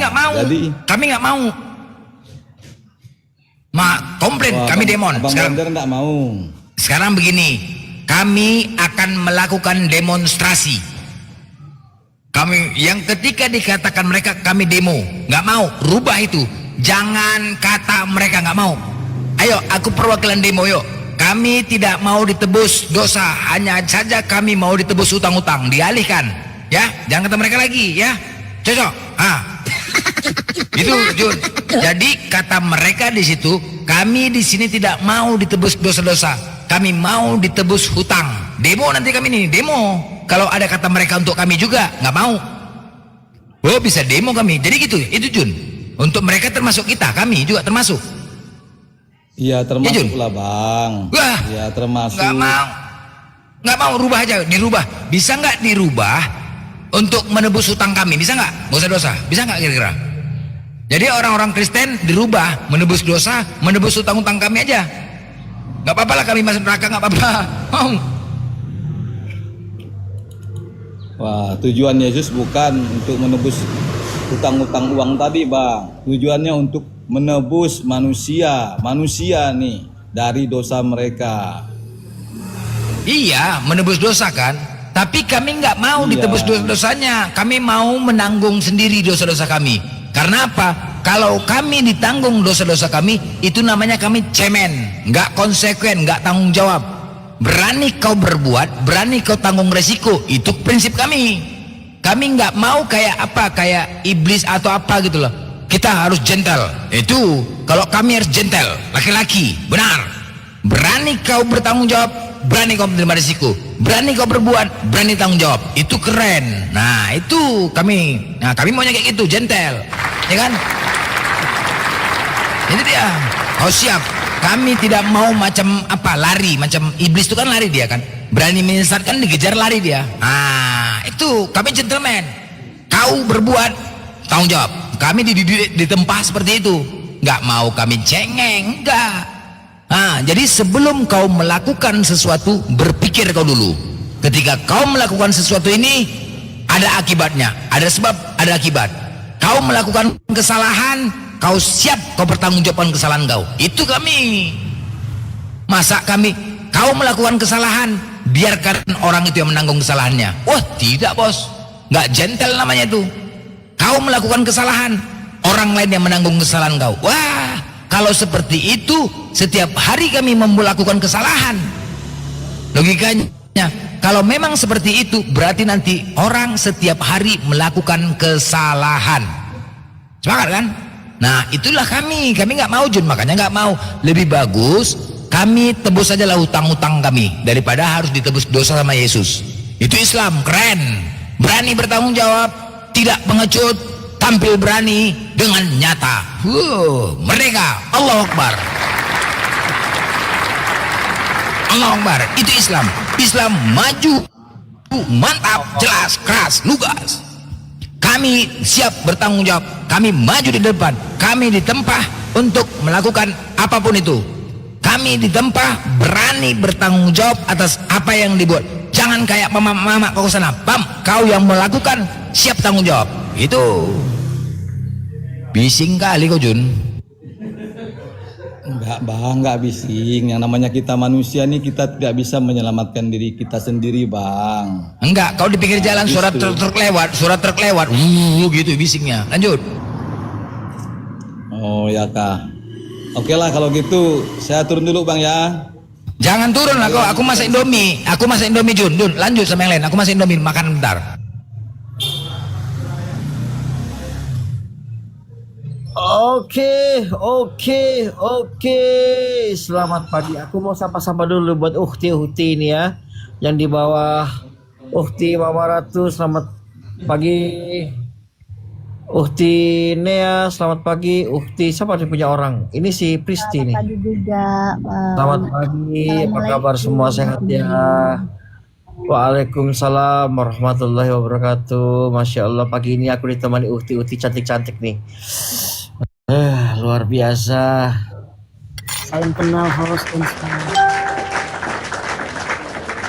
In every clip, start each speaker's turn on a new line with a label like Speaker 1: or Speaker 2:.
Speaker 1: nggak mau.
Speaker 2: Jadi
Speaker 1: kami nggak mau. Komplain, kami demon.
Speaker 2: Sekarang nggak mau.
Speaker 1: Sekarang begini, kami akan melakukan demonstrasi. Kami yang ketika dikatakan mereka kami demo, nggak mau, rubah itu. Jangan kata mereka nggak mau. Ayo, aku perwakilan demo, yuk. Kami tidak mau ditebus dosa, hanya saja kami mau ditebus utang-utang, dialihkan. Ya, jangan kata mereka lagi, ya. Cocok. Itu Jun. Jadi kata mereka di situ, kami di sini tidak mau ditebus dosa-dosa, kami mau ditebus hutang. Demo nanti kami ini demo. Kalau ada kata mereka untuk kami juga nggak mau. Oh, bisa demo kami. Jadi gitu. Itu Jun. Untuk mereka termasuk kita, kami juga termasuk.
Speaker 2: Iya termasuk
Speaker 1: ya,
Speaker 2: lah Bang.
Speaker 1: Wah,
Speaker 2: ya termasuk.
Speaker 1: Nggak mau rubah aja, dirubah. Bisa nggak dirubah untuk menebus hutang kami? Bisa nggak? Dosa-dosa. Bisa nggak kira-kira? Jadi orang-orang Kristen dirubah, menebus dosa, menebus hutang-hutang kami aja. Nggak apa-apa lah kami masuk neraka, nggak apa-apa.
Speaker 2: Wah, tujuan Yesus bukan untuk menebus hutang-hutang uang tadi Bang. Tujuannya untuk menebus manusia nih dari dosa mereka.
Speaker 1: Iya, menebus dosa kan. Tapi kami nggak mau ditebus dosa-dosanya. Kami mau menanggung sendiri dosa-dosa kami. Karena apa? Kalau kami ditanggung dosa-dosa kami, itu namanya kami cemen, nggak konsekuen, nggak tanggung jawab. Berani kau berbuat, berani kau tanggung resiko. Itu prinsip kami. Kami nggak mau kayak iblis atau apa gitu loh. Kita harus gentle. Itu kalau kami harus gentle, laki-laki, benar. Berani kau bertanggung jawab, berani kau menerima risiko, berani kau berbuat, berani tanggung jawab. Itu keren. Nah itu kami. Nah kami maunya kayak gitu, gentle, ya kan? Itu dia. Kau siap. Kami tidak mau macam apa, lari, macam iblis itu kan lari dia kan. Berani menyesatkan, dikejar lari dia. Nah itu kami gentleman. Kau berbuat, tanggung jawab. Kami dididik di tempat seperti itu. Nggak mau kami cengeng, enggak. Nah, jadi sebelum kau melakukan sesuatu, berpikir kau dulu. Ketika kau melakukan sesuatu ini, ada akibatnya, ada sebab, ada akibat. Kau melakukan kesalahan, kau siap kau bertanggungjawabkan kesalahan kau. Itu kami. Masa kau melakukan kesalahan, biarkan orang itu yang menanggung kesalahannya? Wah, tidak bos. Nggak gentle namanya itu. Kau melakukan kesalahan, orang lain yang menanggung kesalahan kau. Wah, kalau seperti itu, setiap hari kami melakukan kesalahan. Logikanya, kalau memang seperti itu, berarti nanti orang setiap hari melakukan kesalahan. Sepakat kan? Nah, itulah kami nggak mau Jun, makanya nggak mau. Lebih bagus kami tebus sajalah hutang-hutang kami daripada harus ditebus dosa sama Yesus. Itu Islam, keren. Berani bertanggung jawab, tidak pengecut, tampil berani dengan nyata. Merdeka. Allahu Akbar. Allahu Akbar. Itu Islam. Islam maju, mantap, jelas, keras, lugas. Kami siap bertanggung jawab. Kami maju di depan. Kami ditempah untuk melakukan apapun itu. Kami ditempah berani bertanggung jawab atas apa yang dibuat. Jangan kayak mama kau sana, Pam, kau yang melakukan, siap tanggung jawab. Itu bising kali kau Jun.
Speaker 2: Enggak Bang, enggak bising. Yang namanya kita manusia nih, kita tidak bisa menyelamatkan diri kita sendiri Bang.
Speaker 1: Enggak, kau di pinggir jalan surat truk lewat, gitu bisingnya. Lanjut.
Speaker 2: Oh ya kah. Oke lah kalau gitu, saya turun dulu Bang ya.
Speaker 1: Jangan turun lah kau, aku masak Indomie Jun. Lanjut sama yang lain, aku masak Indomie, makan bentar.
Speaker 3: Oke. Selamat pagi. Aku mau sapa-sapa dulu buat Uhti ini ya, yang di bawah Uhti Mama Ratu. Selamat pagi. Uhti Nea, selamat pagi. Uhti siapa dia punya orang? Ini si Pristi nih.
Speaker 4: Selamat pagi juga.
Speaker 3: Selamat pagi. Apa kabar semua, sehat ya? Waalaikumsalam warahmatullahi wabarakatuh. Masya Allah, pagi ini aku ditemani Uhti cantik-cantik nih. Luar biasa.
Speaker 4: Salam kenal host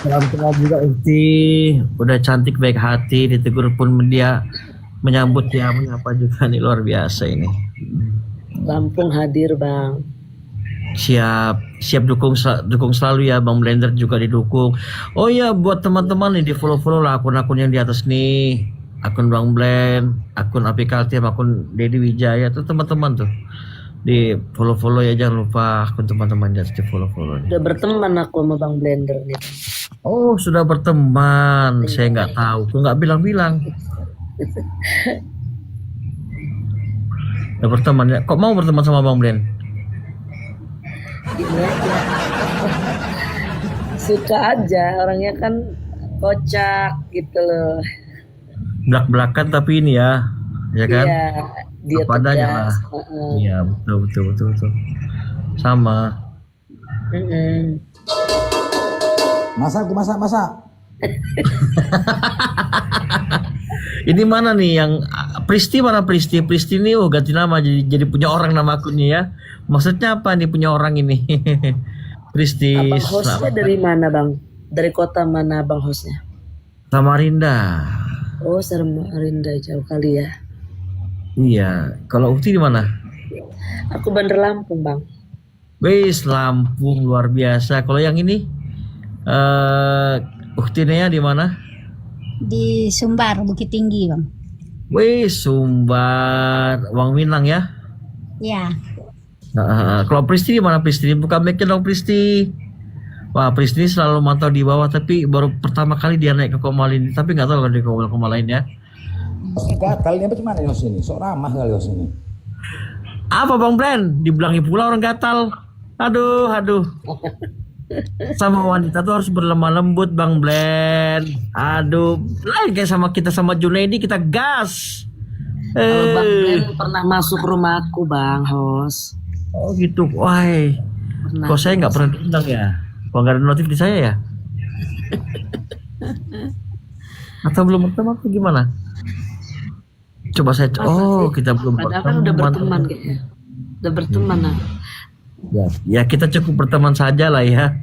Speaker 3: Salam kenal juga Uhti. Udah cantik, baik hati, ditegur pun dia menyambut ya, menyapa juga nih, luar biasa ini.
Speaker 4: Lampung hadir bang.
Speaker 3: Siap dukung selalu ya, Bang Blender juga didukung. Oh iya, buat teman-teman nih di follow lah akun-akun yang di atas nih, akun Bang Blend, akun Apikaltim, akun Dedi Wijaya tuh teman-teman tuh di follow ya, jangan lupa akun teman-teman di atas di follow.
Speaker 4: Udah berteman aku sama Bang Blender nih.
Speaker 3: Oh sudah berteman, saya nggak tahu, kok nggak bilang-bilang. Udah berteman ya, kok mau berteman sama Bang Blend?
Speaker 4: Gini aja. Suka aja, orangnya kan kocak gitu loh.
Speaker 3: Belak-belakan tapi ini ya kan?
Speaker 4: Iya, dia
Speaker 3: Apa adanya lah.
Speaker 4: tegas.
Speaker 3: Iya betul. Sama.
Speaker 2: Masak, aku masak.
Speaker 3: Ini mana nih yang Pristi, mana Pristi? Pristi ini ganti nama jadi punya orang nama akunnya ya. Maksudnya apa nih punya orang ini? Pristi.
Speaker 4: Abang hostnya dari mana bang? Dari kota mana abang hostnya?
Speaker 3: Samarinda.
Speaker 4: Oh Samarinda, jauh kali ya.
Speaker 3: Iya. Kalau Ukti di mana?
Speaker 4: Aku Bandar Lampung bang.
Speaker 3: Wis Lampung, luar biasa. Kalau yang ini Uktinya di mana?
Speaker 5: Di Sumbar, Bukit Tinggi bang.
Speaker 3: Wis Sumbar, Wang Minang ya.
Speaker 5: Ya.
Speaker 3: Kalau Pristi di mana Pristi? Buka mic dong Pristi. Wah Pristi selalu mantau di bawah, tapi baru pertama kali dia naik ke Komal ini. Tapi nggak tahu kalau di Komal lain ya.
Speaker 6: Gatal ini bagaimana Yos ini? Sok ramah kali Yos ini.
Speaker 3: Apa Bang Bren? Dibilangi pula orang gatal. Aduh. Sama wanita tuh harus berlemah lembut Bang Blen. Aduh, lain kayak sama kita sama Junaidi, kita gas.
Speaker 4: Kalau Bang Blen pernah masuk rumahku bang host.
Speaker 3: Oh gitu, wah.
Speaker 4: Pernah.
Speaker 3: Kok saya nggak pernah diundang ya? Kok nggak ada notif di saya ya? Atau belum berteman atau gimana? Coba saya, kita belum
Speaker 4: Padahal kan udah berteman kayaknya. Udah berteman nah.
Speaker 3: Ya kita cukup berteman saja lah ya.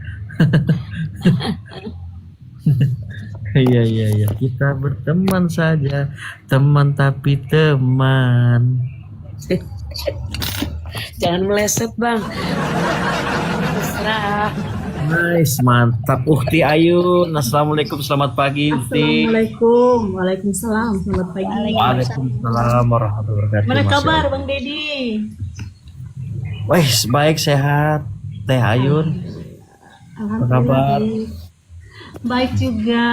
Speaker 3: Iya, kita berteman saja, teman tapi teman.
Speaker 4: Jangan meleset bang. Terserah.
Speaker 3: Nice, mantap. Ukti Ayun, assalamualaikum, selamat pagi Ukti.
Speaker 7: Assalamualaikum, waalaikumsalam, selamat pagi.
Speaker 3: Waalaikumsalam warahmatullahi wabarakatuh.
Speaker 7: Mana
Speaker 3: Masya
Speaker 7: kabar
Speaker 3: Allah.
Speaker 7: Bang Dedi?
Speaker 3: Wih, baik sehat. Teh Ayun, apa kabar?
Speaker 7: baik. Baik juga.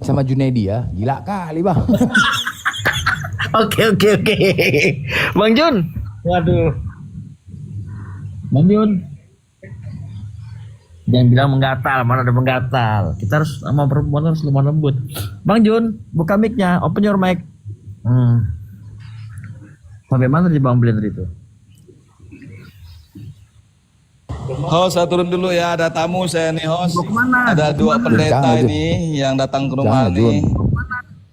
Speaker 6: Sama Junaidi ya, gila kali bang.
Speaker 3: Oke. Bang Jun. Waduh. Bang Jun. Jangan bilang menggatal, mana ada menggatal. Kita harus sama perempuan harus lemah lembut. Bang Jun, buka mic-nya, open your mic. Sampai mana di Bang Blender itu?
Speaker 2: Host, saya turun dulu ya, ada tamu saya nih host.
Speaker 3: Kemana?
Speaker 2: Ada dua pendeta
Speaker 6: Jangan, Jun.
Speaker 2: ini yang datang ke rumah
Speaker 6: Jangan, Jun.
Speaker 2: nih.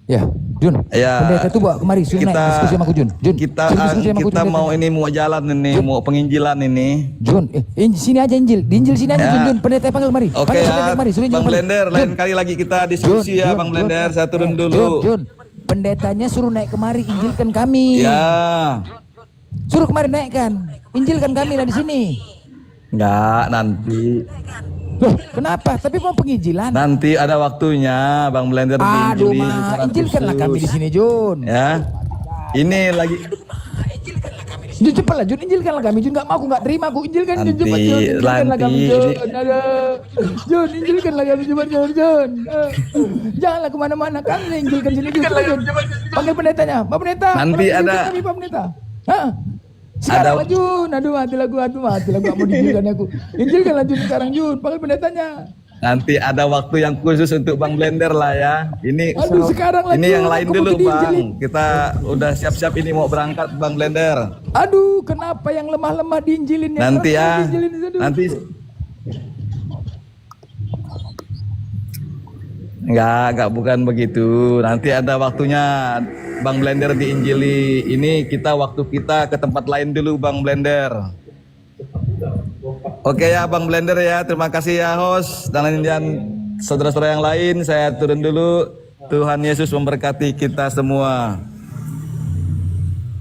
Speaker 6: Ya, Jun.
Speaker 2: Ya.
Speaker 6: Pendeta itu bawa kemari, suruh naik diskusi sama aku Jun. Jun,
Speaker 2: Kita
Speaker 6: suruh diskusi sama aku,
Speaker 2: kita
Speaker 6: Jun,
Speaker 2: mau
Speaker 6: pendeta.
Speaker 2: ini mau jalan ini, mau penginjilan ini.
Speaker 6: Jun, sini aja Injil, di Injil sini aja
Speaker 2: Ya.
Speaker 6: Jun. Pendeta panggil kemari.
Speaker 2: Oke
Speaker 6: Panggil pendeta
Speaker 2: ya,
Speaker 6: kemari, suruh Injil
Speaker 2: Bang
Speaker 6: kemari.
Speaker 2: Blender,
Speaker 6: Jun,
Speaker 2: lain kali lagi kita diskusi ya
Speaker 6: Jun,
Speaker 2: Bang
Speaker 6: Jun.
Speaker 2: Blender, saya turun dulu.
Speaker 6: Jun, pendetanya suruh naik kemari, injilkan kami.
Speaker 2: Ya,
Speaker 6: Suruh kemari naikkan, injilkan kami lah di sini.
Speaker 2: enggak nanti.
Speaker 6: Loh, kenapa? Tapi mau penginjilan.
Speaker 2: Nanti ada waktunya Bang Blender
Speaker 6: Aduh,
Speaker 2: diinjili
Speaker 6: mah,
Speaker 2: secara
Speaker 6: injilkanlah kami di
Speaker 2: khusus.
Speaker 6: sini, Jun.
Speaker 2: Ya. Ini lagi
Speaker 6: Jun, cepatlah Jun, injilkanlah kami. Jun, nggak mau, aku nggak terima, aku injilkan Jun,
Speaker 2: Nanti,
Speaker 6: cepat Jun, injilkanlah kami
Speaker 2: nanti.
Speaker 6: Jun. Jun, injilkanlah kami cepat Jun. Janganlah kemana-mana, kami injilkan sini Jun. Panggil pendetanya, Pak Pendeta.
Speaker 2: Nanti
Speaker 6: tolong
Speaker 2: ada-
Speaker 6: injilkan kami, Pak Pendeta. Hah? Sekarang lah Jun, aduh mati lagu, gak mau diinjilkan aku. Injilkanlah Jun sekarang Jun, panggil pendetanya.
Speaker 2: nanti ada waktu yang khusus untuk Bang Blender lah ya. Ini
Speaker 6: Aduh, sekarang lah,
Speaker 2: ini
Speaker 6: Jun.
Speaker 2: yang lain
Speaker 6: Aku mau
Speaker 2: dulu Bang.
Speaker 6: diinjilin.
Speaker 2: Kita udah siap-siap ini mau berangkat Bang Blender.
Speaker 6: Aduh, kenapa yang lemah-lemah diinjilin? Yang
Speaker 2: Nanti
Speaker 6: keras
Speaker 2: ya.
Speaker 6: diinjilin, aduh.
Speaker 2: Nanti Enggak bukan begitu. Nanti ada waktunya Bang Blender diinjili. Ini kita waktu kita ke tempat lain dulu Bang Blender. Oke ya Bang Blender ya. Terima kasih ya host dan saudara-saudara yang lain. Saya turun dulu. Tuhan Yesus memberkati kita semua.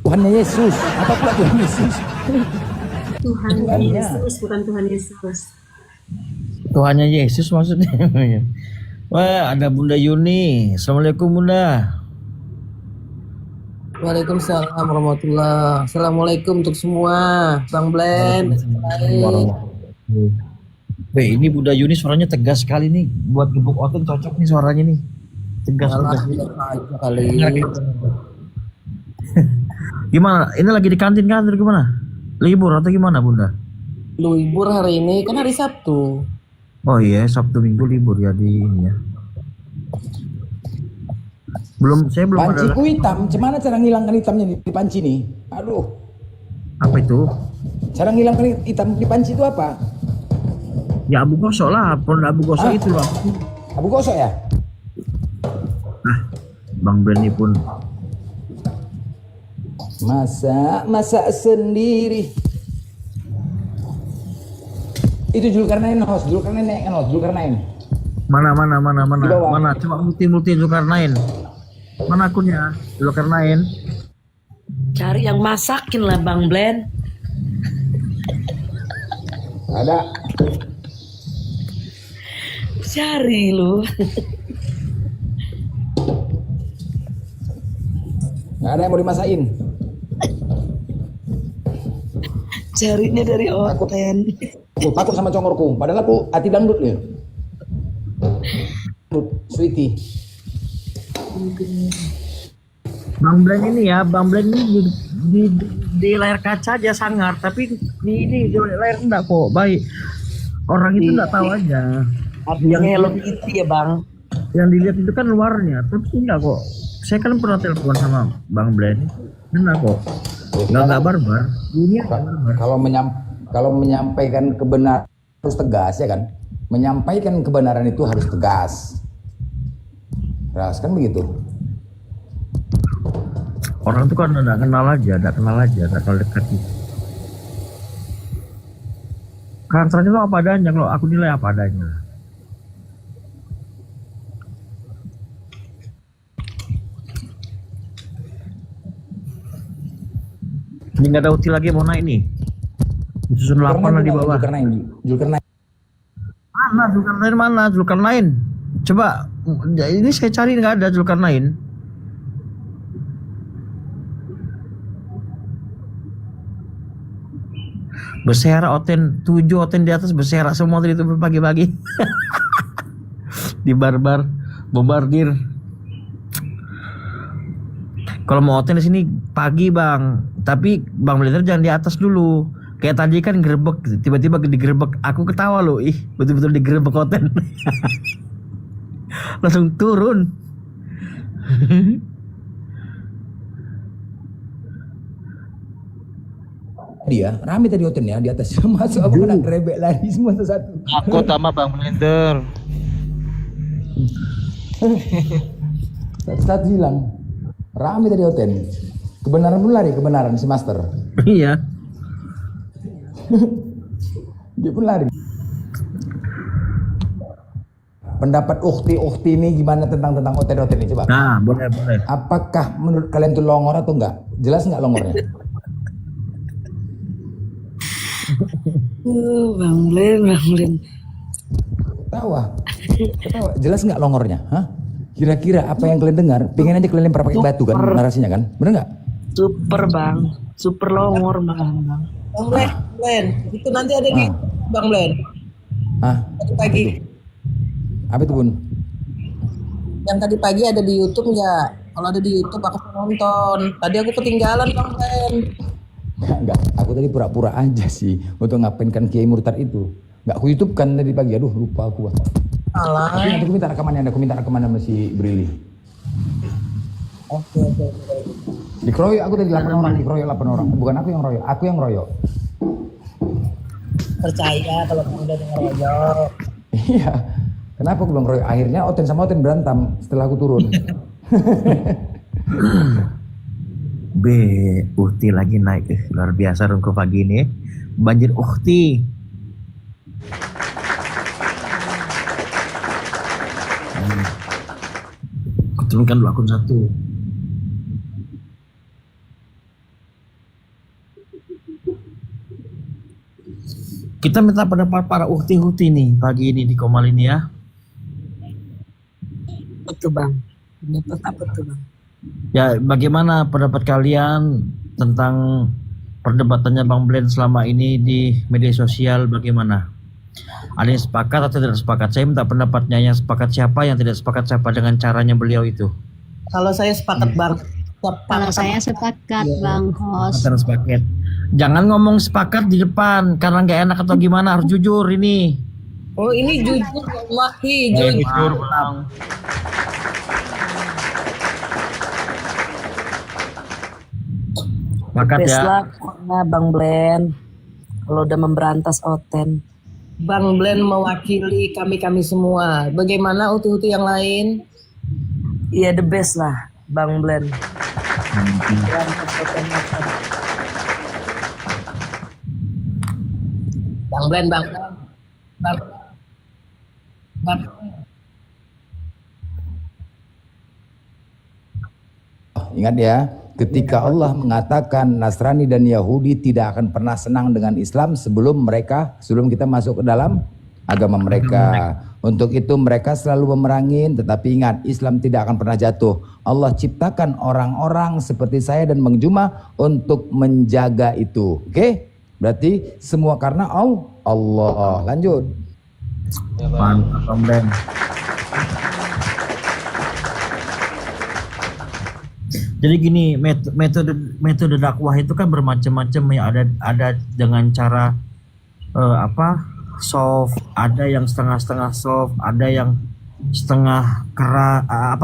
Speaker 6: Tuhan Yesus. Apa pula Tuhan Yesus?
Speaker 7: Tuhan
Speaker 6: Tuhannya.
Speaker 7: Yesus, bukan Tuhan Yesus.
Speaker 3: Tuhannya Yesus maksudnya. Wah, ada Bunda Yuni. Assalamualaikum Bunda.
Speaker 4: Waalaikumsalam warahmatullah. Assalamualaikum untuk semua. Bang Blen.
Speaker 3: Weh, ini Bunda Yuni suaranya tegas sekali nih. Buat gebuk otot cocok nih suaranya nih. Tegas.
Speaker 4: Kali.
Speaker 3: Gimana? Ini lagi di kantin gimana? Libur atau gimana Bunda?
Speaker 4: Libur hari ini kan hari Sabtu.
Speaker 3: Oh iya, Sabtu Minggu libur ya di ini ya. Saya belum ada.
Speaker 6: Panciku hitam. Gimana cara ngilangkan hitamnya di panci nih? Aduh.
Speaker 3: Apa itu?
Speaker 6: Cara ngilangkan hitam di panci itu apa?
Speaker 3: Ya abu gosok lah, pohon abu gosok itu loh.
Speaker 6: Abu gosok ya?
Speaker 3: Bang Blen ini pun
Speaker 6: Masak sendiri. Itu Zulkarnain host, Zulkarnain.
Speaker 3: mana
Speaker 6: Di bawah.
Speaker 3: mana coba multi Zulkarnain. Mana akunnya Zulkarnain?
Speaker 4: Cari yang masakin lah Bang Blen.
Speaker 6: Ada.
Speaker 4: Cari lu.
Speaker 6: Nggak ada yang mau dimasakin.
Speaker 4: Carinya dari Oten.
Speaker 6: Aku takut sama congorku. Padahal aku hati dangdut ya. Sweetie.
Speaker 3: Bang Blen ini ya, Bang Blen ini di layar kaca aja sangar, tapi di layar enggak kok baik. Orang itu enggak tahu aja.
Speaker 4: Yang Hello Kitty ya Bang.
Speaker 3: Yang dilihat itu kan luarnya, tapi enggak kok. Saya kan pernah telepon sama Bang Blen, enggak kok. Enggak barbar. Ini
Speaker 6: Kalau menyampaikan kebenaran harus tegas ya kan? Menyampaikan kebenaran itu harus tegas. Keras kan begitu.
Speaker 3: orang tuh kan enggak kenal aja, enggak kenal dekat gitu. Karakternya lo apa adanya, kalau aku nilai apa adanya. Ini nggak ada uti lagi mau naik nih. Susun 8 lah di bawah.
Speaker 6: Zulkarnain.
Speaker 3: Mana Zulkarnain? Coba ini saya cari nggak ada Zulkarnain. Bersera Oten 7 Oten di atas bersera semua tadi itu pagi-pagi. Di barbar bombardir. Kalau mau Oten di sini pagi Bang, tapi Bang Blender jangan di atas dulu. Kayak tadi kan gerbek, tiba-tiba digerebek. Aku ketawa loh, betul-betul digerebek Oten. Langsung turun.
Speaker 6: Dia rame tadi hotel ya di atas masuk apa nak grebek lari semua satu.
Speaker 3: Aku sama Bang Blender.
Speaker 6: Satu hilang. Rame tadi hotel. Kebenaran pun lari, kebenaran si Master.
Speaker 3: Iya.
Speaker 6: Dia pun lari. Pendapat ukti ini gimana tentang hotel ini coba?
Speaker 3: Nah, boleh.
Speaker 6: Apakah menurut kalian itu longor atau enggak? Jelas enggak longornya?
Speaker 4: Bang Blen.
Speaker 6: Ketawa. Jelas nggak longornya? Hah? Kira-kira apa yang kalian dengar? Pengen aja kalian lempar pakai batu kan narasinya kan? Bener nggak?
Speaker 4: Super Bang. Super longor Bang. Bang Blen. Itu nanti ada di Bang Blen. Tadi pagi.
Speaker 6: Apa itu Bun?
Speaker 4: Yang tadi pagi ada di YouTube nggak? Kalau ada di YouTube aku nonton. Tadi aku ketinggalan Bang Blen.
Speaker 6: Enggak, aku tadi pura-pura aja sih untuk ngapainkan Kiai Murtad itu. Enggak aku YouTube kan tadi pagi, aduh lupa aku.
Speaker 4: Alah.
Speaker 6: Aku minta rekamannya, sama si Brili.
Speaker 4: Oke.
Speaker 6: Dikeroyok aku tadi 8 orang, dikeroyok 8 orang. Bukan aku yang royok.
Speaker 4: Percaya kalau kamu udah ngeroyok.
Speaker 6: Iya. Kenapa aku bilang royok? Akhirnya Oten sama Oten berantem setelah aku turun.
Speaker 3: Uhti lagi naik, luar biasa Rungko pagi ini. Banjir Uhti. Turunkan dulu akun satu. Kita minta pendapat para uhti-uhti nih pagi ini di Komal ini ya.
Speaker 4: Betul bang. Pendapat apa tuh bang?
Speaker 3: Ya, bagaimana pendapat kalian tentang perdebatannya Bang Blen selama ini di media sosial? Bagaimana? Ada yang sepakat atau tidak sepakat? Saya minta pendapatnya, yang sepakat siapa, yang tidak sepakat siapa dengan caranya beliau itu.
Speaker 4: Kalau saya sepakat bang.
Speaker 5: Kalau saya sepakat Bang Host.
Speaker 3: Harus sepakat. Jangan ngomong sepakat di depan karena nggak enak atau gimana, harus jujur ini.
Speaker 4: Oh ini jujur wallahi
Speaker 3: Jujur, Bang. Sepakat
Speaker 4: Best
Speaker 3: ya.
Speaker 4: lah pokoknya Bang Blen. Kalau udah memberantas Oten. Bang Blen mewakili kami semua. Bagaimana utuh-utuh yang lain? Iya the best lah Bang Blen. Berantas Oten. Bang Blen.
Speaker 6: Ingat ya, ketika Allah mengatakan Nasrani dan Yahudi tidak akan pernah senang dengan Islam sebelum kita masuk ke dalam agama mereka. Untuk itu mereka selalu memerangin, tetapi ingat Islam tidak akan pernah jatuh. Allah ciptakan orang-orang seperti saya dan Bang Juma untuk menjaga itu. Oke? Berarti semua karena Allah. Lanjut.
Speaker 3: Mantap, Bang Blen. Jadi gini, metode dakwah itu kan bermacam-macam ya. Ada dengan cara soft, ada yang setengah-setengah soft, ada yang setengah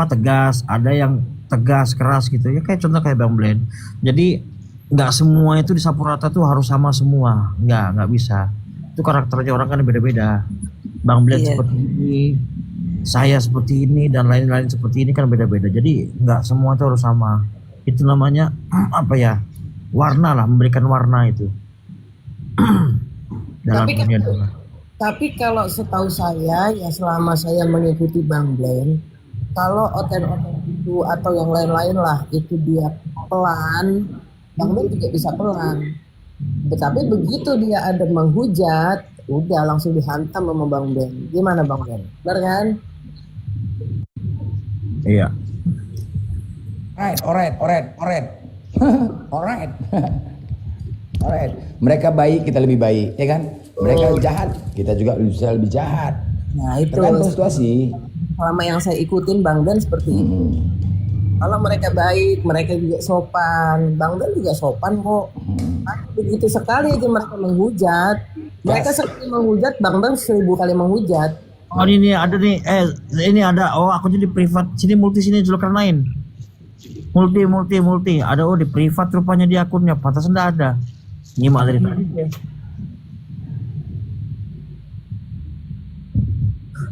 Speaker 3: tegas, ada yang tegas keras gitu ya, kayak contoh kayak Bang Blen. Jadi nggak semua itu disapu rata tuh harus sama semua, nggak bisa. Itu karakternya orang kan beda-beda. Bang Blen seperti ini, saya seperti ini, dan lain-lain seperti ini kan beda-beda. Jadi nggak semua itu harus sama. Itu namanya warna lah, memberikan warna itu dalam dunia dakwah.
Speaker 4: Tapi kalau setahu saya ya selama saya mengikuti Bang Blen, kalau Oten itu atau yang lain-lain lah itu dia pelan, Bang Blen juga bisa pelan. Tetapi begitu dia ada menghujat, udah langsung dihantam sama Bang Blen. Gimana Bang Blen? Benar kan?
Speaker 3: Iya.
Speaker 6: Alright. Alright. Mereka baik, kita lebih baik, ya kan? Mereka jahat, kita juga bisa lebih jahat.
Speaker 4: Nah itu
Speaker 6: Tergantung situasi.
Speaker 4: selama yang saya ikutin Bang Blen seperti itu. Kalau mereka baik, mereka juga sopan. Bang Blen juga sopan kok. Begitu sekali aja mereka menghujat. Mereka sekali menghujat, Bang Blen 1000 kali menghujat.
Speaker 3: Oh ini ada nih, ini ada. Oh aku jadi privat, sini multi, sini julukan lain. Multi. Ada di privat rupanya di akunnya, pantas enggak ada. Nyimak dari tadi.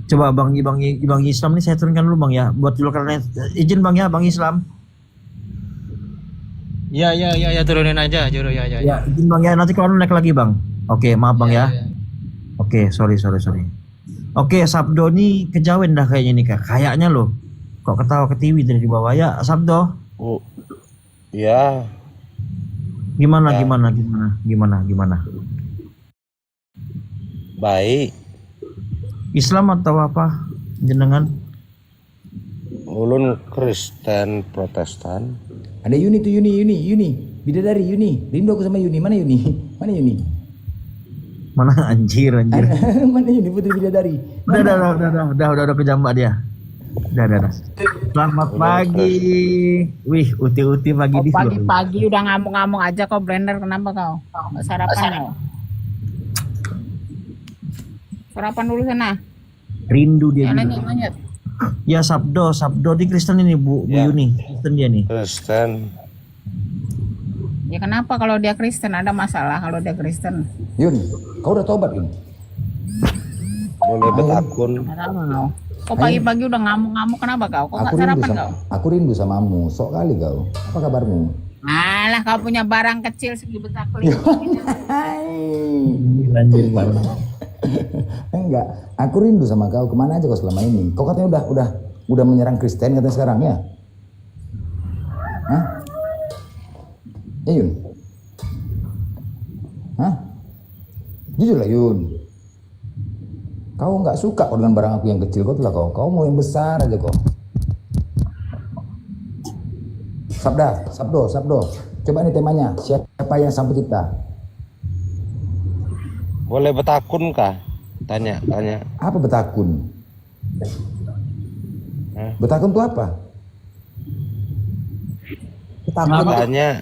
Speaker 3: Coba Bang Islam nih saya turunkan dulu Bang ya, buat julukan lain. Izin Bang ya, Bang Islam.
Speaker 8: Ya, turunin aja, Juru, ya.
Speaker 3: Ya, izin Bang ya, nanti kalau naik lagi Bang. Oke, maaf Bang ya. Oke, sorry. Oke, Sabdo nih kejawen dah kayaknya nih Kak. Kayaknya loh. Kok ketawa ketiwi dari di bawah ya, Sabdo?
Speaker 9: Oh, ya.
Speaker 3: Gimana?
Speaker 9: Baik.
Speaker 3: Islam atau apa? Jenengan?
Speaker 9: Ulun Kristen Protestan.
Speaker 6: Ada Yuni tuh, Yuni. Bidadari Yuni. Rindu aku sama Yuni. Mana Yuni?
Speaker 3: Mana anjir.
Speaker 6: Mana Yuni putri bidadari?
Speaker 3: Udah kejambak dia. Udah. Selamat pagi. Wih, uti pagi di
Speaker 10: Pagi-pagi udah ngamuk-ngamuk aja kok, Blender. Kenapa kau? Nggak sarapan kau? Sarapan dulu sana.
Speaker 3: Rindu dia.
Speaker 10: Monyet.
Speaker 3: Ya Sabdo di Kristen ini Bu Yuni. Kristen dia nih.
Speaker 9: Kristen.
Speaker 10: Ya kenapa kalau dia Kristen? Ada masalah kalau dia Kristen?
Speaker 6: Yun, kau udah tobat Yun?
Speaker 9: Boleh bet akun.
Speaker 10: Kok pagi-pagi udah ngamuk-ngamuk, kenapa kau? Kok nggak sarapan kau?
Speaker 6: Aku rindu samamu. Sok kali kau. Apa kabarmu?
Speaker 10: Alah, kau punya barang kecil segi besar kali.
Speaker 3: Lanjut banget.
Speaker 6: Enggak, aku rindu sama kau. Kemana aja kau selama ini? Kau katanya udah Udah menyerang Kristen katanya sekarang ya? Hah? Ya Yun? Hah? Jujur lah Yun. Kau nggak suka kok dengan barang aku yang kecil, kau tuh lah kau. Kau mau yang besar aja kau. Sabdo. Coba nih temanya, siapa yang sang pencipta?
Speaker 9: Boleh betakun kah? Tanya.
Speaker 6: Apa betakun?
Speaker 9: Hah?
Speaker 6: Betakun itu apa?
Speaker 9: Tanya.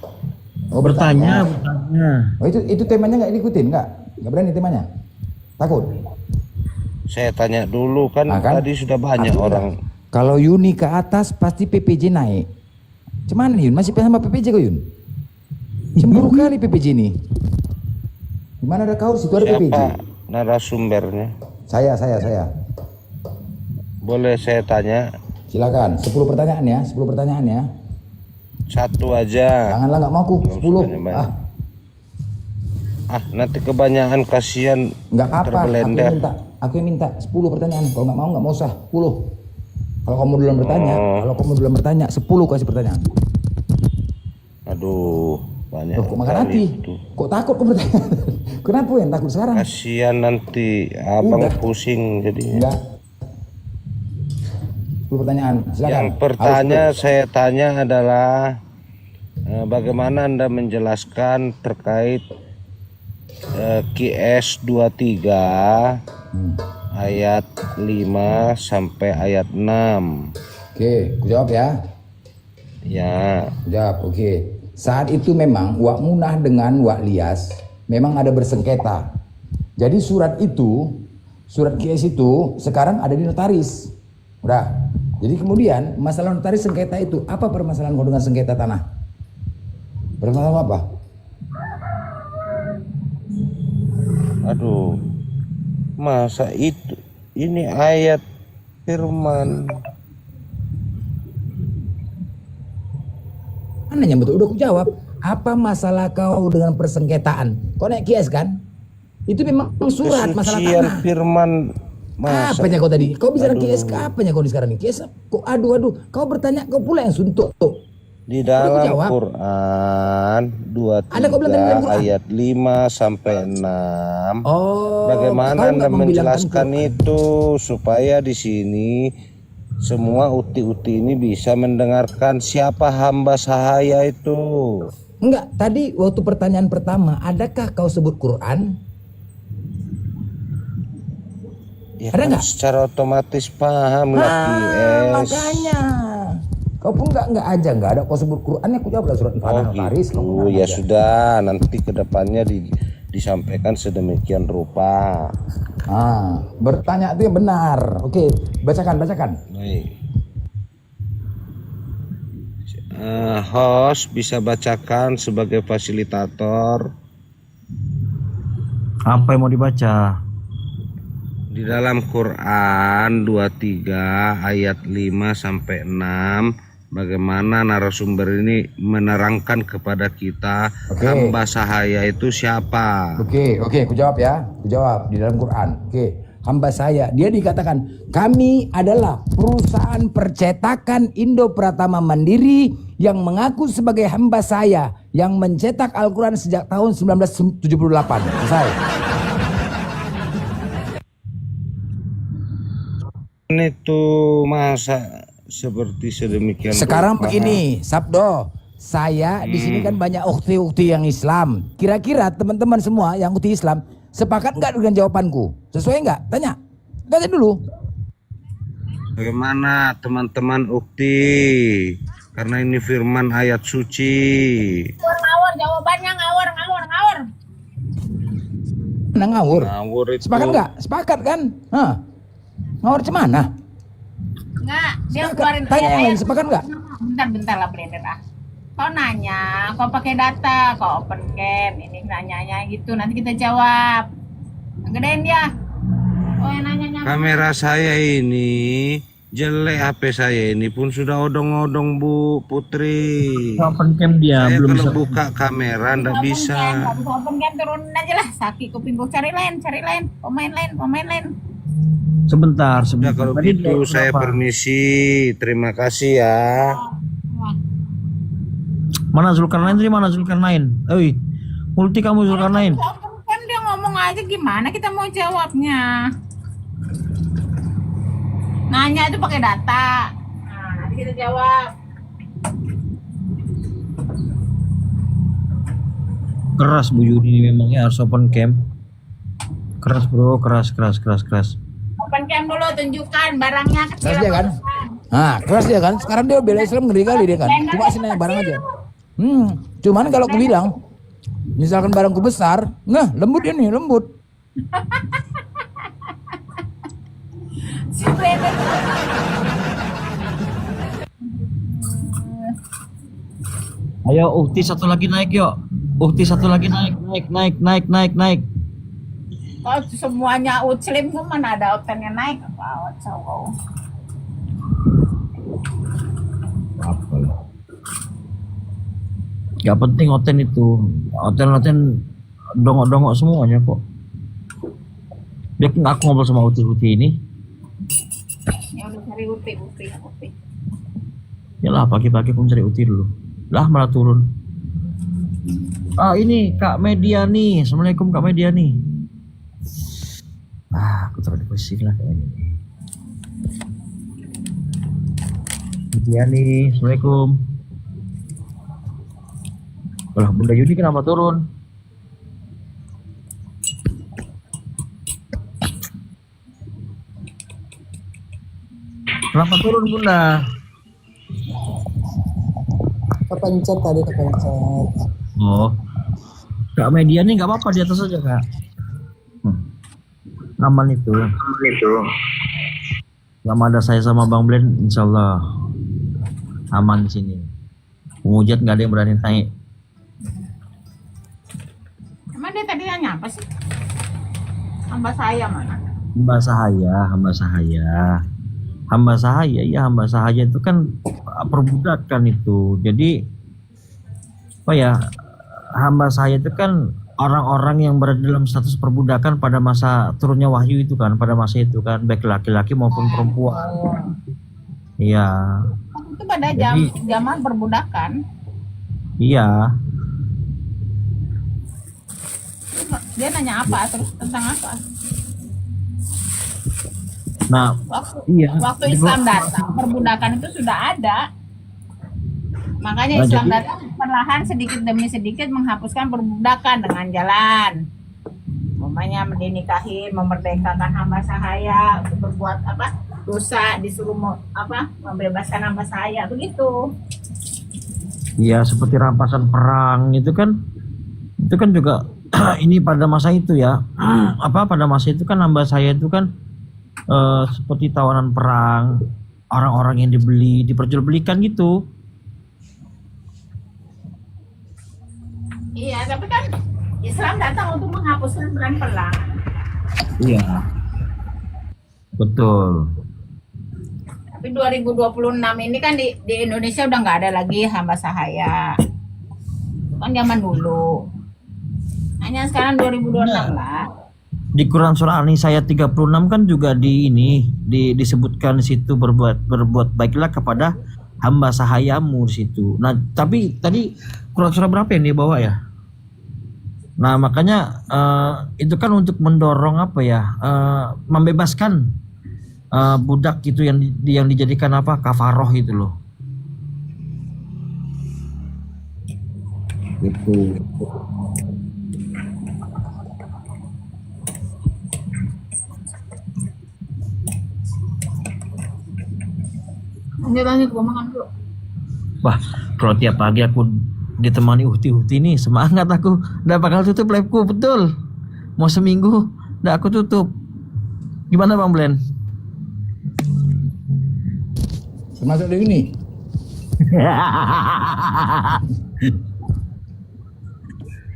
Speaker 6: Oh,
Speaker 3: Bertanya.
Speaker 6: Oh, itu temanya nggak diikutin, nggak berani temanya? Takut?
Speaker 9: Saya tanya dulu kan, tadi sudah banyak orang.
Speaker 6: Kalau Yuni ke atas pasti PPJ naik. Cuman Yun masih sama PPJ kok Yun? Cemburu kali PPJ ini. Gimana ada kau situ ada PPJ?
Speaker 9: Siapa narasumbernya?
Speaker 6: Saya.
Speaker 9: Boleh saya tanya?
Speaker 6: Silakan. 10 pertanyaan ya.
Speaker 9: Satu aja.
Speaker 6: Janganlah nggak mau aku 10.
Speaker 9: Nanti kebanyakan kasihan.
Speaker 6: Nggak apa-apa.
Speaker 9: Terblender.
Speaker 6: Aku yang minta 10 pertanyaan. Kalau nggak mau usah 10. Kalau kamu duluan bertanya, 10 kasih pertanyaan.
Speaker 9: Aduh, banyak.
Speaker 6: Loh, kok makan hati? Kok takut kok bertanya? Kenapa yang takut sekarang?
Speaker 9: Kasihan nanti abang pusing jadinya.
Speaker 6: Enggak. 10 pertanyaan. Silakan.
Speaker 9: Yang saya tanya adalah bagaimana Anda menjelaskan terkait QS 23 ayat 5 sampai ayat 6.
Speaker 6: Oke, aku jawab ya.
Speaker 9: Ya.
Speaker 6: Jawab, oke. Saat itu memang Wak Munah dengan Wak Lias memang ada bersengketa. Jadi surat QS itu sekarang ada di notaris. Udah. Jadi kemudian masalah notaris sengketa itu, apa permasalahan kau dengan sengketa tanah? Permasalahan apa?
Speaker 9: Aduh. Masa itu ini ayat firman.
Speaker 6: Mana yang betul? Udah aku jawab. Apa masalah kau dengan persengketaan? Kau naik kias kan? Itu memang surat masalah tanah.
Speaker 9: Firman. Masa?
Speaker 6: Apanya kau tadi? Kau bicara kias ke apanya kau sekarang nih? Kias kok aduh. Kau bertanya kau pula yang suntuk tuh.
Speaker 9: Di dalam Quran 23 ayat 5 sampai 6. Bagaimana Anda menjelaskan itu supaya di sini semua uti-uti ini bisa mendengarkan siapa hamba sahaya itu?
Speaker 6: Enggak, tadi waktu pertanyaan pertama, adakah kau sebut Quran?
Speaker 9: Ya
Speaker 6: ada
Speaker 9: kan
Speaker 6: enggak?
Speaker 9: Secara otomatis paham lah QS.
Speaker 6: Makanya. Kau pun enggak ada kau sebut Quran, aku jawab lah surat Al-Fatihah notaris.
Speaker 9: Gitu. Ya sudah, nanti kedepannya disampaikan sedemikian rupa.
Speaker 6: Bertanya itu yang benar. Oke, bacakan.
Speaker 9: Baik. Host bisa bacakan sebagai fasilitator.
Speaker 3: Apa yang mau dibaca?
Speaker 9: Di dalam Quran 23 ayat 5 sampai 6. Bagaimana narasumber ini menerangkan kepada kita hamba sahaya itu siapa?
Speaker 6: Oke, aku jawab ya. Aku jawab di dalam Quran. Oke, hamba saya. Dia dikatakan, kami adalah perusahaan percetakan Indo Pratama Mandiri yang mengaku sebagai hamba saya yang mencetak Al-Quran sejak tahun 1978. Selesai.
Speaker 9: Itu masa seperti sedemikian.
Speaker 6: Sekarang begini, Sabdo, saya di sini kan banyak ukti-ukti yang Islam. Kira-kira teman-teman semua yang ukti Islam sepakat nggak dengan jawabanku? Sesuai nggak? Tanya dulu.
Speaker 9: Bagaimana teman-teman ukti? Karena ini firman ayat suci.
Speaker 10: Ngawur jawabannya ngawur.
Speaker 6: Ngawur.
Speaker 9: Ngawur itu.
Speaker 6: Sepakat nggak? Sepakat kan? Ngawur cemana?
Speaker 10: Enggak, dia keluarin
Speaker 6: tanya yang lain, sepakat nggak?
Speaker 10: Bentar lah blender Kau nanya, kau pakai data, kau open cam, ini nanyanya gitu, nanti kita jawab. Gedein dia. Oh yang nanya.
Speaker 9: Kamera saya ini jelek, HP saya ini pun sudah odong-odong Bu Putri.
Speaker 3: Open cam dia
Speaker 9: saya
Speaker 3: belum
Speaker 9: kalau
Speaker 3: bisa.
Speaker 9: buka kamera ndak bisa.
Speaker 10: Open cam turunin aja lah, sakit kuping gua, cari lain. Pemain lain.
Speaker 3: Sebentar.
Speaker 9: Ya kalau
Speaker 3: Tadi
Speaker 9: gitu saya
Speaker 3: kenapa?
Speaker 9: permisi. Terima kasih ya.
Speaker 3: Mana Zulkarnain tadi, mana Zulkarnain? Multi kamu Zulkarnain.
Speaker 10: Kan dia ngomong aja, gimana kita mau jawabnya? Nanya itu pakai data. Nah, nanti kita jawab.
Speaker 3: Keras Bu Yudi ini memangnya harus open cam. Keras bro, keras.
Speaker 10: Open cam dulu, tunjukkan barangnya kecil.
Speaker 6: Keras dia
Speaker 10: apa
Speaker 6: kan?
Speaker 10: besar.
Speaker 6: Nah, keras dia kan? Sekarang dia bela Islam ngeri kali dia kan. Cuma sih nanya barang aja. Cuman kalau aku bilang, misalkan barangku besar, nah lembut ini, lembut.
Speaker 10: Si Brandon.
Speaker 3: Ayo Ukti satu lagi naik yuk. Ukti satu lagi naik.
Speaker 10: Kalau semuanya Muslim tuh mana ada otennya naik apa cowok.
Speaker 3: Gak penting oten itu. Oten dongok-dongok semuanya kok. Dia aku ngobrol sama Uti ini.
Speaker 10: Ya udah cari Uti.
Speaker 3: Yalah pagi-pagi aku cari Uti dulu. Lah malah turun. Ini Kak Mediani. Assalamualaikum Kak Mediani. Aku taruh di posisi lah kayaknya. Mediani, Assalamualaikum. Lah Bunda Yudi kenapa turun? Kenapa turun Bunda?
Speaker 4: Kepencet tadi, kepencet.
Speaker 3: Oh, Kak Mediani nggak apa-apa, di atas aja Kak. Aman itu. Selama ada saya sama Bang Blen, insya Allah aman di sini. Penghujat nggak ada yang berani naik.
Speaker 10: Emang dia tadi nanya apa sih? Hamba saya mana?
Speaker 3: Hamba sahaya itu kan perbudakan itu. Jadi apa ya? Hamba sahaya itu kan orang-orang yang berada dalam status perbudakan pada masa turunnya wahyu itu kan, pada masa itu kan, baik laki-laki maupun perempuan. Iya.
Speaker 10: Itu pada zaman perbudakan.
Speaker 3: Iya.
Speaker 10: Dia nanya apa terus tentang apa?
Speaker 3: Nah,
Speaker 10: Waktu Islam datang, perbudakan itu sudah ada. Makanya
Speaker 3: Nah,
Speaker 10: Islam
Speaker 3: jadi-
Speaker 10: datang perlahan sedikit demi sedikit menghapuskan perbudakan dengan jalan. Umpamanya dinikahin, memerdekakan hamba sahaya untuk berbuat apa? Dosa, disuruh membebaskan hamba sahaya, begitu.
Speaker 3: iya seperti rampasan perang itu kan juga ini pada masa itu ya. Pada masa itu kan hamba saya itu kan seperti tawanan perang, orang-orang yang diperjualbelikan gitu.
Speaker 10: Iya, tapi kan Islam datang untuk menghapuskan perang.
Speaker 3: Iya. Betul.
Speaker 10: Tapi 2026 ini kan di Indonesia udah nggak ada lagi hamba sahaya. Itu kan zaman dulu. Hanya sekarang 2026 lah.
Speaker 3: Di Quran surah An-Nisa ayat 36 kan juga disebutkan di situ berbuat baiklah kepada hamba sahayamu di situ. Nah, tapi tadi Quran surah berapa yang dia bawa ya? Nah, makanya itu kan untuk mendorong membebaskan budak itu yang dijadikan kafaroh itu loh. Gitu.
Speaker 10: Lanjut, gua makan dulu.
Speaker 3: Wah, kalau tiap pagi aku ditemani Uhti nih, semangat aku. Udah bakal tutup live-ku, betul. Mau seminggu, udah aku tutup. Gimana Bang Blen?
Speaker 6: Termasuk di ini.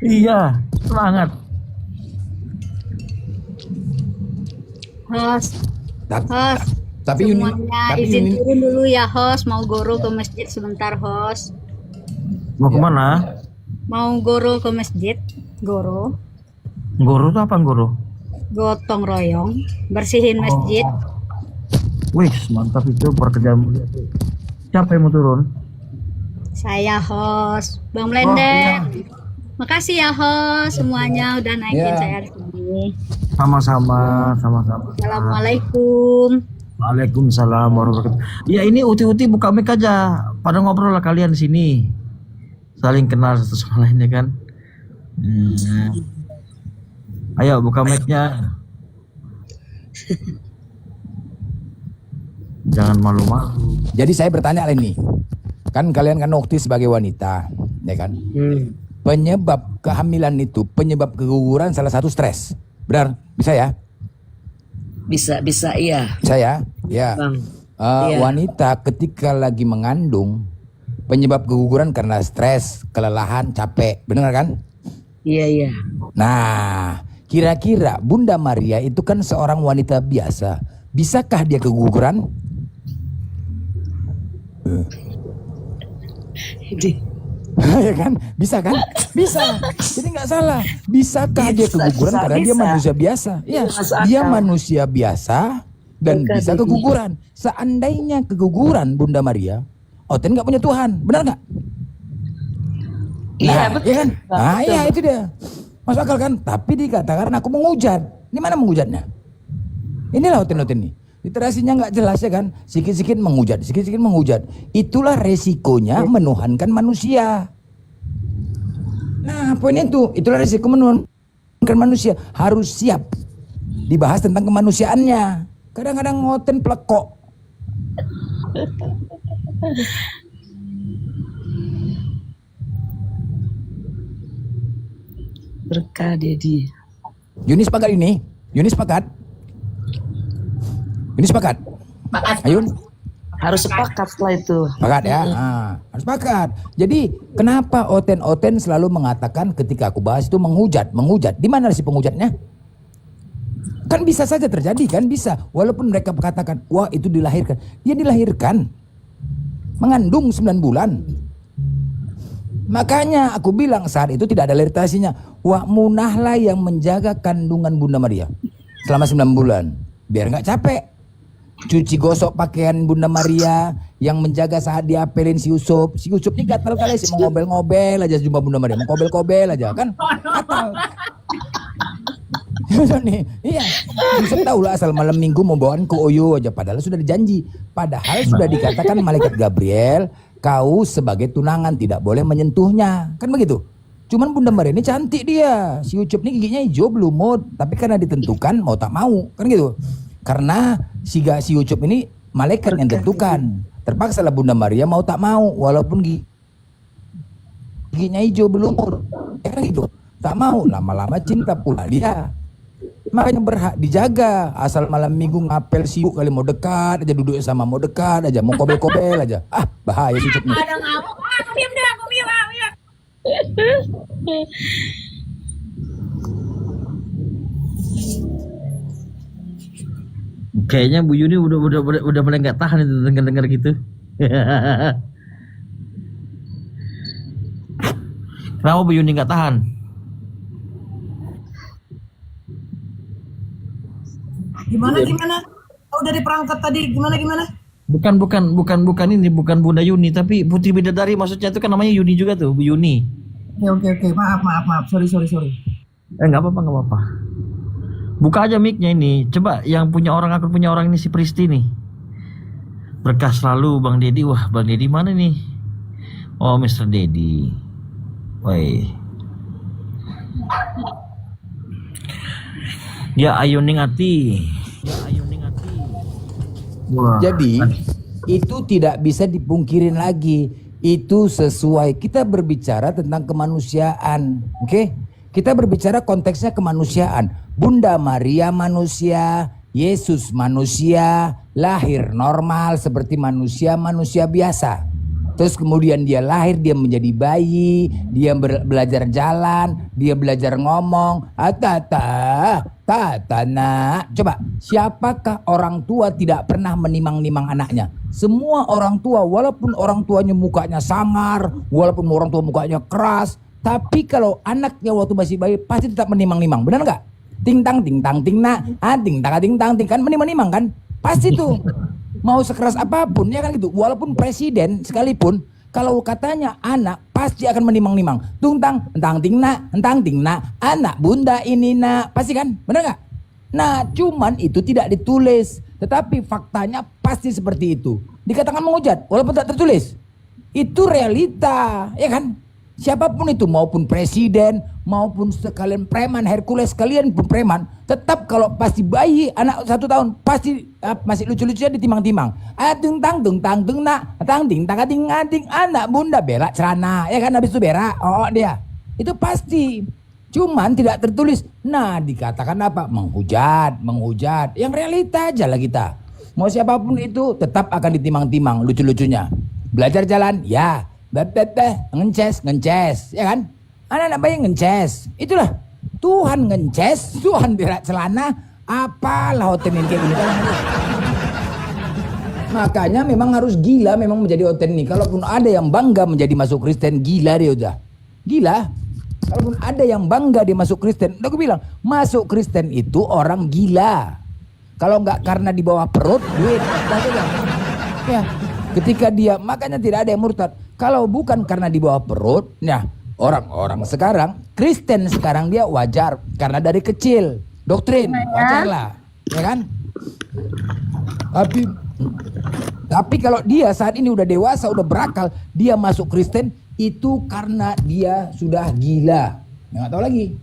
Speaker 3: Iya, semangat.
Speaker 5: Host,
Speaker 6: Tapi ini,
Speaker 5: semuanya izin turun dulu ya host. Mau goro ke masjid sebentar host.
Speaker 3: Mau kemana?
Speaker 5: Mau goro ke masjid. Goro.
Speaker 3: Goro itu apa Goro?
Speaker 5: gotong royong, bersihin masjid.
Speaker 3: Wih, mantap itu pekerjaan mulia tuh. Siapa yang mau turun?
Speaker 5: Saya host, Bang Blender. Makasih ya host semuanya udah naikin
Speaker 6: Ya.
Speaker 5: saya di sini.
Speaker 3: Sama-sama.
Speaker 5: Assalamualaikum.
Speaker 3: Waalaikumsalam warahmatullahi wabarakatuh. Ya ini uti-uti buka mic aja. Pada ngobrol lah kalian di sini. Saling kenal satu sama lain ya kan. Ayo buka mic-nya. Jangan malu-malu.
Speaker 6: Jadi saya bertanya ini, kan kalian kan Ukti sebagai wanita, ya kan? Penyebab kehamilan itu, penyebab keguguran salah satu stres. Benar? Bisa ya?
Speaker 4: Bisa iya.
Speaker 6: Bisa ya? Ya.
Speaker 4: Bang. Iya.
Speaker 6: Wanita ketika lagi mengandung, penyebab keguguran karena stres, kelelahan, capek. Benar kan?
Speaker 4: Iya.
Speaker 6: Nah, kira-kira Bunda Maria itu kan seorang wanita biasa. Bisakah dia keguguran? Ya kan? Bisa kan? Bisa. Jadi nggak salah. Bisakah dia keguguran karena dia manusia biasa? Ya, dia manusia biasa dan bisa keguguran. Seandainya keguguran Bunda Maria, Oten nggak punya Tuhan, benar nggak?
Speaker 4: Iya,
Speaker 6: Nah,
Speaker 4: betul.
Speaker 6: iya kan? Nah,
Speaker 4: Betul.
Speaker 6: iya itu dia. Masuk akal kan? Tapi dikatakan aku menghujat. Di mana menghujatnya? Inilah Oten nih. Literasinya nggak jelas ya kan? Sikit-sikit menghujat, sikit-sikit menghujat. Itulah resikonya menuhankan manusia. Nah, poinnya itulah resiko menuhankan manusia. Harus siap dibahas tentang kemanusiaannya. Kadang-kadang Oten plekok.
Speaker 4: Berkah Dedi.
Speaker 6: Yuni sepakat ini? Yuni sepakat? Yuni sepakat? Ayun?
Speaker 4: Harus sepakat setelah itu.
Speaker 6: Sepakat ya? Nah, harus sepakat. Jadi kenapa Oten selalu mengatakan ketika aku bahas itu menghujat? Di mana sih penghujatnya? Kan bisa saja terjadi kan? Bisa. Walaupun mereka katakan, wah itu dilahirkan. Dia dilahirkan. Mengandung 9 bulan. Makanya aku bilang saat itu tidak ada literasinya. Wah munahlah yang menjaga kandungan Bunda Maria selama 9 bulan. Biar nggak capek. Cuci gosok pakaian Bunda Maria, yang menjaga saat diapelin si Yusuf. Si Yusuf ini gatal kali sih, mau ngobel-ngobel aja jumpa Bunda Maria, mau kobel-kobel aja kan. Gatal. Nih, iya. Yusuf tahu lah asal malam minggu mau bawaan ke Oyo aja, padahal sudah dijanji. Padahal sudah dikatakan malaikat Gabriel, kau sebagai tunangan tidak boleh menyentuhnya, kan begitu. Cuman Bunda Maria ini cantik dia. Si Ucup ini giginya hijau belumut, tapi karena ditentukan mau tak mau, kan gitu. Karena si Ucup ini malaikat yang tentukan. Terpaksalah Bunda Maria mau tak mau, walaupun giginya hijau belumut, ya kan gitu. Tak mau, lama-lama cinta pula dia. Makanya berhak dijaga. Asal malam minggu ngapel sibuk kali mau dekat aja, duduk sama mau dekat aja, mau kobel-kobel aja. Ah, bahaya si Ucup nih.
Speaker 10: Ada ngamuk, aku diam deh, aku diam.
Speaker 3: Kayaknya Bu Yuni udah mulai nggak tahan itu dengar gitu. Kenapa Bu Yuni nggak tahan?
Speaker 4: Gimana? Oh, dari perangkat tadi gimana?
Speaker 3: Bukan ini, bukan Bunda Yuni, tapi Putri Bidadari maksudnya itu kan namanya Yuni juga tuh, Bu Yuni.
Speaker 4: Oke. Maaf. Sorry.
Speaker 3: Nggak apa-apa. Buka aja mic-nya ini. Coba yang punya orang, akun punya orang ini si Pristi nih. Berkah selalu Bang Dedi. Wah, Bang Dedi mana nih? Oh, Mr. Dedi. Woi. Ya Ayuning Ati. Wah.
Speaker 6: Jadi itu tidak bisa dipungkirin lagi. Itu sesuai. Kita berbicara tentang kemanusiaan. Oke? Kita berbicara konteksnya kemanusiaan. Bunda Maria manusia, Yesus manusia, lahir normal seperti manusia biasa. Terus kemudian dia lahir, dia menjadi bayi, dia belajar jalan, dia belajar ngomong. Nak. Coba, siapakah orang tua tidak pernah menimang-nimang anaknya? Semua orang tua, walaupun orang tuanya mukanya sangar, walaupun orang tua mukanya keras, tapi kalau anaknya waktu masih bayi pasti tetap menimang-nimang, benar nggak? ting tang ting na, ting tang ting kan menimang kan, pasti tuh mau sekeras apapun ya kan gitu, walaupun presiden sekalipun kalau katanya anak pasti akan menimang-nimang, tung tang ting na, anak bunda ini nak, pasti kan, bener nggak? Nah cuman itu tidak ditulis, tetapi faktanya pasti seperti itu, dikatakan menghujat walaupun tak tertulis, itu realita ya kan. Siapapun itu, maupun presiden, maupun sekalian preman, Hercules sekalian pun preman, tetap kalau pasti bayi anak 1 tahun pasti masih lucu-lucunya ditimang-timang. Tung tang nak, ting anak bunda berak celana, ya kan, habis itu berak, dia. Itu pasti. Cuman tidak tertulis. Nah, dikatakan apa? Menghujat. Yang realita aja lah kita. Mau siapapun itu tetap akan ditimang-timang lucu-lucunya. Belajar jalan, ya. Ngences, ya kan? Anak-anak bayi ngences, itulah Tuhan ngences, Tuhan berak celana, apalah hotel ini kayak gini kan? Makanya memang harus gila memang menjadi hotel ini. Kalaupun ada yang bangga menjadi masuk Kristen, gila dia udah, gila. Kalaupun ada yang bangga dia masuk Kristen, udah aku bilang masuk Kristen itu orang gila. Kalau nggak karena di bawah perut duit, ya. Ketika dia, makanya tidak ada yang murtad. Kalau bukan karena di bawah perut, nah orang-orang sekarang, Kristen sekarang dia wajar. Karena dari kecil, doktrin, wajar lah. Ya kan? Tapi kalau dia saat ini udah dewasa, udah berakal, dia masuk Kristen, itu karena dia sudah gila. Nggak tahu lagi.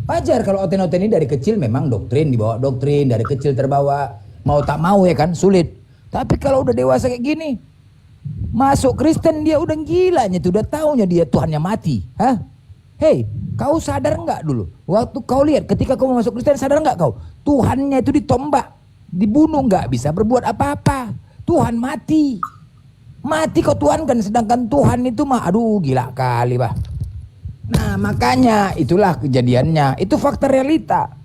Speaker 6: Wajar kalau oten-oten ini dari kecil memang doktrin, dibawa doktrin, dari kecil terbawa. Mau tak mau ya kan, sulit. Tapi kalau udah dewasa kayak gini, masuk Kristen dia udah gilanya tuh, udah taunya dia Tuhannya mati. Hah? Hei, kau sadar nggak dulu? Waktu kau lihat ketika kau masuk Kristen, sadar nggak kau? Tuhannya itu ditombak, dibunuh, nggak bisa berbuat apa-apa. Tuhan mati. Mati kau Tuhan kan, sedangkan Tuhan itu mah, aduh gila kali bah. Nah makanya itulah kejadiannya, itu fakta realita.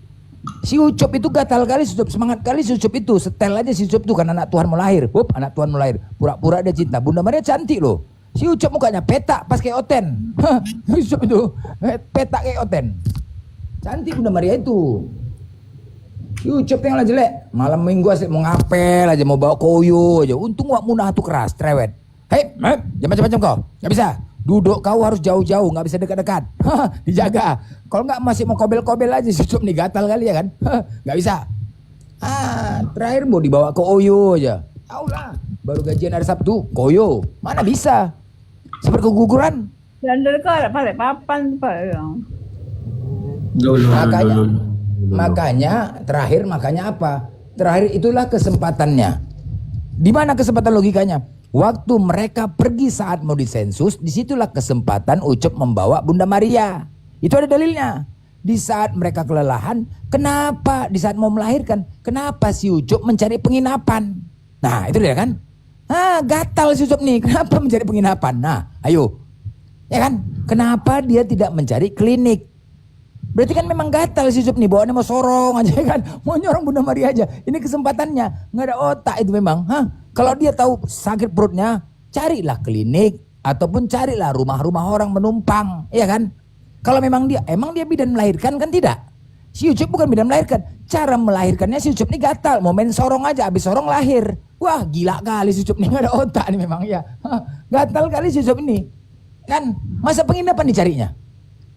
Speaker 6: Si Ucup itu gatal kali, si Ucup semangat kali, si Ucup itu setel aja si Ucup tuh kan anak Tuhan mau lahir. Anak Tuhan mau lahir, pura-pura dia cinta. Bunda Maria cantik loh. Si Ucup mukanya petak pas kayak Oten. Si Ucup itu petak kayak Oten. Cantik Bunda Maria itu. Si Ucup yang lah jelek. Malam minggu asik mau ngapel aja, mau bawa koyo aja. Untung wak munah tuh keras, cerewet. Hei, jangan macam-macam kau. Gak bisa. Duduk kau harus jauh-jauh, nggak bisa dekat-dekat. Dijaga. Kalau nggak masih mau kobel-kobel aja, si Ucup nih gatal kali ya kan. Nggak bisa. Terakhir mau dibawa ke Oyo aja. Tahu lah. Baru gajian hari Sabtu, Koyo. Mana bisa? Seperti keguguran.
Speaker 10: Dandel kau ada pakai papan pak.
Speaker 6: Makanya terakhir apa? Terakhir itulah kesempatannya. Di mana kesempatan logikanya? Waktu mereka pergi saat mau disensus, disitulah kesempatan Ucup membawa Bunda Maria. Itu ada dalilnya. Di saat mereka kelelahan, kenapa di saat mau melahirkan, kenapa si Ucup mencari penginapan? Nah itu dia kan. Gatal si Ucup nih, kenapa mencari penginapan? Nah ayo, ya kan? Kenapa dia tidak mencari klinik? Berarti kan memang gatal si Ucup nih, bawaannya mau sorong aja kan, mau nyorong Bunda Maria aja. Ini kesempatannya, nggak ada otak itu memang. Kalau dia tahu sakit perutnya, carilah klinik ataupun carilah rumah-rumah orang menumpang, ya kan? Kalau memang dia bidan melahirkan kan tidak? Si Ucup bukan bidan melahirkan, cara melahirkannya si Ucup nih gatal, mau main sorong aja, habis sorong lahir. Wah gila kali si Ucup nih, nggak ada otak nih memang ya. Gatal kali si Ucup ini, kan? Masa penginapan dicarinya?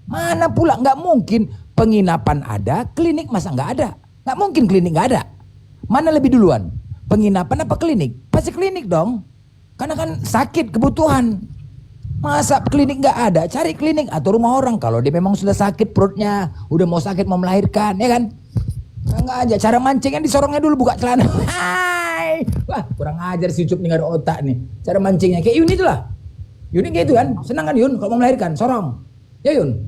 Speaker 6: Mana pula, nggak mungkin penginapan ada, klinik masa nggak ada? Nggak mungkin klinik nggak ada. Mana lebih duluan? Penginapan apa klinik? Pasti klinik dong. Karena kan sakit kebutuhan. Masa klinik nggak ada? Cari klinik atau rumah orang. Kalau dia memang sudah sakit perutnya, udah mau sakit mau melahirkan, ya kan? Nggak aja. Cara mancingnya disorongnya dulu, buka celana. Hai, wah kurang ajar si Ucup nih, nggak ada otak nih. Cara mancingnya kayak Yun itulah. Yun kayak itu kan, senang kan Yun kalau mau melahirkan, sorong. Ya Yun.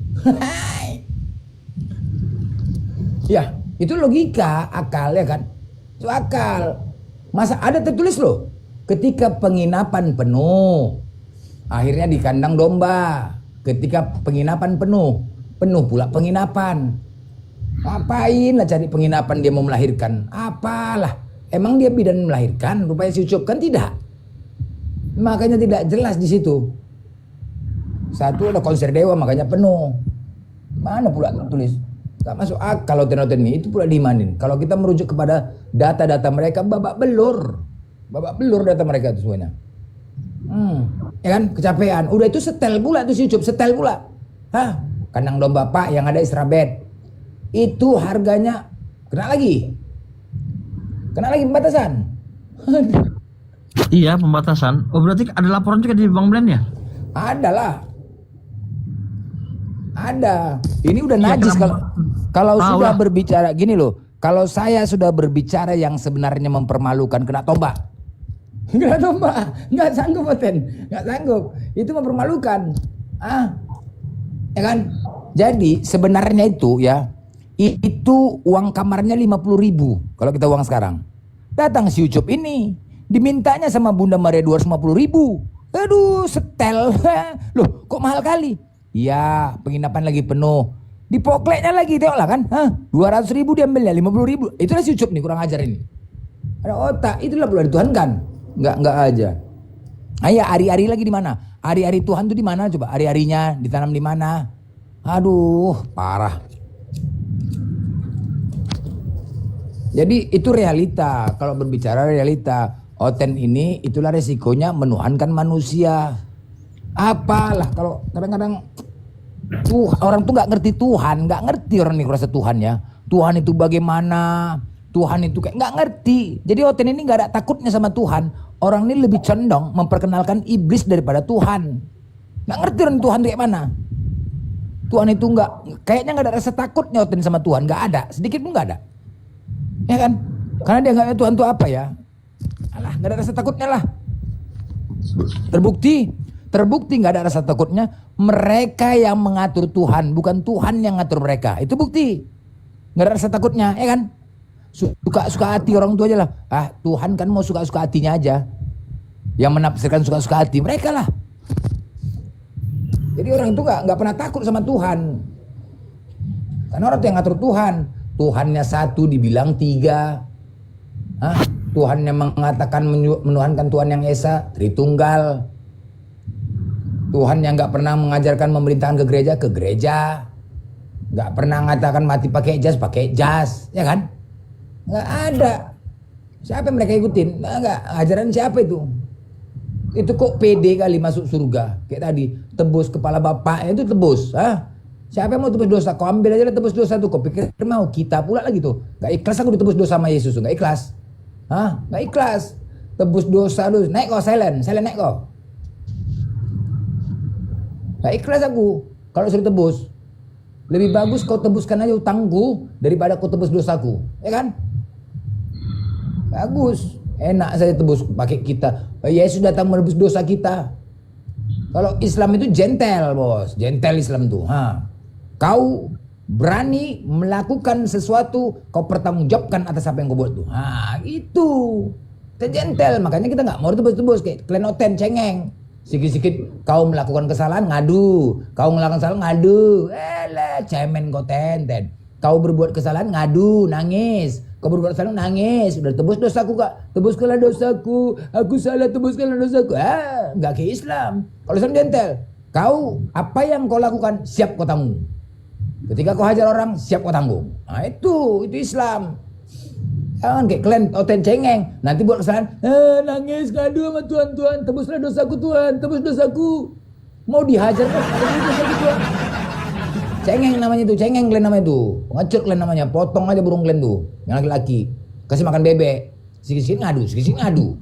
Speaker 6: Ya itu logika, akal ya kan? Itu akal. Masa ada tertulis loh, ketika penginapan penuh, akhirnya di kandang domba. Ketika penginapan penuh pula penginapan. Ngapain lah cari penginapan dia mau melahirkan? Apalah, emang dia bidan melahirkan? Rupanya si Ucup kan tidak. Makanya tidak jelas di situ. Satu ada konser dewa makanya penuh. Mana pula tertulis? Gak masuk akal hotel-hotel ini. Itu pula diimanin. Kalau kita merujuk kepada data-data mereka, babak belur data mereka itu semuanya. Ya kan, kecapean. Udah itu setel pula tuh si Ucup, setel pula. Kandang domba Pak yang ada extra bed. Itu harganya kena lagi pembatasan.
Speaker 3: Iya, pembatasan. Oh, berarti ada laporan juga di Bang Blen ya?
Speaker 6: Ada. Ini udah najis kalau sudah berbicara gini loh. Kalau saya sudah berbicara yang sebenarnya mempermalukan, kena tombak. Nggak sanggup Oten, nggak sanggup. Itu mempermalukan. Ya kan? Jadi sebenarnya itu ya, itu uang kamarnya 50.000 kalau kita uang sekarang. Datang si Ucup ini, dimintanya sama Bunda Maria 250.000. Aduh, setel. Loh, kok mahal kali? Ya, penginapan lagi penuh. Dipokleknya lagi, tengoklah kan. 200.000 diambilnya, 50.000. Itulah si Ucup nih, kurang ajar ini. Ada otak, itulah boleh dituhankan. Enggak aja. Ya, ari-ari lagi di mana? Ari-ari Tuhan tuh di mana coba? Ari-arinya ditanam di mana? Aduh, parah. Jadi itu realita. Kalau berbicara realita, Oten ini itulah resikonya menuhankan manusia. Apalah kalau kadang-kadang orang tuh nggak ngerti Tuhan, nggak ngerti orang ini kurasa Tuhan ya. Tuhan itu bagaimana? Tuhan itu kayak nggak ngerti. Jadi Oten ini nggak ada takutnya sama Tuhan. Orang ini lebih condong memperkenalkan iblis daripada Tuhan. Nggak ngerti orang Tuhan itu kayak mana. Tuhan itu kayaknya nggak ada rasa takutnya Oten sama Tuhan, nggak ada, sedikit pun nggak ada. Ya kan? Karena dia nggak Tuhan itu apa ya? Alah, nggak ada rasa takutnya lah. Terbukti nggak ada rasa takutnya. Mereka yang mengatur Tuhan, bukan Tuhan yang ngatur mereka. Itu bukti. Nggak ada rasa takutnya, ya kan? Suka hati orang tua aja lah. Tuhan kan mau suka hatinya aja. Yang menafsirkan suka hati mereka lah. Jadi orang itu nggak pernah takut sama Tuhan. Karena orang itu yang ngatur Tuhan. Tuhannya satu dibilang tiga. Tuhan yang mengatakan menuhankan Tuhan yang Esa, Tritunggal. Tuhan yang nggak pernah mengajarkan memerintahkan ke gereja. Nggak pernah mengatakan mati pakai jas, ya kan? Nggak ada. Siapa yang mereka ikutin? Nggak. Ajaran siapa itu? Itu kok pede kali masuk surga. Kayak tadi, tebus kepala bapaknya itu tebus. Siapa yang mau tebus dosa? Kau ambil aja lah tebus dosa tuh. Kau pikir mau kita pula lagi tuh. Gak ikhlas aku ditebus dosa sama Yesus. Gak ikhlas. Gak ikhlas. Tebus dosa lu. Naik kau silent naik kau. Gak ikhlas aku kalau suruh tebus. Lebih bagus kau tebuskan aja utangku daripada kau tebus dosaku. Ya kan? Bagus. Enak saja tebus pakai kita. Yesus datang menebus dosa kita. Kalau Islam itu gentle, bos. Gentle Islam tuh. Kau berani melakukan sesuatu, kau pertanggungjawabkan atas apa yang kau buat tuh. Itu. Kita gentle, makanya kita nggak mau tebus-tebus kayak kalian Oten cengeng. Sikit-sikit kau melakukan kesalahan ngadu, kau melakukan kesalahan ngadu. Cemen kau ten. Kau berbuat kesalahan ngadu, nangis. Kau berbuat kesalahan nangis. Udah tebus dosaku kak, tebuskanlah dosaku. Aku salah, tebuskanlah dosaku. Nggak kayak Islam. Kalau Islam gentle, kau apa yang kau lakukan siap kau tanggung. Ketika kau hajar orang, siap kau tanggung. Itu Islam. Jangan kayak kalian Oten cengeng. Nanti buat kesalahan, nangis, ngadu sama Tuhan. Tebuslah dosaku Tuhan, tebus dosaku. Mau dihajar kan? Tebus dosaku Tuhan. Cengeng namanya itu, cengeng kalian namanya itu. Ngecut kalian namanya, potong aja burung kalian tuh. Yang laki-laki. Kasih makan bebek. Sikit-sikit ngadu.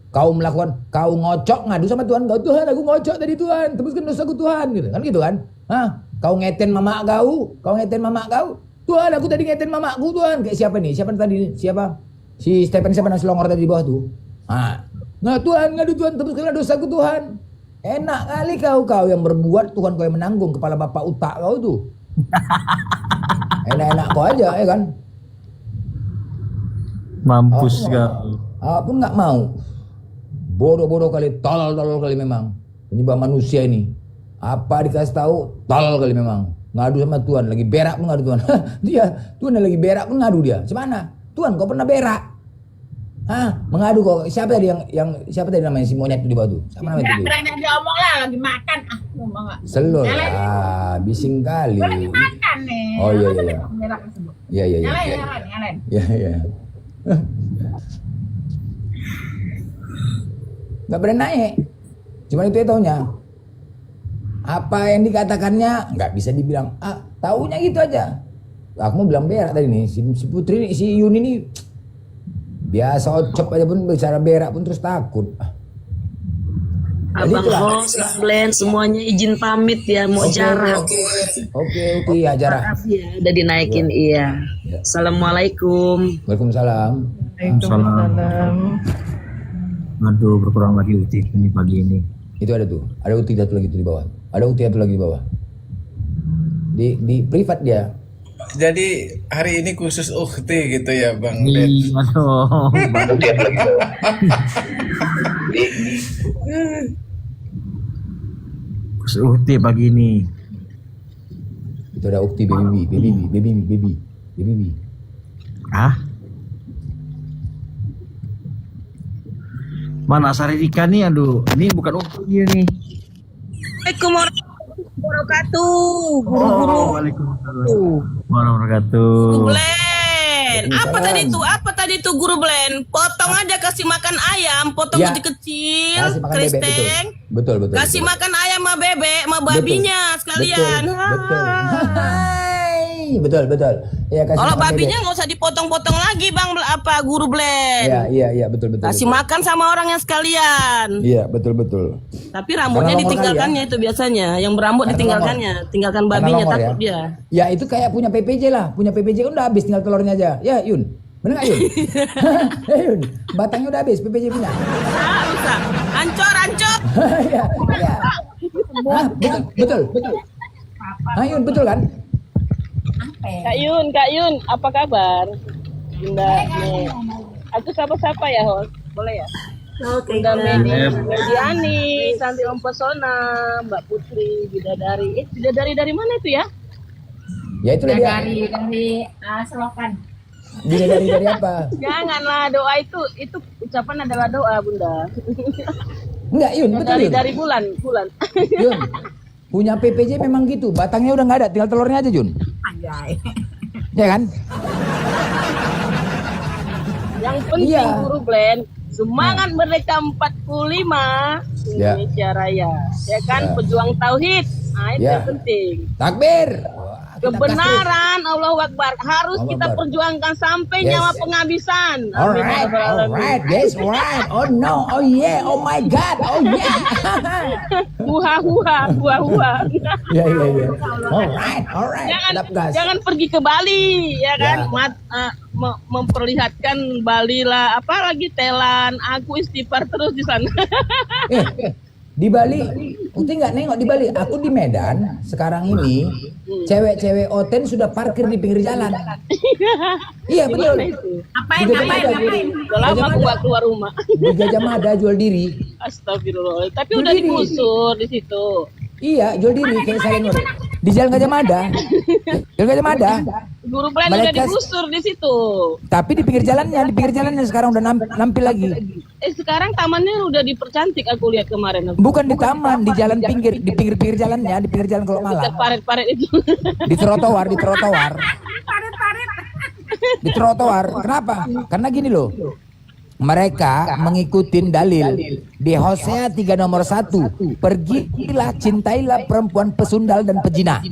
Speaker 6: Kau ngocok ngadu sama Tuhan. Tuhan aku ngocok tadi Tuhan, tebuskan dosaku Tuhan. Gitu kan? Kau ngeten mamak kau. Tuhan aku tadi ngeten mamakku Tuhan. Kayak siapa nih? Siapa? Si Stephen siapa nasi longor tadi di bawah tuh. Nah Tuhan ngadu Tuhan, tebuskanlah dosaku Tuhan. Enak kali kau yang berbuat, Tuhan kau yang menanggung, kepala bapak utak kau tuh. Enak-enak kau aja ya kan.
Speaker 3: Mampus kau.
Speaker 6: Aku nggak mau. Bodoh kali, tolol kali memang. Penyembah manusia ini. Apa dikasih tahu? Tolol kali memang. Ngadu sama Tuhan, lagi berak pun ngadu Tuhan. Tuhan lagi berak pun ngadu dia. Semana? Tuhan kau pernah berak? Mengadu kok. Siapa tadi namanya si monyet itu di bawah tuh? Siapa namanya itu?
Speaker 10: Berani diomong lah, lagi makan. Ngomong nggak?
Speaker 6: Selur. Bising kali.
Speaker 10: Lagi makan nih.
Speaker 6: Oh iya iya iya.
Speaker 10: Merah tersebut.
Speaker 6: Iya iya iya.
Speaker 10: Nyalain,
Speaker 6: Iya
Speaker 10: nyalain, nyalain.
Speaker 6: iya. Iya. Nggak berani naik. Cuman itu ya taunya. Apa yang dikatakannya nggak bisa dibilang. Taunya gitu aja. Aku mau bilang berak tadi nih. Si Putri, si Yuni ini biasa ocop aja pun bicara berak pun terus takut.
Speaker 11: Abang Hos, Glenn, semuanya izin pamit ya, mau jarang.
Speaker 6: Oke, ya jarang.
Speaker 11: Maaf ya, udah dinaikin iya. Assalamualaikum.
Speaker 6: Waalaikumsalam.
Speaker 3: Waalaikumsalam. Aduh, berkurang lagi uti ini pagi ini.
Speaker 6: Itu ada tuh, ada uti satu lagi tuh di bawah. Ada uti satu lagi di bawah. Di privat dia.
Speaker 12: Jadi hari ini khusus ukti gitu ya Bang
Speaker 3: Iya dong. Khusus uti pagi ini.
Speaker 6: Itu ada ukti baby.
Speaker 3: Ah? Mana Sari Rika nih, aduh, ini bukan uti dia nih.
Speaker 11: Assalamualaikum warahmatullahi wabarakatuh. Guru-guru.
Speaker 3: Waalaikumsalam warahmatullahi wabarakatuh.
Speaker 11: Glen, apa tadi tuh Guru Glen? Potong aja, kasih makan ayam, potong
Speaker 6: Ya.
Speaker 11: kecil-kecil,
Speaker 6: Kasih makan bebek,
Speaker 11: kristeng.
Speaker 6: betul.
Speaker 11: Kasih makan ayam sama bebek, sama babinya sekalian.
Speaker 6: Betul. Ya, kasih
Speaker 11: Kalau
Speaker 6: makan
Speaker 11: babinya
Speaker 6: bebek.
Speaker 11: nggak usah dipotong-potong lagi Bang, Guru Glen.
Speaker 6: Iya, betul.
Speaker 11: Kasih makan sama orangnya sekalian.
Speaker 6: Iya, betul.
Speaker 11: Tapi rambutnya
Speaker 6: Karena longor
Speaker 11: ditinggalkannya itu biasanya. Yang berambut
Speaker 6: Karena
Speaker 11: ditinggalkannya. Tinggalkan babinya,
Speaker 6: longor
Speaker 11: takut dia.
Speaker 6: Ya itu kayak punya PPJ lah. Punya PPJ kan udah habis, tinggal telurnya aja. Ya Yun, bener nggak Yun? Ya Yun, batangnya udah habis PPJ punya.
Speaker 11: Rusak. Ancor.
Speaker 6: Iya. Hah, betul. Yun, betul kan?
Speaker 11: Kak Yun, apa kabar? Bunda nih. Aku sapa-sapa ya, Hos. Boleh ya?
Speaker 7: Oke,
Speaker 11: Bunda
Speaker 7: Kak.
Speaker 11: Mediani, Santi Mempesona, Mbak Putri, Bidadari. Bidadari dari mana itu ya?
Speaker 6: Ya itu dia.
Speaker 10: Dari selokan.
Speaker 6: Dari apa?
Speaker 11: Janganlah, doa itu ucapan adalah doa, Bunda.
Speaker 6: Enggak Yun, betul Yun.
Speaker 11: Dari bulan.
Speaker 6: Yun, punya PPJ memang gitu. Batangnya udah nggak ada, tinggal telurnya aja Jun.
Speaker 10: Anjay.
Speaker 6: Ya kan?
Speaker 11: Yang penting
Speaker 6: Iya.
Speaker 11: Guru Glenn, semangat Merdeka 45
Speaker 6: Ya.
Speaker 11: Indonesia Raya. Ya kan,
Speaker 6: Ya.
Speaker 11: pejuang tauhid. Nah, itu
Speaker 6: Ya.
Speaker 11: yang penting.
Speaker 6: Takbir. Kita
Speaker 11: Kebenaran, Allahu Akbar, harus
Speaker 6: Allahu
Speaker 11: kita
Speaker 6: Akbar.
Speaker 11: perjuangkan sampai
Speaker 6: Yes.
Speaker 11: nyawa penghabisan. Amin. Ya Rabbal Alamin.
Speaker 6: Alright, yes, alright. Oh no, oh yeah, oh my God, oh yeah.
Speaker 11: Huha.
Speaker 6: Ya. Alright. Tetap gas.
Speaker 11: Jangan pergi ke Bali, ya kan?
Speaker 6: Ya.
Speaker 11: Memperlihatkan Bali lah, apalagi Thailand. Aku istighfar terus di sana.
Speaker 6: Di Bali, Uti nggak nengok di Bali. Aku di Medan sekarang ini, cewek-cewek Oten sudah parkir di pinggir jalan. Iya betul.
Speaker 10: Apain?
Speaker 11: Udah lama aku nggak keluar rumah.
Speaker 6: Di Gajah Mada jual diri.
Speaker 11: Astagfirullah. Tapi
Speaker 6: Jual
Speaker 11: udah
Speaker 6: diri.
Speaker 11: digusur di situ.
Speaker 6: Iya, jual diri kayak saya Nur. Di Jalan Gajah Mada. Jalan Gajah Mada.
Speaker 11: Guru Plan udah
Speaker 6: Mereka-
Speaker 11: digusur di situ.
Speaker 6: Tapi di pinggir jalannya sekarang udah nampil lagi.
Speaker 11: Sekarang tamannya udah dipercantik, aku lihat kemarin.
Speaker 6: Bukan di taman, di jalan pinggir, di pinggir jalannya, di pinggir jalan kalau malam.
Speaker 11: Dekat paret-paret itu.
Speaker 6: Di trotoar. Di trotoar. Kenapa? Karena gini loh. Mereka mengikuti dalil di Hosea 3 nomor 1. Pergilah, cintailah perempuan pesundal dan pezina.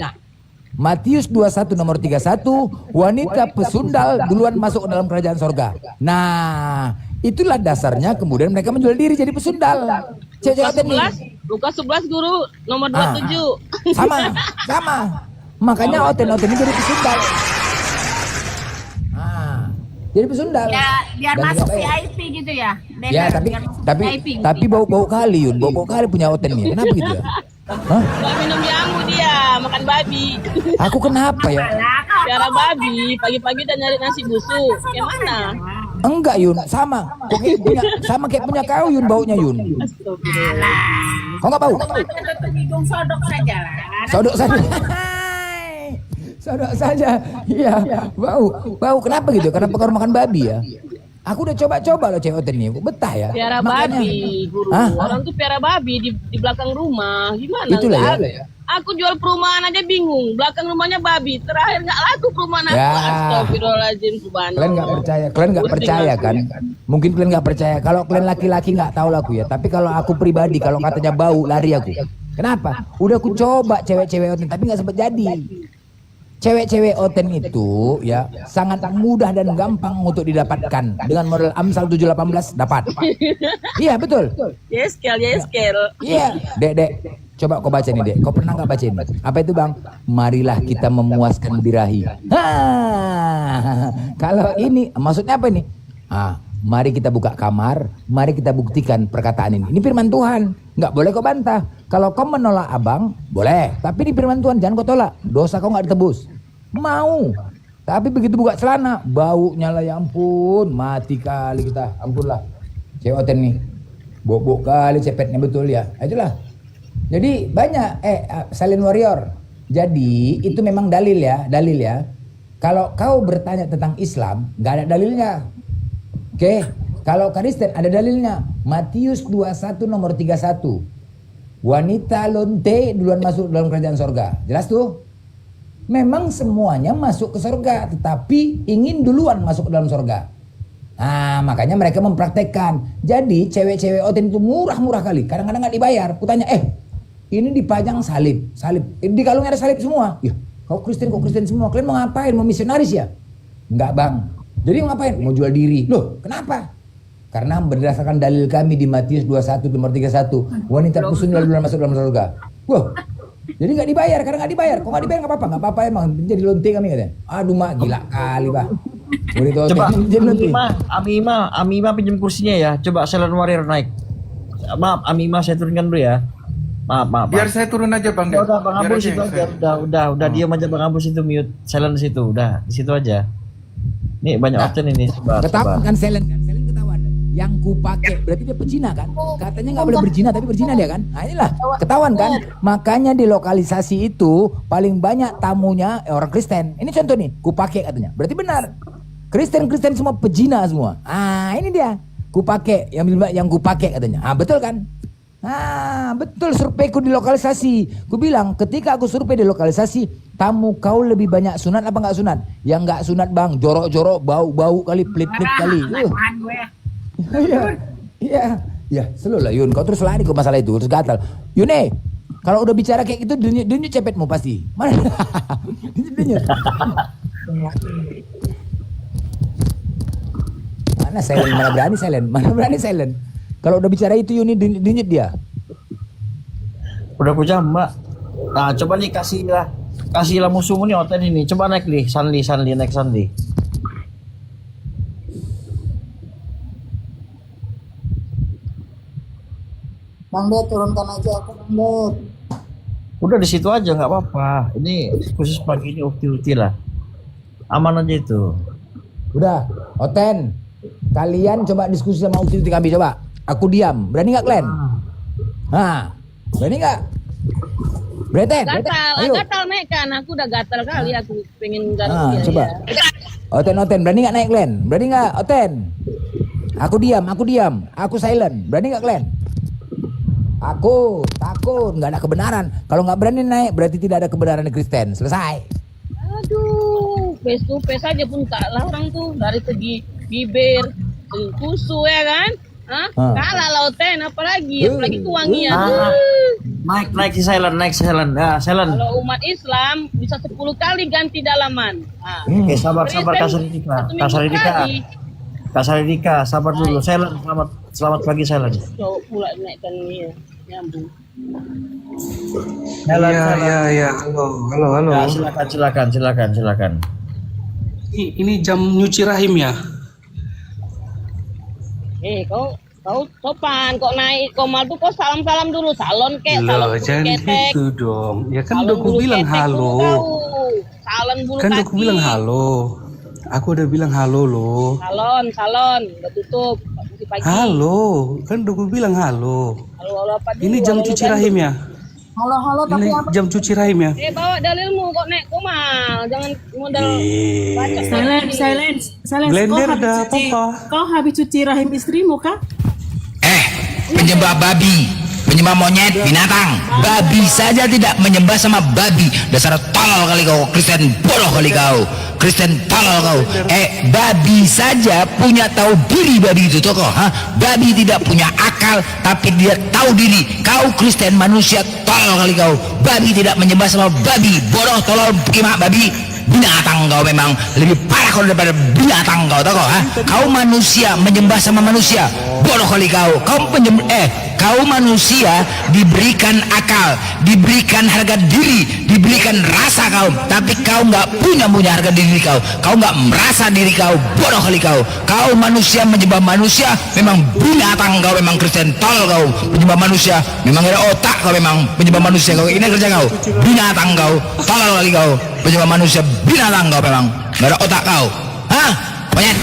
Speaker 6: Matius 21 nomor 31. Wanita pesundal duluan masuk ke dalam kerajaan sorga. Nah, itulah dasarnya kemudian mereka menjual diri jadi pesundal.
Speaker 11: Lukas 11, Lukas 11 Guru nomor 27.
Speaker 6: Sama. Makanya oten-oten ini jadi pesundal. Jadi pesundal.
Speaker 10: Ya, biar
Speaker 6: Dan
Speaker 10: masuk
Speaker 6: juga kayak-
Speaker 10: VIP gitu ya.
Speaker 6: Ya, tapi bau kali Yun, bau kali punya oten nih. Kenapa gitu ya? Hah?
Speaker 11: Gak minum jamu dia, makan babi.
Speaker 6: Aku kenapa ya?
Speaker 11: Piara babi, pagi-pagi udah nyari nasi busuk. Gimana?
Speaker 6: Enggak Yun, sama. Kayak punya kau Yun baunya Yun. Kau enggak bau?
Speaker 10: Hidung sodok saja lah.
Speaker 6: Sodok saja. Sodok saja. Iya, bau. Kenapa gitu? Kenapa kau makan babi ya? Aku udah coba-coba loh cewek oten ini, betah ya.
Speaker 11: Piara
Speaker 6: Makanya-
Speaker 11: babi, Guru.
Speaker 6: Hah?
Speaker 11: Orang tuh piara babi di belakang rumah. Gimana?
Speaker 6: Itulah
Speaker 11: Nggak
Speaker 6: ya.
Speaker 11: ada. Aku jual perumahan aja bingung. Belakang rumahnya babi. Terakhir nggak laku perumahan aku.
Speaker 6: Ya.
Speaker 11: Astagfirullahaladzim, subhanallah.
Speaker 6: Kalian nggak percaya kan? Mungkin kalian nggak percaya. Kalau kalian laki-laki nggak tahu laku ya. Tapi kalau aku pribadi, kalau katanya bau, lari aku. Kenapa? Udah aku coba cewek-cewek oten, tapi nggak sempat jadi. Cewek-cewek oten itu ya sangat mudah dan gampang untuk didapatkan dengan modal Amsal 718 dapat. Iya betul.
Speaker 11: Yeskel.
Speaker 6: Iya, Dek. Coba kau baca nih, Dek. Kau pernah nggak baca ini? Apa itu, Bang? Marilah kita memuaskan birahi. Kalau ini maksudnya apa ini? Mari kita buka kamar, mari kita buktikan perkataan ini. Ini firman Tuhan, nggak boleh kau bantah. Kalau kau menolak abang, boleh. Tapi ini firman Tuhan, jangan kau tolak. Dosa kau nggak ditebus. Mau. Tapi begitu buka celana, baunya lah ya ampun, mati kali kita. Ampunlah. Cewek oten nih, bau kali cepetnya betul ya. Itulah. Jadi banyak silent warrior. Jadi itu memang dalil ya. Kalau kau bertanya tentang Islam, nggak ada dalilnya. Oke, kalau Kristen ada dalilnya. Matius 21 nomor 31. Wanita lonte duluan masuk dalam kerajaan sorga. Jelas tuh? Memang semuanya masuk ke sorga, tetapi ingin duluan masuk ke dalam sorga. Nah, makanya mereka mempraktekkan. Jadi cewek-cewek oten itu murah-murah kali. Kadang-kadang nggak dibayar. Kutanya, ini dipajang salib. Di kalungnya ada salib semua. Ya, kau Kristen semua. Kalian mau ngapain? Mau misionaris ya? Enggak, Bang. Jadi mau ngapain? Mau jual diri. Loh, kenapa? Karena berdasarkan dalil kami di Matius 21 nomor 31, wanita pusing lalu masuk dalam surga. Wah. Jadi nggak dibayar, karena nggak dibayar. Kok nggak dibayar nggak apa-apa emang. Jadi lonte kami katanya. Aduh mak, gila kali Pak.
Speaker 3: Coba Amima pinjam kursinya ya. Coba Silent Warrior naik. Maaf Amima, saya turunkan dulu ya. Maaf.
Speaker 12: Biar saya turun aja Bang.
Speaker 3: Udah Bang Abus itu aja. Udah diam aja Bang Abus itu, mute silent di situ. Udah di situ aja. Nih banyak option ini.
Speaker 6: Ketahuan kan silent ketahuan. Yang ku pakai berarti dia pezina kan? Katanya nggak boleh berzina tapi berzina dia kan? Nah inilah ketahuan kan? Makanya di lokalisasi itu paling banyak tamunya orang Kristen. Ini contoh nih, ku pakai katanya. Berarti benar. Kristen semua pezina semua. Ini dia. Ku pakai yang ku pakai katanya. Betul kan? Betul surveiku di lokalisasi. Ku bilang ketika aku survei di lokalisasi, tamu kau lebih banyak sunat apa nggak sunat? Yang nggak sunat Bang, jorok-jorok, bau kali, pelit-pelit kali. Iya, selalu lah Yun. Kau terus lari ke masalah itu, terus gatal. Yune, kalau udah bicara kayak gitu, dunyut cepetmu pasti. Mana? Dunyut. Mana berani silent. Kalau udah bicara itu Yuni dunyut dia.
Speaker 3: Udah aku Mbak. Nah, coba nih kasihlah musuhmu nih oten ini. Coba naik nih, Sanli naik Sanli.
Speaker 4: Bang Det, turunkan aja aku Bang Det.
Speaker 3: Udah di situ aja nggak apa-apa. Ini khusus pagi ini ukti lah. Aman aja itu.
Speaker 6: Udah, Oten. Kalian coba diskusi sama ukti kami coba. Aku diam. Berani nggak kalian? Berani nggak? Breten.
Speaker 11: Gatal naik kan. Aku udah gatal kali. Aku pengen garuk dia.
Speaker 6: Coba. Ya. Oten. Berani nggak naik kalian? Berani nggak Oten? Aku diam. Aku silent. Berani nggak kalian? Aku takut, nggak ada kebenaran. Kalau nggak berani naik, berarti tidak ada kebenaran di Kristen. Selesai.
Speaker 11: Aduh, face to face aja pun tak larang tuh. Dari segi bibir, kusu ya kan? Kalah lauten, apalagi wangian.
Speaker 3: Naik si silent. Ya, silent.
Speaker 11: Kalau umat Islam bisa 10 kali ganti dalaman.
Speaker 3: Oke, sabar Kasar Dika, sabar dulu. Silent, selamat pagi Silent.
Speaker 11: Coba pula naikkan ini ya. Nyambung.
Speaker 9: Iya. Halo.
Speaker 3: Ya, silakan.
Speaker 8: Ini jam nyuci rahim ya?
Speaker 11: Kau sopan, kok naik komal tuh kok salam dulu, salon kek,
Speaker 8: Loh, jangan gitu dong. Ya kan udah aku bilang halo.
Speaker 11: Salon bulu
Speaker 8: Kan
Speaker 11: kaki.
Speaker 8: udah aku bilang halo. Aku udah bilang halo loh.
Speaker 11: Salon, udah tutup. Pagi.
Speaker 8: Halo, kan udah aku bilang halo.
Speaker 11: Halo apa dulu?
Speaker 8: Ini jam cuci rahim ya?
Speaker 4: Halo, tapi
Speaker 8: Ini
Speaker 4: apa?
Speaker 8: jam cuci rahim ya?
Speaker 11: Bawa dalilmu kok naik komal, jangan modal baca.
Speaker 7: Silence.
Speaker 8: Blender dah apa?
Speaker 7: Kau habis cuci rahim istrimu kah?
Speaker 1: Penyebab babi. menyembah monyet, binatang. Babi saja tidak menyembah sama babi. Dasar tolol kali kau, Kristen bodoh kali kau, Kristen tolol kau. Babi saja punya tahu diri, babi itu tokoh. Babi tidak punya akal tapi dia tahu diri. Kau Kristen manusia tolol kali kau. Babi tidak menyembah sama babi, bodoh tolol gimana babi. Binatang kau, memang lebih parah kau daripada binatang kau, tahu kau? Kau manusia menyembah sama manusia, bodoh kali kau. Kau manusia diberikan akal, diberikan harga diri, diberikan rasa kau, tapi kau nggak punya harga diri kau. Kau nggak merasa diri kau, bodoh kali kau. Kau manusia menyembah manusia, memang binatang kau, memang Kristen tol kau. Menyembah manusia, memang ada otak kau, memang menyembah manusia kau. Ini kerja kau, binatang kau, tolol kali kau. Menyembah manusia, binatang kau, memang nggak ada otak kau. Monyet.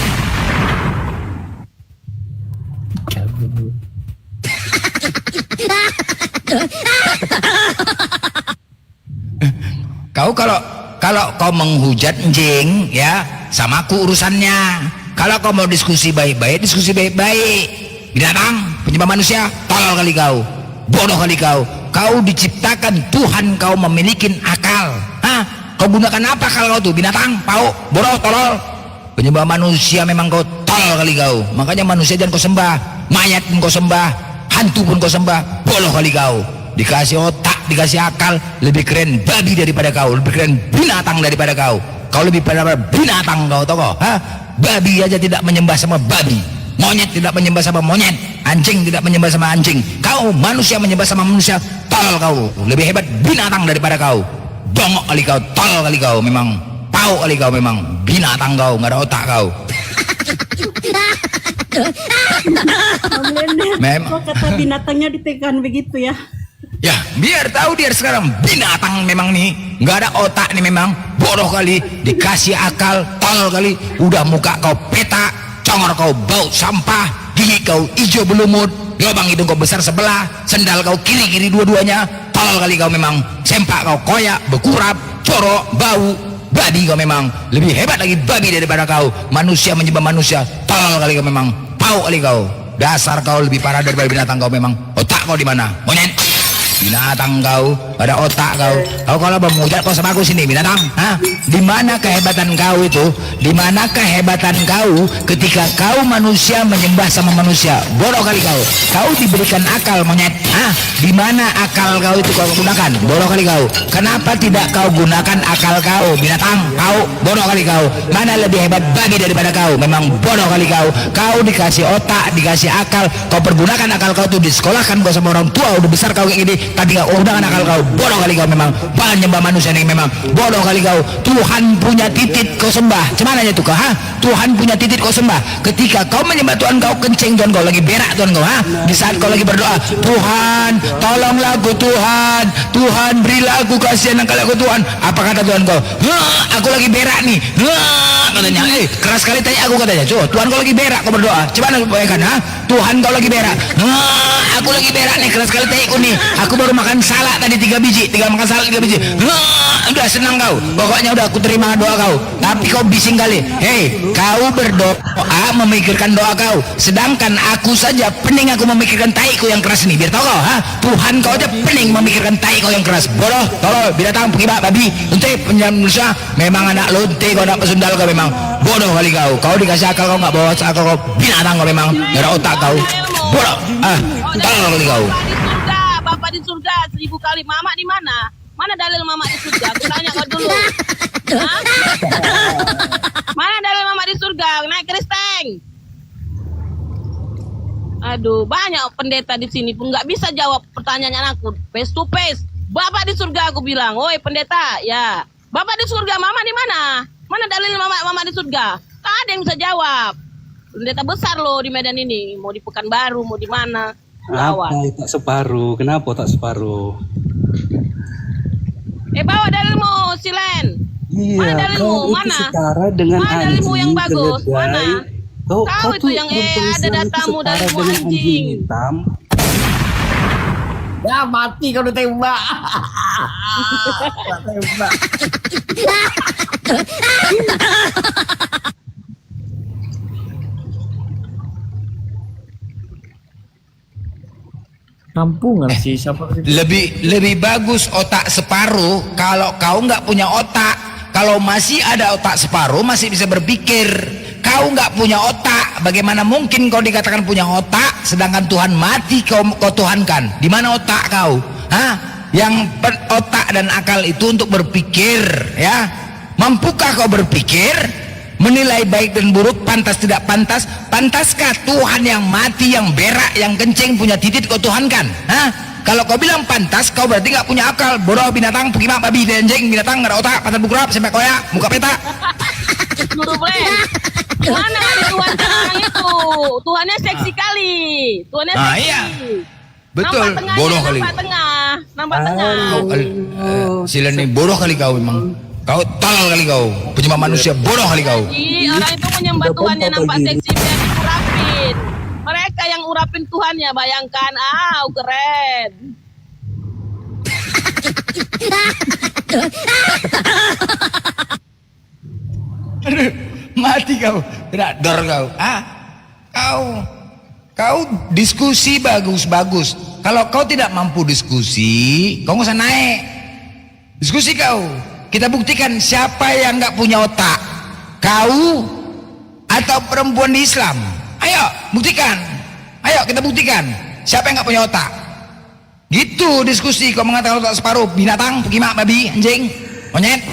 Speaker 1: Kau kalau kau menghujat anjing ya, sama aku urusannya. Kalau kau mau diskusi baik-baik, diskusi baik-baik. Binatang, penyembah manusia, tolol kali kau, bodoh kali kau. Kau diciptakan Tuhan, kau memiliki akal. Kau gunakan apa kalau kau tuh binatang, pauk, bodoh, tolol. Penyembah manusia memang kau tolol kali kau. Makanya manusia jangan kau sembah, mayat pun kau sembah, hantu pun kau sembah, bodoh kali kau. Dikasih otak, dikasih akal, lebih keren babi daripada kau, lebih keren binatang daripada kau. Kau lebih pada binatang kau, tau kau? Babi aja tidak menyembah sama babi, monyet tidak menyembah sama monyet, anjing tidak menyembah sama anjing. Kau manusia menyembah sama manusia, tolol kau. Lebih hebat binatang daripada kau. Bongok kali kau, tolol kali kau, memang pauk kali kau, memang binatang kau, nggak ada otak kau.
Speaker 7: Kok kata binatangnya ditekan begitu ya?
Speaker 1: Ya, biar tahu dia sekarang binatang memang nih, nggak ada otak nih, memang bodoh kali. Dikasih akal, tolol kali. Udah muka kau petak, congor kau bau sampah, gigi kau hijau belumut, lubang hidung kau besar sebelah, sendal kau kiri dua-duanya, tolol kali kau, memang sempak kau koyak, bekurap, corok, bau. Babi kau, memang lebih hebat lagi babi daripada kau. Manusia menyembah manusia, tolol kali kau, memang pauk kali kau. Dasar kau lebih parah daripada binatang kau, memang. Otak kau di mana, monyet? Binatang kau, ada otak kau. Kau kalau memuja kau sama aku sini, binatang. Di mana kehebatan kau itu? Di mana kehebatan kau ketika kau manusia menyembah sama manusia? Bodoh kali kau. Kau diberikan akal, monyet. Di mana akal kau itu kau gunakan? Bodoh kali kau. Kenapa tidak kau gunakan akal kau, binatang? Kau bodoh kali kau. Mana lebih hebat babi daripada kau? Memang bodoh kali kau. Kau dikasih otak, dikasih akal, kau pergunakan akal kau tuh, disekolahkan kau sama orang tua, udah besar kau kayak gini, tapi kau udah akal kau. Bodoh kali kau, memang penyembah manusia nih, memang bodoh kali kau. Tuhan punya titik kau sembah, cuman aja tuh kau, Tuhan punya titik kau sembah. Ketika kau menyembah Tuhan, kau kencing Tuhan, kau lagi berak Tuhan kau, di saat kau lagi berdoa, Tuhan tolonglah aku, Tuhan, Tuhan berilah aku kasihan kali aku, Tuhan. Apa kata Tuhan kau? Aku lagi berak nih, katanya. Keras kali tanya aku, katanya. Tuhan kau lagi berak, kau berdoa, coba aku bayangkan, Tuhan kau lagi berak, aku lagi berak nih, keras kali tanya aku nih, aku baru makan salak tadi 3 biji, makan salak 3 biji. Udah senang kau, pokoknya udah aku terima doa kau. Tapi kau bising kali. Kau berdoa memikirkan doa kau, sedangkan aku saja pening aku memikirkan taiku yang keras nih. Biar tau kau, Tuhan kau aja pening memikirkan tai kau yang keras. Bodoh, tolol, binatang, pengibak, babi, unte, penjam manusia, memang anak lonte kau, anak pesundal kau, memang bodoh kali kau. Kau dikasih akal kau nggak bawa akal kau, binatang kau, memang nggak ada otak kau. Bodoh, tolol kali kau.
Speaker 11: Bapak di surga 1000 kali. Mama di mana? Mana dalil mama di surga? Aku tanya kau dulu. Mana dalil mama di surga? Naik Kristen. Aduh, banyak pendeta di sini pun nggak bisa jawab pertanyaan aku face to face. Bapak di surga, aku bilang, woi pendeta, ya. Bapak di surga, mama di mana? Mana dalil mama di surga? Tak ada yang bisa jawab. Pendeta besar loh di Medan ini. Mau di Pekanbaru, mau di mana?
Speaker 8: Apa tak separuh? Kenapa tak separuh?
Speaker 11: Bawa dalilmu, Silen.
Speaker 8: Iya,
Speaker 11: mana dalilmu?
Speaker 8: kau itu
Speaker 11: Mana?
Speaker 8: setara dengan
Speaker 11: Mana dalilmu yang bagus?
Speaker 8: keledai.
Speaker 11: Mana? Kau itu
Speaker 8: tuh
Speaker 11: yang
Speaker 8: belum
Speaker 11: ada
Speaker 8: tulisan itu
Speaker 11: datamu,
Speaker 8: setara
Speaker 11: dalilmu
Speaker 8: dengan
Speaker 11: anjing.
Speaker 8: hitam.
Speaker 4: Ya mati kau ditembak. Tembak.
Speaker 3: kampungan sih siapa
Speaker 1: Lebih bagus otak separuh kalau kau nggak punya otak. Kalau masih ada otak separuh masih bisa berpikir. Kau nggak punya otak, bagaimana mungkin kau dikatakan punya otak sedangkan Tuhan mati kau tuhankan? Di mana otak kau? Hah? Yang otak dan akal itu untuk berpikir, ya. Mampukah kau berpikir? Menilai baik dan buruk, pantas tidak pantas? Pantaskah Tuhan yang mati, yang berak, yang kencing, punya titik kau tuhankan? Hah? Kalau kau bilang pantas, kau berarti nggak punya akal. Bodoh binatang, pukimak, babi, anjing, binatang nggak ada otak, pantat bukurap, sampai koyak, muka peta.
Speaker 11: Guru Blen, mana ada Tuhan sekarang itu? Tuhannya seksi kali. Tuhannya seksi.
Speaker 1: Iya. Betul. Bodoh kali.
Speaker 11: Nampak tengah.
Speaker 1: Sila nih bodoh kali kau memang. Kau tolol kali kau. Penyembah manusia bodoh kali kau.
Speaker 11: Orang itu menyembah Tuhannya nampak seksi biar diurapin. Mereka yang urapin Tuhannya, bayangkan. Keren.
Speaker 1: Aduh, mati kau. Tidak dor kau. Kau diskusi bagus. Kalau kau tidak mampu diskusi, kau nggak usah naik. Diskusi kau. Kita buktikan siapa yang nggak punya otak. Kau atau perempuan di Islam. Ayo buktikan. Ayo kita buktikan siapa yang nggak punya otak. Gitu diskusi. Kau mengatakan otak separuh, binatang, pukimak, babi, anjing, monyet.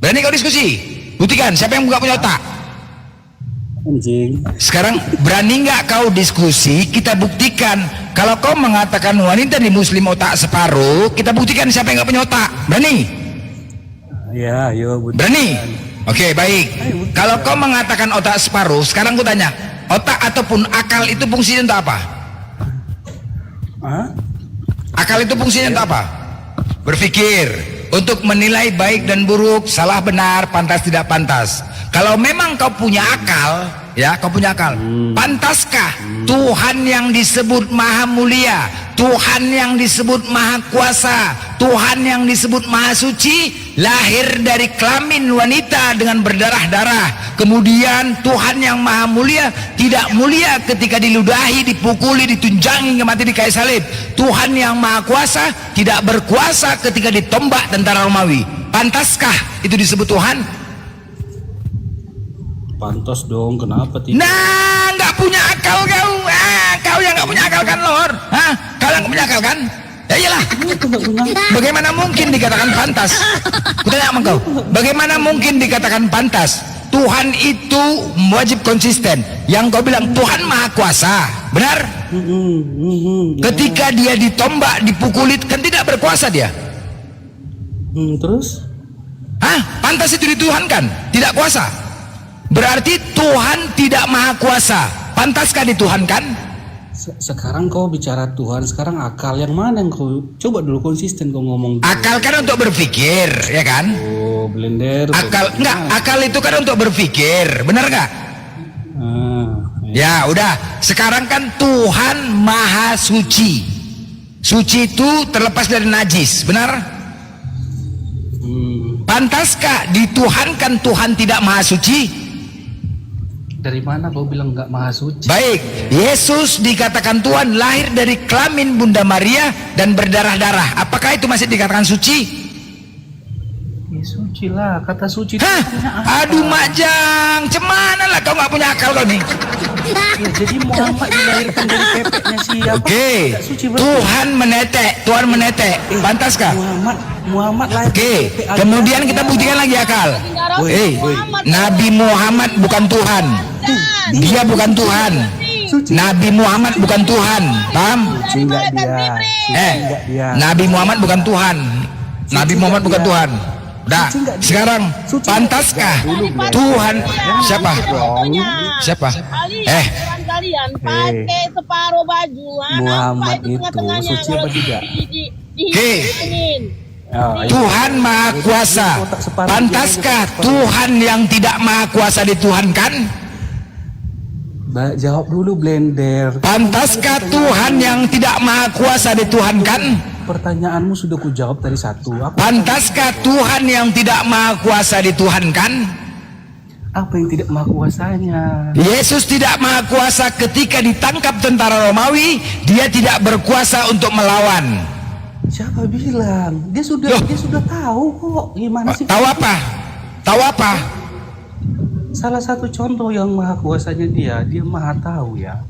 Speaker 1: Berani kau diskusi? Buktikan siapa yang nggak punya otak.
Speaker 8: Anjing.
Speaker 1: Sekarang berani nggak kau diskusi? Kita buktikan. Kalau kau mengatakan wanita di Muslim otak separuh, kita buktikan siapa yang nggak punya otak. Berani?
Speaker 8: Ya, ayo.
Speaker 1: Berani? Oke, baik. Kalau kau mengatakan otak separuh, sekarang ku tanya, otak ataupun akal itu fungsinya untuk apa? Akal itu fungsinya untuk apa? Berpikir, untuk menilai baik dan buruk, salah benar, pantas tidak pantas. Kalau memang kau punya akal, ya, kau punya akal, pantaskah Tuhan yang disebut Maha Mulia, Tuhan yang disebut Maha Kuasa, Tuhan yang disebut Maha Suci, lahir dari kelamin wanita dengan berdarah-darah, kemudian Tuhan yang Maha Mulia tidak mulia ketika diludahi, dipukuli, ditunjangi hingga mati di kayu salib, Tuhan yang Maha Kuasa tidak berkuasa ketika ditombak tentara Romawi. Pantaskah itu disebut Tuhan?
Speaker 8: Pantas dong, kenapa tidak?
Speaker 1: Nah, nggak punya akal kau. Kau yang nggak punya akal kan, Lor? Kau yang nggak punya akal kan? Ya iyalah. Bagaimana mungkin dikatakan pantas? Kutanya sama kau. Bagaimana mungkin dikatakan pantas? Tuhan itu wajib konsisten. Yang kau bilang Tuhan Maha Kuasa, benar? Ketika dia ditombak, dipukuli, kan tidak berkuasa dia.
Speaker 8: Terus?
Speaker 1: Pantas itu dituhankan, tidak kuasa. Berarti Tuhan tidak Maha Kuasa. Pantaskah dituhankan?
Speaker 8: Sekarang kau bicara Tuhan, sekarang akal yang mana yang kau coba dulu konsisten kau ngomong.
Speaker 1: Akal kan untuk berpikir, ya kan?
Speaker 8: Oh, blender.
Speaker 1: Akal enggak, akal itu kan untuk berpikir, benar nggak? Ya udah, sekarang kan Tuhan Maha Suci. Suci itu terlepas dari najis, benar? Pantaskah dituhankan Tuhan tidak Maha Suci?
Speaker 8: Dari mana kau bilang nggak Maha Suci?
Speaker 1: Baik, Yesus dikatakan Tuhan lahir dari kelamin Bunda Maria dan berdarah-darah. Apakah itu masih dikatakan suci?
Speaker 8: Ya suci lah, kata suci.
Speaker 1: Aduh Majang, cemana lah kau nggak punya akal kau nih?
Speaker 8: Ya, jadi Muhammad dilahirkan dari pepeknya siapa?
Speaker 1: Oke, Tuhan menetek, Tuhan menetek. Pantaskah?
Speaker 8: Muhammad lahir.
Speaker 1: Oke, kemudian kita buktikan lagi akal. Nabi Muhammad bukan Tuhan. Dia bukan Tuhan. Nabi Muhammad bukan Tuhan. Paham? Nabi Muhammad bukan Tuhan. Nabi Muhammad bukan Tuhan. Dah, sekarang pantaskah Tuhan siapa? Siapa?
Speaker 11: Kalian pakai separuh baju.
Speaker 8: Muhammad itu suci apa tidak?
Speaker 1: Oke. Tuhan Maha Kuasa. Pantaskah Tuhan yang tidak Maha Kuasa dituhankan?
Speaker 8: Jawab dulu blender.
Speaker 1: Pantaskah Tuhan yang tidak Maha Kuasa dituhankan?
Speaker 8: Pertanyaanmu sudah kujawab dari satu.
Speaker 1: Pantaskah Tuhan yang tidak Maha Kuasa dituhankan?
Speaker 8: Apa yang tidak maha kuasanya?
Speaker 1: Yesus tidak maha kuasa ketika ditangkap tentara Romawi, dia tidak berkuasa untuk melawan.
Speaker 8: Siapa bilang? Dia sudah tahu kok. Gimana sih?
Speaker 1: Tahu apa? Tahu apa?
Speaker 8: Salah satu contoh yang maha kuasanya dia maha tahu ya.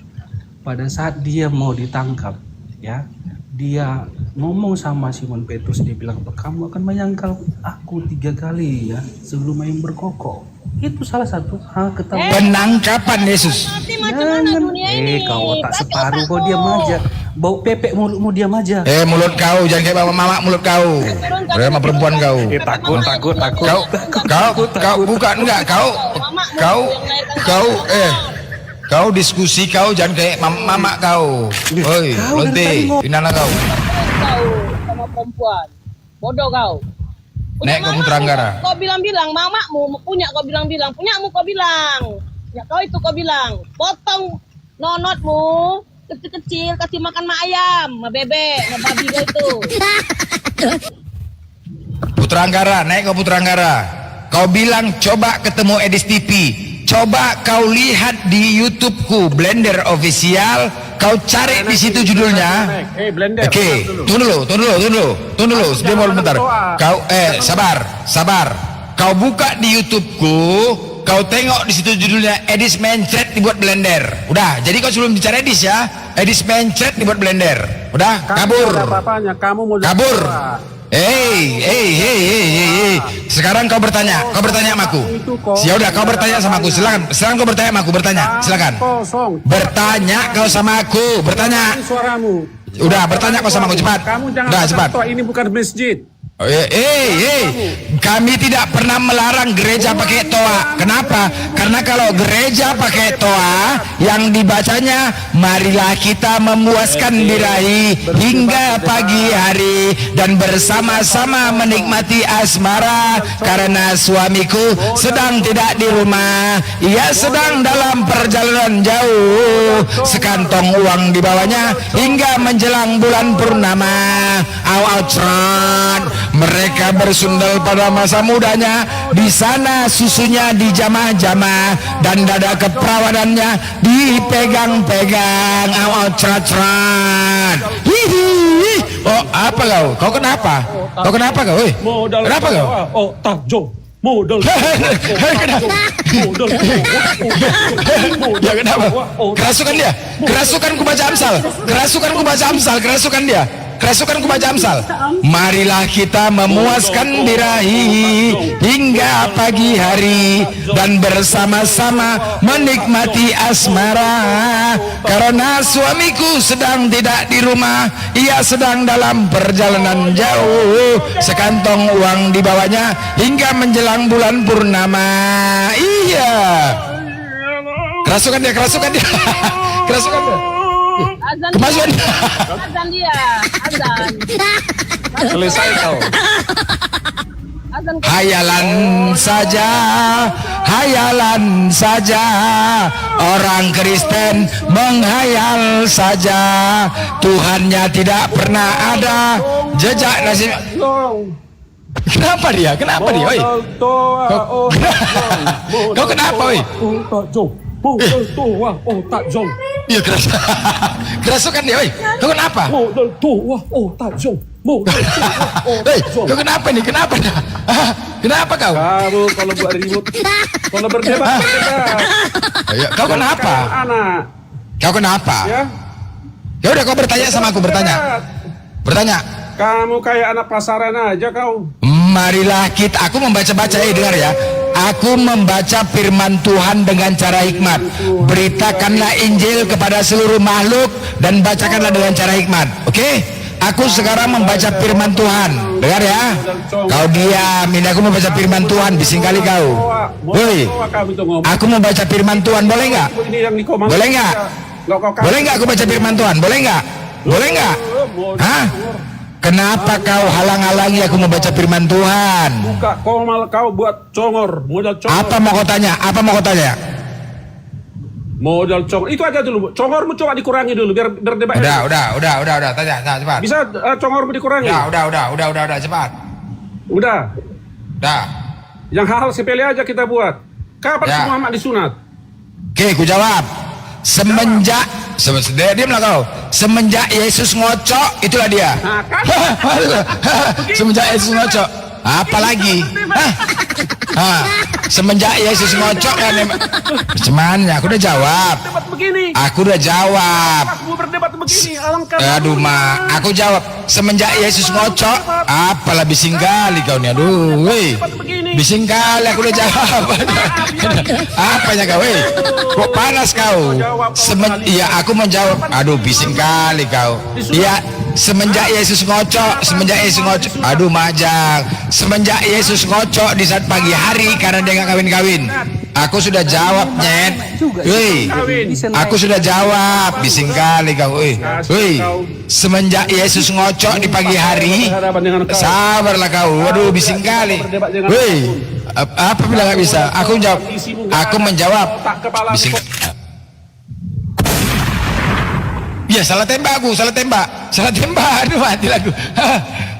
Speaker 8: Pada saat dia mau ditangkap, ya, dia ngomong sama Simon Petrus, dia bilang, kamu akan menyangkal aku 3 kali ya sebelum ayam berkokok. Itu salah satu hal ketahuan.
Speaker 1: Penangkapan Yesus.
Speaker 11: Macam mana dunia ini?
Speaker 8: Kau otak separuh kau diam aja. Bau pepek mulutmu diam aja.
Speaker 1: Mulut kau jangan kayak mama mulut kau. Sama perempuan kau.
Speaker 12: Takut.
Speaker 1: Kau bukan enggak kau diskusi kau jangan kayak mama kau. Oi, lonte, pinana kau.
Speaker 11: Kau sama perempuan. Bodoh kau.
Speaker 1: Naik kamu Teranggara.
Speaker 11: Kau bilang-bilang mamamu punya, kau bilang-bilang punyamu, kau bilang. Ya kau itu kau bilang. Potong nonotmu kecil-kecil, kasih makan mak ayam, mak bebek, mak babi kau itu.
Speaker 1: Putra Anggara, naik kau Putra Anggara. Kau bilang coba ketemu Edis TV. Coba kau lihat di YouTubeku Blender Official, kau cari di situ judulnya. Oke, tunggu dulu, sebentar bentar. Kau sabar. Kau buka di YouTubeku, kau tengok di situ judulnya Edis Mencret dibuat Blender. Udah, jadi kau sebelum bicara Edis ya, Edis Mencret dibuat Blender. Udah, kabur. Kabur. Sekarang kau bertanya sama aku. Ya udah, kau bertanya sama aku. Silakan kau bertanya sama aku, silakan. Bertanya kau sama aku, bertanya. Udah, bertanya kau sama aku, cepat. Udah, cepat.
Speaker 12: Ini bukan masjid.
Speaker 1: Kami tidak pernah melarang gereja pakai toa. Kenapa? Karena kalau gereja pakai toa, yang dibacanya, marilah kita memuaskan birahi hingga pagi hari dan bersama-sama menikmati asmara karena suamiku sedang tidak di rumah, ia sedang dalam perjalanan jauh, sekantong uang dibawanya hingga menjelang bulan purnama. Mereka bersundal pada masa mudanya, di sana susunya dijamah-jamah dan dada keperawanannya dipegang-pegang. Oh, apa kau? Kau kenapa? Kenapa kau? Kenapa kau?
Speaker 12: Oh, takjub. Modal.
Speaker 1: Ya kenapa? Kerasukan dia. Kerasukan ku baca Amsal. Kerasukan ku baca Amsal. Marilah kita memuaskan birahi hingga pagi hari dan bersama-sama menikmati asmara karena suamiku sedang tidak di rumah, ia sedang dalam perjalanan jauh, sekantong uang dibawanya hingga menjelang bulan purnama. Iya. Kerasukan dia. Kemasukan
Speaker 11: Azan.
Speaker 12: Selesai kau.
Speaker 1: Hayalan saja orang Kristen menghayal saja, Tuhannya tidak pernah ada jejak nasib. Kenapa dia? Oi? Kau kenapa, oi? Iya, kerasukan dia, oi. Kau kenapa? Kau kenapa nih? Kenapa kau?
Speaker 12: Kamu kalau buat ribut, kalau berdebat.
Speaker 1: Kau kenapa? Kau kenapa? Ya udah, kau bertanya sama aku, bertanya.
Speaker 12: Kamu kayak anak pasaran aja kau.
Speaker 1: Marilah kita, aku membaca-baca, dengar ya. Aku membaca firman Tuhan dengan cara hikmat. Beritakanlah Injil kepada seluruh makhluk dan bacakanlah dengan cara hikmat. Oke? Aku sekarang membaca firman Tuhan. Dengar ya. Kau diam, ini aku membaca firman Tuhan. Bising kali kau. Woi. Aku membaca firman Tuhan, boleh nggak? Boleh nggak? Boleh nggak aku baca firman Tuhan? Boleh nggak? Hah? Kenapa kau halang-halangi aku membaca firman Tuhan?
Speaker 12: Buka, kau buat congor, modal congor.
Speaker 1: Apa mau kau tanya?
Speaker 12: Modal congor. Itu aja dulu. Congormu coba dikurangi dulu biar berdebat.
Speaker 1: Udah, tanya cepat.
Speaker 12: Bisa congormu dikurangi?
Speaker 1: Udah, cepat.
Speaker 12: Udah.
Speaker 1: Dah.
Speaker 12: Yang hal-hal sepele aja kita buat.
Speaker 13: Kapan
Speaker 1: Ya.
Speaker 13: Muhammad disunat?
Speaker 1: Oke, ku jawab. Semenjak diamlah kau. Semenjak Yesus ngocok, itulah dia.
Speaker 13: Nah, kan?
Speaker 1: Semenjak Yesus ngocok, apalagi? Semenjak Yesus ngocok kan? Cuman aku udah jawab.
Speaker 13: Debat begini.
Speaker 1: Aku udah jawab.
Speaker 13: Kamu berdebat begini. Alangkah
Speaker 1: Aduh ma, aku jawab. Semenjak Yesus ngocok, apalah bising kali kau nih. Aduh, weh. Bising kali aku udah jawab. Apanya kau, weh? Kok panas kau? Iya, aku menjawab. Aduh, bising kali kau. Iya, semenjak Yesus ngocok, aduh majang. Semenjak Yesus ngocok di saat pagi hari karena dia nggak kawin-kawin. Aku sudah jawab, nyet. Woi, aku sudah jawab. Bising kali kau, woi. Semenjak Yesus ngocok di pagi hari, sabarlah kau. Waduh, bising kali. Woi, apa bilang nggak bisa? Aku jawab. Aku menjawab. Bising. Ya salah tembak aku, salah tembak. Aduh mati aku.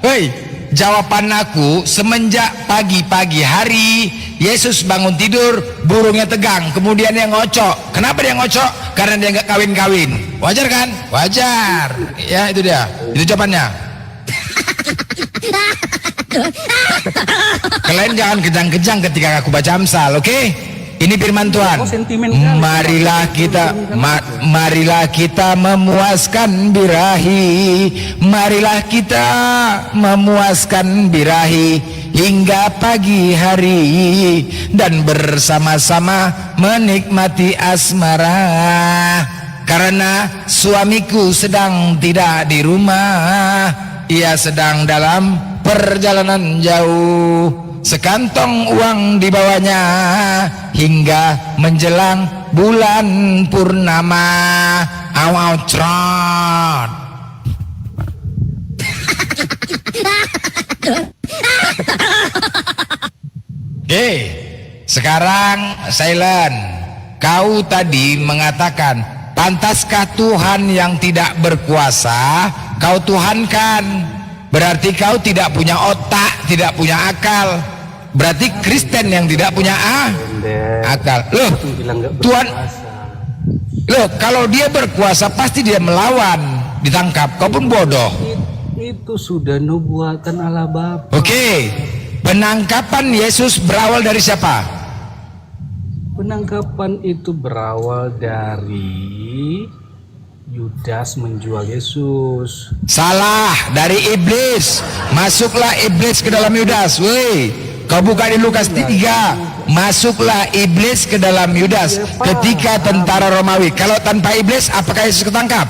Speaker 1: Woi, jawaban aku semenjak pagi hari Yesus bangun tidur, burungnya tegang, kemudian dia ngocok. Kenapa dia ngocok? Karena dia nggak kawin-kawin. Wajar kan? Wajar. Ya itu dia. Itu jawabannya. Kalian jangan kejang-kejang ketika aku baca Amsal, oke? Ini firman Tuhan. Marilah kita memuaskan birahi. Marilah kita memuaskan birahi hingga pagi hari dan bersama-sama menikmati asmara. Karena suamiku sedang tidak di rumah, ia sedang dalam perjalanan jauh. Sekantong uang dibawanya hingga menjelang bulan purnama. Aw trot. Oke, sekarang silent. Kau tadi mengatakan, pantaskah Tuhan yang tidak berkuasa kau tuhankan? Berarti kau tidak punya otak, tidak punya akal. Berarti Kristen yang tidak punya akal. Loh, Tuhan, loh kalau dia berkuasa pasti dia melawan, ditangkap. Kau pun bodoh.
Speaker 8: Itu sudah nubuatan Allah Bapa.
Speaker 1: Oke, penangkapan Yesus berawal dari siapa?
Speaker 8: Penangkapan itu berawal dari Yudas menjual Yesus.
Speaker 1: Salah, dari iblis. Masuklah iblis ke dalam Yudas. Woi, kau buka di Lukas 3. Masuklah iblis ke dalam Yudas ketika tentara Romawi. Kalau tanpa iblis, apakah Yesus ketangkap?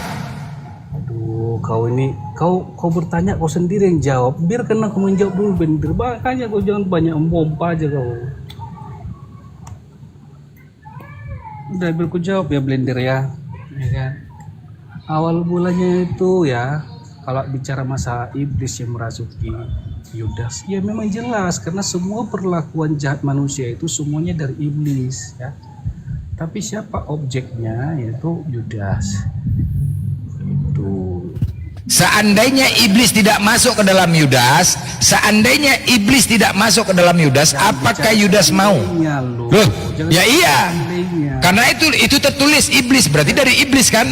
Speaker 8: Aduh, kau ini, kau bertanya, kau sendiri yang jawab. Biar kena aku menjawab dulu, bener. Makanya kau jangan banyak membompa aja kau. Udah, biar ku jawab ya, Blender ya. Ya kan? Awal mulanya itu ya, kalau bicara masa iblis yang merasuki Yudas, ya memang jelas karena semua perlakuan jahat manusia itu semuanya dari iblis ya. Tapi siapa objeknya? Yaitu Yudas. Itu.
Speaker 1: Seandainya iblis tidak masuk ke dalam Yudas, apakah Yudas mau? Loh, ya iya. Karena itu tertulis iblis, berarti dari iblis kan?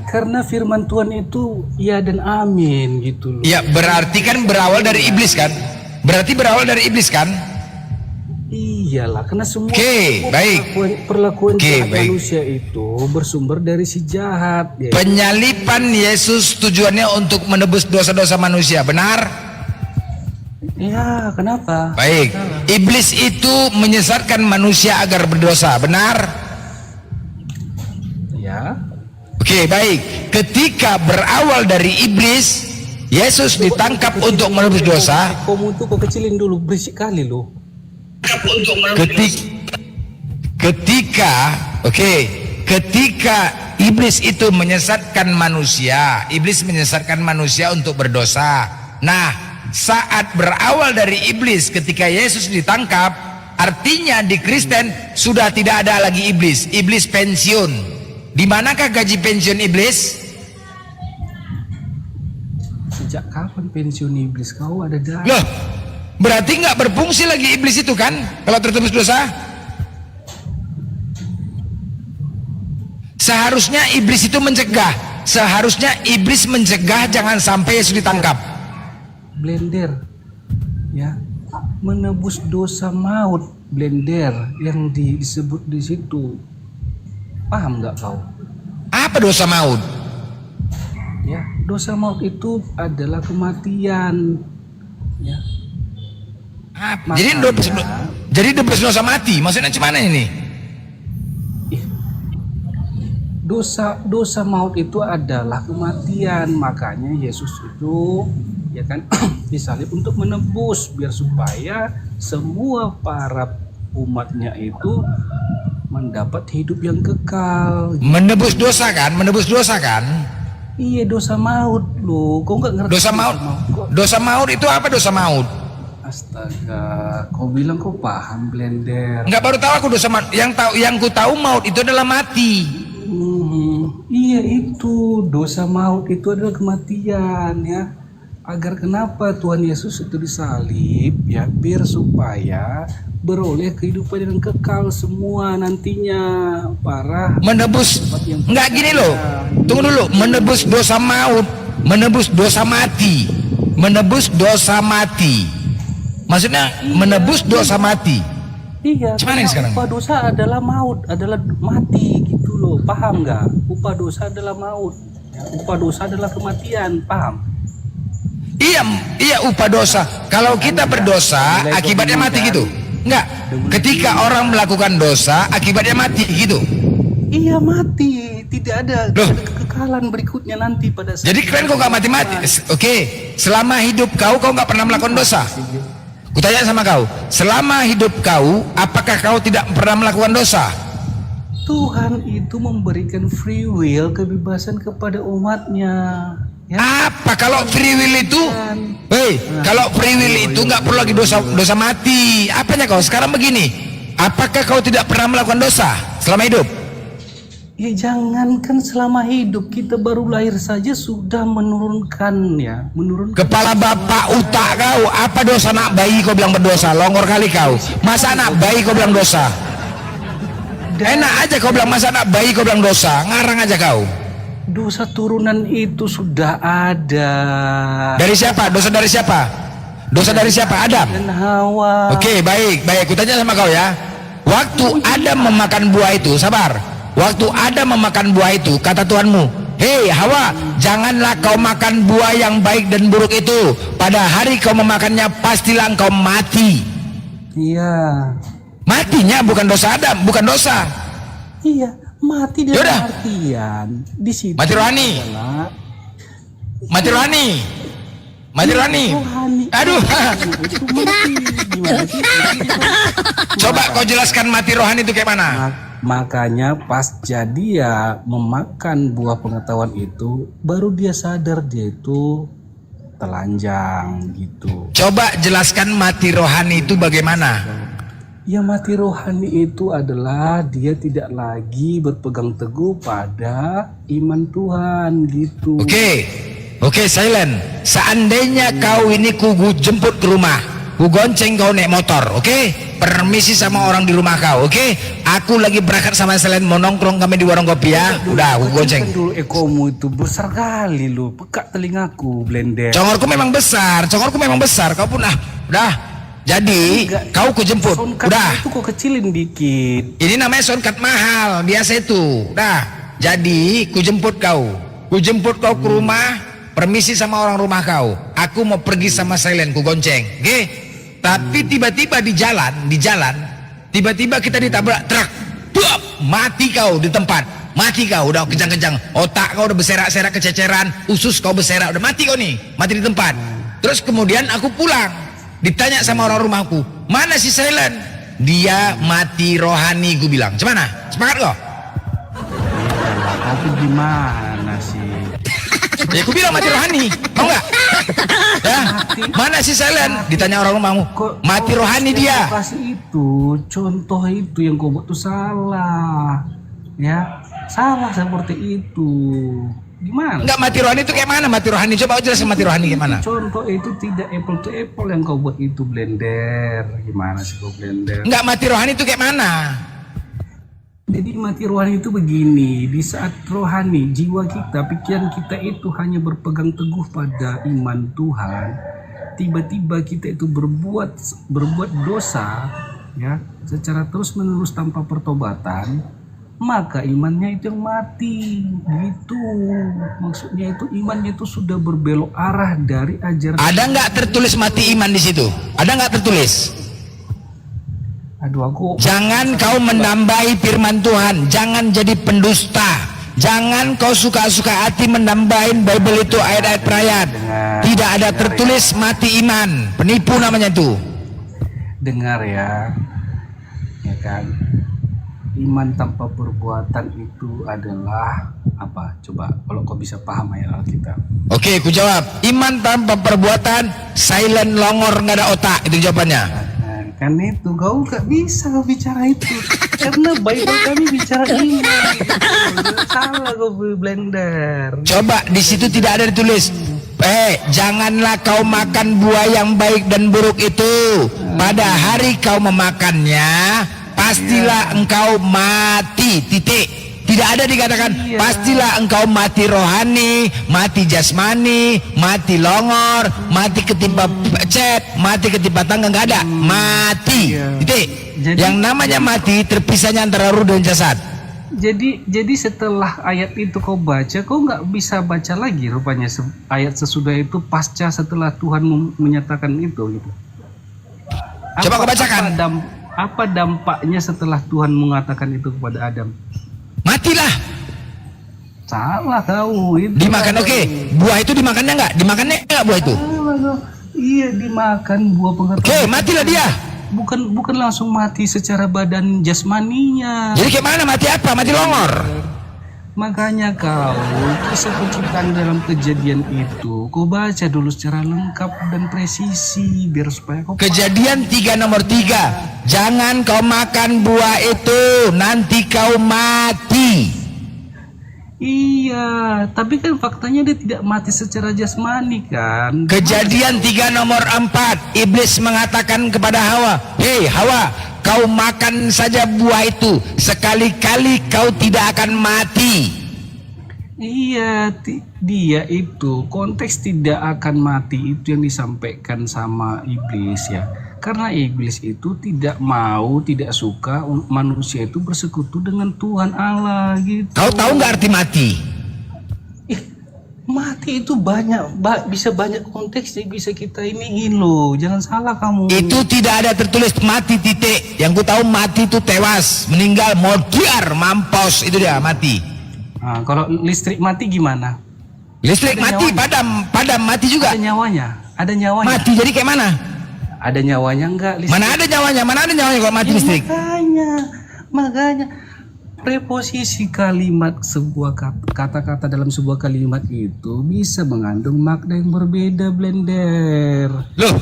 Speaker 8: Karena firman Tuhan itu ya dan amin gitu loh.
Speaker 1: Ya, berarti kan berawal dari iblis kan? Berarti berawal dari iblis kan?
Speaker 8: Iyalah, karena semua
Speaker 1: Perlakuan
Speaker 8: perlakuan jahat manusia itu bersumber dari si jahat. Ya.
Speaker 1: Penyalipan Yesus tujuannya untuk menebus dosa-dosa manusia, benar?
Speaker 8: Ya, kenapa?
Speaker 1: Baik, iblis itu menyesatkan manusia agar berdosa, benar?
Speaker 8: Ya.
Speaker 1: Oke, baik. Ketika berawal dari iblis, Yesus ditangkap untuk menebus dosa.
Speaker 8: Kamu tuh kau kecilin dulu, berisik kali loh.
Speaker 1: Ketika iblis itu menyesatkan manusia, untuk berdosa. Nah, saat berawal dari iblis ketika Yesus ditangkap, artinya di Kristen sudah tidak ada lagi iblis. Iblis pensiun. Di manakah gaji pensiun iblis?
Speaker 8: Sejak kapan pensiun iblis? Kau ada
Speaker 1: Loh, berarti nggak berfungsi lagi iblis itu kan kalau tertebus dosa? Seharusnya iblis itu mencegah. Seharusnya iblis mencegah jangan sampai Yesus ditangkap.
Speaker 8: Blender, ya, menebus dosa maut, Blender, yang disebut di situ. Paham nggak kau?
Speaker 1: Apa dosa maut?
Speaker 8: Ya, dosa maut itu adalah kematian. Ya.
Speaker 1: Jadi nebus dosa mati. Maksudnya gimana ini?
Speaker 8: Dosa maut itu adalah kematian, makanya Yesus itu ya kan disalib untuk menebus biar supaya semua para umatnya itu mendapat hidup yang kekal.
Speaker 1: Menebus dosa kan? Menebus dosa kan?
Speaker 8: Iya, dosa maut loh. Kau nggak ngerti?
Speaker 1: Dosa maut. Dosa maut itu apa dosa maut?
Speaker 8: Astaga, kau bilang kau paham, Blender.
Speaker 1: Nggak, baru tahu aku dosa maut. Yang ku tahu maut itu adalah mati.
Speaker 8: Iya, itu dosa maut itu adalah kematian, ya. Agar kenapa Tuhan Yesus itu disalib, ya, biar supaya beroleh kehidupan yang kekal semua nantinya para
Speaker 1: menebus. Nggak gini loh, tunggu dulu. Menebus dosa maut, menebus dosa mati, menebus dosa mati. Maksudnya menebus dosa mati.
Speaker 8: Iya,
Speaker 1: gimana ini sekarang?
Speaker 8: Upah dosa adalah maut, adalah mati gitu loh. Paham nggak? Upah dosa adalah maut. Ya, upah dosa adalah kematian. Paham?
Speaker 1: Iya, upah dosa. Kalau kita berdosa, akibatnya mati gitu. Enggak. Ketika orang melakukan dosa, akibatnya mati gitu.
Speaker 8: Iya, mati. Tidak ada kekekalan berikutnya nanti pada saat.
Speaker 1: Jadi kalian kok nggak mati-mati? Oke. Selama hidup kau nggak pernah melakukan dosa. Kutanya sama kau, selama hidup kau, apakah kau tidak pernah melakukan dosa?
Speaker 8: Tuhan itu memberikan free will, kebebasan kepada umatnya. Ya.
Speaker 1: Apa kalau free will itu? Kalau free will itu nggak perlu lagi dosa mati. Apanya kau? Sekarang begini, apakah kau tidak pernah melakukan dosa selama hidup?
Speaker 8: Ya jangankan selama hidup, kita baru lahir saja sudah menurunkan
Speaker 1: Kepala bapak utak kau, apa dosa anak bayi kau bilang berdosa? Longor kali kau. Masa anak bayi kau bilang dosa? Enak aja kau bilang masa anak bayi kau bilang dosa, ngarang aja kau.
Speaker 8: Dosa turunan itu sudah ada.
Speaker 1: Dari siapa? Dosa dari siapa? Dosa dari siapa? Adam
Speaker 8: dan Hawa.
Speaker 1: Oke, baik. Ku tanya sama kau ya. Waktu Adam memakan buah itu, sabar. Waktu Adam memakan buah itu, kata Tuhanmu, hei Hawa, janganlah kau makan buah yang baik dan buruk itu. Pada hari kau memakannya, pastilah engkau mati.
Speaker 8: Iya.
Speaker 1: Matinya bukan dosa Adam, bukan dosa.
Speaker 8: Iya, mati dalam artian di situ.
Speaker 1: Mati rohani. Mati rohani. Mati rohani. Aduh. Coba kau jelaskan mati rohani itu kayak mana?
Speaker 8: Makanya pas jadi ya memakan buah pengetahuan itu, baru dia sadar dia itu telanjang gitu.
Speaker 1: Coba jelaskan mati rohani itu bagaimana?
Speaker 8: Ya, mati rohani itu adalah dia tidak lagi berpegang teguh pada iman Tuhan gitu.
Speaker 1: Oke, silent. Seandainya kau ini ku jemput ke rumah, ku gonceng kau naik motor, oke? Permisi sama orang di rumah kau, oke? Aku lagi berangkat sama silent, mau nongkrong kami di warung kopi ya. Udah, aku gonceng.
Speaker 8: Dulu ekomu itu besar kali lu, pekak telingaku, Blender.
Speaker 1: Congorku memang besar, kau pun udah. Jadi kau ku jemput, udah.
Speaker 8: Itu kok kecilin dikit.
Speaker 1: Ini namanya soundcard mahal, biasa itu. Udah. Jadi ku jemput kau ke rumah, permisi sama orang rumah kau. Aku mau pergi sama silent, ku gonceng, oke? Tapi tiba-tiba di jalan, tiba-tiba kita ditabrak truk. Buap, mati kau di tempat. Mati kau, udah kejang-kejang. Otak kau udah berserak-serak kececeran, usus kau berserak, udah mati kau nih, mati di tempat. Terus kemudian aku pulang. Ditanya sama orang rumahku, mana si silent? Dia mati rohani, gue bilang. Gimana? Semangat kau?
Speaker 8: Tapi gimana sih?
Speaker 1: Ya aku bilang mati rohani, mau nggak? Ya, mana si silent? Ditanya orang rumahmu, mati rohani dia.
Speaker 8: Itu contoh itu yang kau buat tuh salah, ya salah seperti itu. Gimana?
Speaker 1: Enggak, mati rohani itu kayak mana? Mati rohani, coba jelasin mati rohani kayak mana?
Speaker 8: Contoh itu tidak apple to apple yang kau buat itu, Blender. Gimana sih kau, Blender?
Speaker 1: Enggak, mati rohani itu kayak mana?
Speaker 8: Jadi mati rohani itu begini, di saat rohani, jiwa kita, pikiran kita itu hanya berpegang teguh pada iman Tuhan, tiba-tiba kita itu berbuat dosa, ya, secara terus-menerus tanpa pertobatan, maka imannya itu yang mati, gitu. Maksudnya itu imannya itu sudah berbelok arah dari ajaran.
Speaker 1: Ada nggak tertulis mati iman di situ? Ada nggak tertulis?
Speaker 8: Aduh,
Speaker 1: jangan kau menambahi firman Tuhan, jangan jadi pendusta, jangan kau suka-suka hati menambahin Bible itu ayat-ayat perayaan. Tidak ada tertulis mati iman, penipu namanya itu.
Speaker 8: Dengar ya kan, iman tanpa perbuatan itu adalah apa? Coba kalau kau bisa paham ayat Alkitab.
Speaker 1: Oke, ku jawab, iman tanpa perbuatan silent, longor, nggak ada otak, itu jawabannya.
Speaker 8: Kan itu kau gak bisa bicara itu karena Bible kami bicara iman. Salah kau blender.
Speaker 1: Coba di situ tidak ada ditulis, janganlah kau makan buah yang baik dan buruk itu. Pada hari kau memakannya, pastilah engkau mati. Titik. Tidak ada dikatakan pastilah engkau mati rohani, mati jasmani, mati longor, mati ketimpa cet, mati ketimpa tangga, nggak ada. Mati. Titik. Yang namanya mati terpisahnya antara ruh dan jasad.
Speaker 8: Jadi setelah ayat itu kau baca, kau nggak bisa baca lagi rupanya ayat sesudah itu pasca setelah Tuhan menyatakan itu gitu.
Speaker 1: Coba kau bacakan.
Speaker 8: Apa dampaknya setelah Tuhan mengatakan itu kepada Adam?
Speaker 1: Matilah.
Speaker 8: Salah kau.
Speaker 1: Dimakan, oke. Buah itu dimakannya nggak? Dimakannya nggak buah itu?
Speaker 8: Iya, dimakan buah pengetahuan.
Speaker 1: Oke, matilah dia.
Speaker 8: Bukan langsung mati secara badan jasmaninya.
Speaker 1: Jadi kayak mana mati apa? Mati longor.
Speaker 8: Makanya kau kisah penciptaan dalam kejadian itu kau baca dulu secara lengkap dan presisi biar supaya kau
Speaker 1: Kejadian 3 nomor 3. Jangan kau makan buah itu, nanti kau mati.
Speaker 8: Iya, tapi kan faktanya dia tidak mati secara jasmani kan.
Speaker 1: Kejadian 3 nomor 4. Iblis mengatakan kepada Hawa, "Hei Hawa, kau makan saja buah itu, sekali-kali kau tidak akan mati."
Speaker 8: Iya, dia itu konteks tidak akan mati itu yang disampaikan sama iblis ya. Karena iblis itu tidak suka manusia itu bersekutu dengan Tuhan Allah gitu.
Speaker 1: Kau tahu nggak arti mati?
Speaker 8: Mati itu bisa banyak konteksnya, bisa kita iniin loh. Jangan salah kamu.
Speaker 1: Itu tidak ada tertulis mati titik. Yang ku tahu mati itu tewas, meninggal, modiar, mampus, itu dia mati.
Speaker 8: Nah, kalau listrik mati gimana?
Speaker 1: Listrik
Speaker 8: ada
Speaker 1: mati,
Speaker 8: nyawanya.
Speaker 1: padam mati juga.
Speaker 8: Ada nyawanya.
Speaker 1: Mati jadi kayak mana?
Speaker 8: Ada nyawanya enggak listrik?
Speaker 1: Mana ada nyawanya kalau mati listrik?
Speaker 8: Makanya preposisi kalimat sebuah kata-kata dalam sebuah kalimat itu bisa mengandung makna yang berbeda, blender.
Speaker 1: Loh,